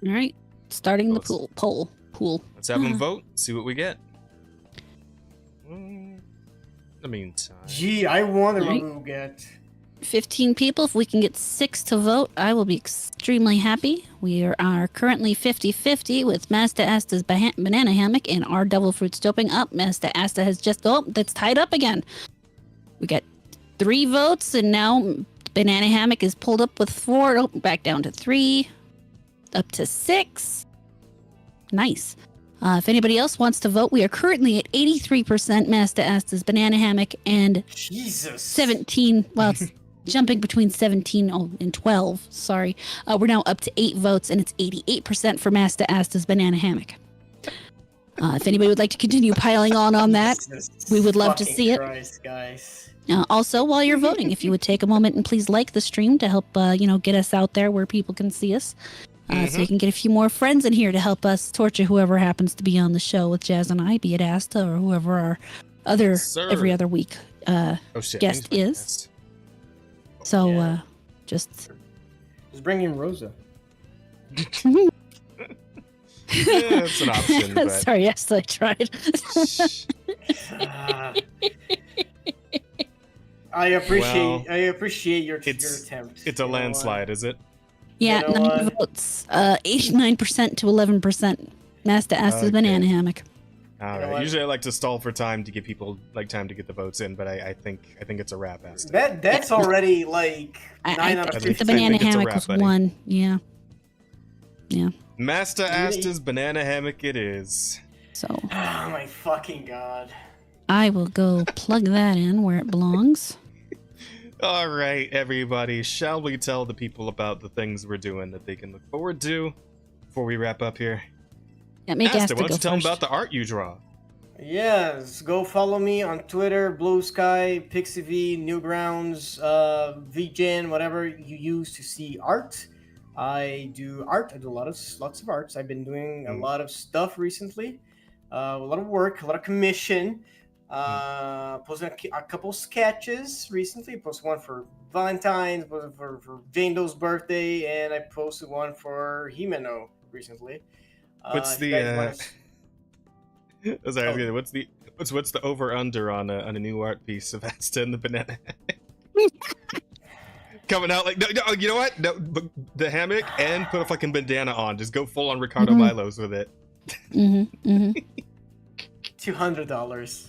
All right. Starting the poll. Let's have them vote. See what we get. In the meantime. Gee, I wonder what we'll get. 15 people. If we can get 6 to vote, I will be extremely happy. We are currently 50-50 with Masta Asta's Banana Hammock and Our Devil Fruit's Doping up. Masta Asta has just... Oh, that's tied up again. We got 3 votes, and now Banana Hammock is pulled up with 4. Oh, back down to 3. Up to 6. Nice. If anybody else wants to vote, we are currently at 83% Masta Asta's Banana Hammock and Jesus. 17. Well, it's jumping between 17 and 12. Sorry. We're now up to 8 votes, and it's 88% for Masta Asta's Banana Hammock. If anybody would like to continue piling on that, we would love to see it. Christ, guys. Also, while you're voting, if you would take a moment and please like the stream to help, get us out there where people can see us. So we can get a few more friends in here to help us torture whoever happens to be on the show with Jazz and I, be it Asta or whoever our other every other week guest is. So just bring in Rosa. Yeah, it's an option. But... Sorry, yes, I tried. I appreciate your attempt. It's a landslide, is it? Yeah, 9 votes. 89% to 11%. Masta Asta's Banana Hammock. All right. Usually I like to stall for time to give people time to get the votes in, but I think it's a wrap, Asta. That's already 9 out of 15. The Banana Hammock was 1. Yeah. Masta Asta's Banana Hammock it is. So. Oh my fucking god. I will go plug that in where it belongs. All right, everybody. Shall we tell the people about the things we're doing that they can look forward to before we wrap up here? Yeah, make Asta, Asta why don't go you tell them first. about the art you draw? Yes, go follow me on Twitter, Blue Sky, PixieV, Newgrounds, VGen, whatever you use to see art. I do art. I do lots of arts. I've been doing a lot of stuff recently. A lot of work, a lot of commission. Posted a couple sketches recently. I posted one for Valentine's, posted for Jane Doe's birthday, and I posted one for Himeno recently. What's the sorry, what's the over under on a new art piece of Asta and the Banana? Coming out like no, you know what? No, the hammock and put a fucking bandana on. Just go full on Ricardo Milos with it. $200.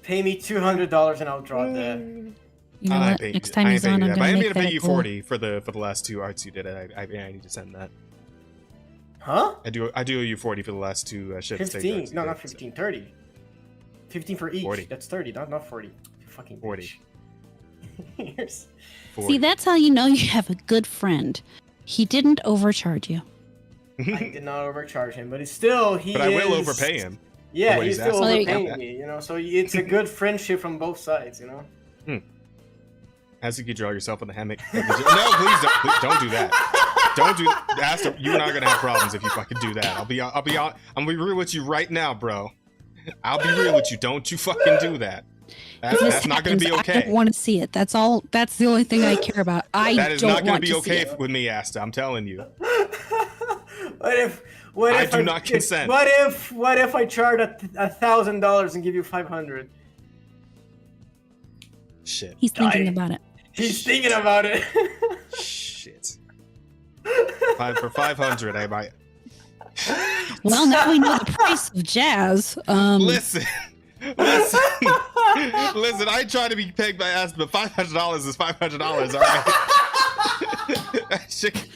Pay me $200 and I'll draw that. You know what? Next time he's on, I'm I gonna made make a that pay you goal. 40 for the last 2 arts you did. I need to send that. Huh? I do owe you 40 for the last 2 shit. 15. No, not 15. 30. 15 for each. 40. That's 30. Not 40. You fucking 40. bitch. Here's 40. See, that's how you know you have a good friend. He didn't overcharge you. I did not overcharge him, but it's still But I will overpay him. Yeah, what he's he's still asking. overpaying me, So it's a good friendship from both sides, As you could draw yourself in the hammock. No, please don't do that. Don't do Asta, you and I are gonna have problems if you fucking do that. I'm gonna be real with you right now, bro. I'll be real with you. Don't you fucking do that. That's not going to be okay. I don't want to see it. That's all. That's the only thing I care about. That is not going to be okay with me, Asta. I'm telling you. What I if do not consent. What if I charge $1,000 and give you 500? Shit. He's thinking about it. He's thinking about it. Shit. For 500, I might. Well, now we know the price of jazz. Listen. I try to be pegged by Asta, but $500 is $500. All right. Shit.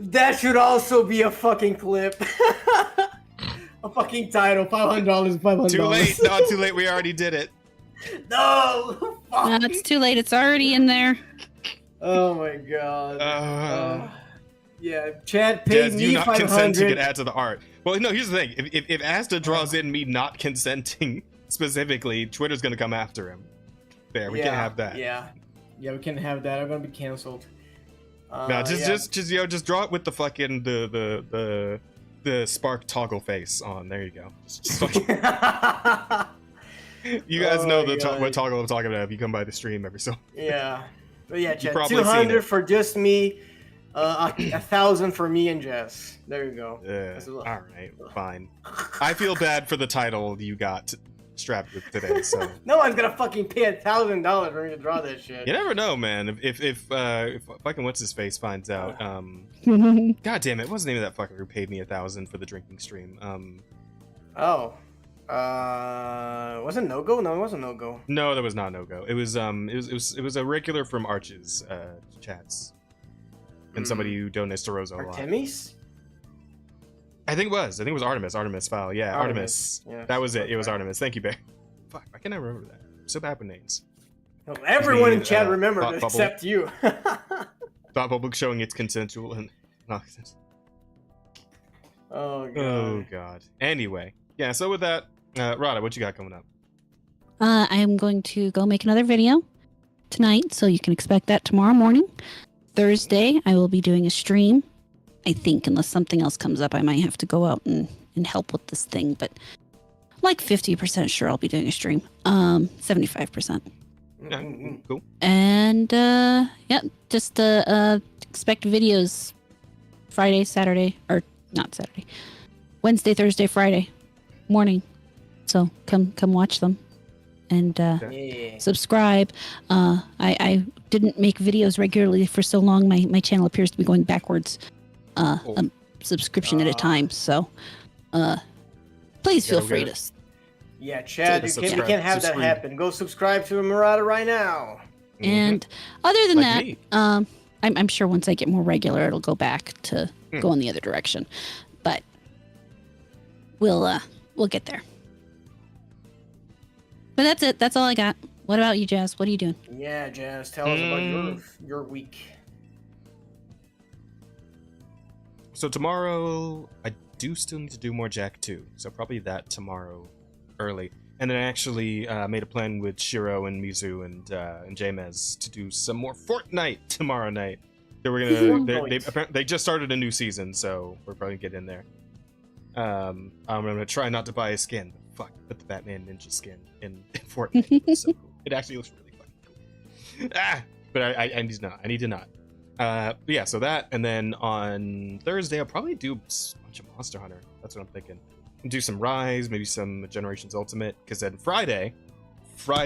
That should also be a fucking clip. A fucking title. $500 is $500. Too late. No, too late. We already did it. No. No, it's too late. It's already in there. Oh my god. Yeah, Chad paid me you not consent to $500. get added to the art. Well, no. Here's the thing. If Asta draws in me not consenting specifically, Twitter's gonna come after him. There, we can't have that. Yeah, we can't have that. I'm gonna be canceled. No, just draw it with the fucking the spark toggle face on. There you go. Just fucking... You guys know what toggle I'm talking about if you come by the stream every so. Yeah, but yeah, Chad, 200 for just me, 1,000 for me and Jess. There you go. Yeah. All right, fine. I feel bad for the title you got strapped with today. So no one's gonna fucking pay $1,000 for me to draw that shit. You never know, man. If fucking what's his face finds out. God damn it! What's the name of that fucker who paid me 1,000 for the drinking stream? Was it no go? No, it wasn't no go. No, that was not no go. It was a regular from Arch's chats, and somebody who donates to Rosa a lot. Artemis? I think it was Artemis. Artemis file. Yeah, Artemis. Yeah, that was it. It was Artemis. Thank you, Bear. Fuck, why can't I remember that? I'm so bad with names. No, everyone in chat remembered it except you. Thought Bubble showing it's consensual and not consensual. Oh god. Oh god. Anyway, yeah. So with that, Rada, what you got coming up? I am going to go make another video tonight, so you can expect that tomorrow morning. Thursday, I will be doing a stream. I think, unless something else comes up, I might have to go out and help with this thing. But like 50% sure I'll be doing a stream. 75%. Cool. And just expect videos Friday, Saturday, or not Saturday, Wednesday, Thursday, Friday morning. So come watch them and subscribe. I didn't make videos regularly for so long. My channel appears to be going backwards. A subscription at a time. So please feel free to. Yeah, Chad, you can't have that happen. Go subscribe to Murata right now. And other than that, I'm sure once I get more regular, it'll go back to go in the other direction. But we'll get there. But that's it. That's all I got. What about you, Jazz? What are you doing? Yeah, Jazz, tell us about your week. So tomorrow, I do still need to do more Jack 2. So probably that tomorrow early. And then I actually made a plan with Shiro and Mizu and Jamez to do some more Fortnite tomorrow night. So we're gonna they just started a new season, so we're probably gonna get in there. I'm gonna try not to buy a skin. But fuck, put the Batman Ninja skin in Fortnite. It's so cool. It actually looks really fucking cool. But I need to not. But yeah, so that, and then on Thursday I'll probably do a bunch of Monster Hunter. That's what I'm thinking. Do some Rise, maybe some Generations Ultimate, because then Friday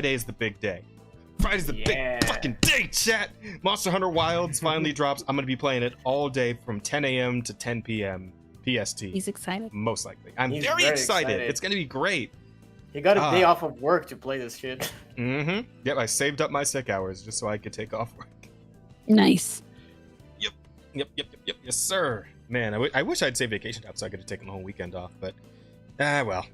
is the big day. Friday's the big fucking day, chat! Monster Hunter Wilds finally drops. I'm gonna be playing it all day from 10 a.m. to 10 p.m. PST. He's excited. Most likely. I'm very excited. It's gonna be great. You got a day off of work to play this shit. Mm-hmm. Yep, I saved up my sick hours just so I could take off work. Nice. Yep. Yes, sir. Man, I wish I'd saved vacation time so I could have taken the whole weekend off, but well.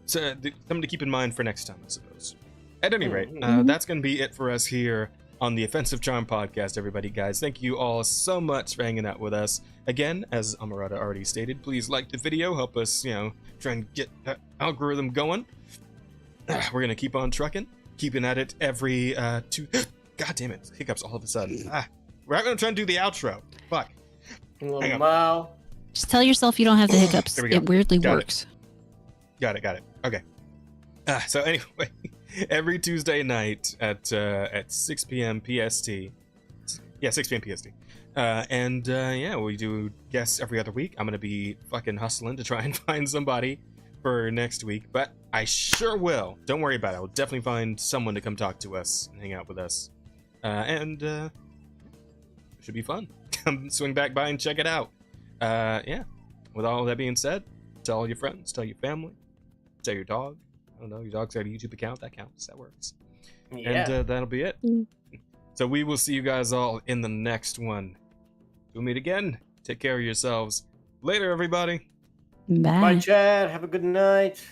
So something to keep in mind for next time, I suppose. At any rate, that's going to be it for us here on the Offensive Charm podcast, everybody, guys. Thank you all so much for hanging out with us. Again, as Amarada already stated, please like the video. Help us, try and get that algorithm going. We're going to keep on trucking, keeping at it every two... God damn it. Hiccups all of a sudden. We're not going to try and do the outro. Fuck. Just tell yourself you don't have the hiccups. It weirdly works. Got it. Okay. So anyway, every Tuesday night at 6 p.m. PST. Yeah, 6 p.m. PST. Yeah, we do guests every other week. I'm gonna be fucking hustling to try and find somebody for next week, but I sure will. Don't worry about it. I'll definitely find someone to come talk to us and hang out with us. It should be fun. Come swing back by and check it out. Yeah. With all that being said, tell all your friends, tell your family, tell your dog. I don't know, your dog's got a YouTube account. That counts. That works. Yeah. And that'll be it. So we will see you guys all in the next one. We'll meet again. Take care of yourselves. Later, everybody. Bye. Bye, Chad. Have a good night.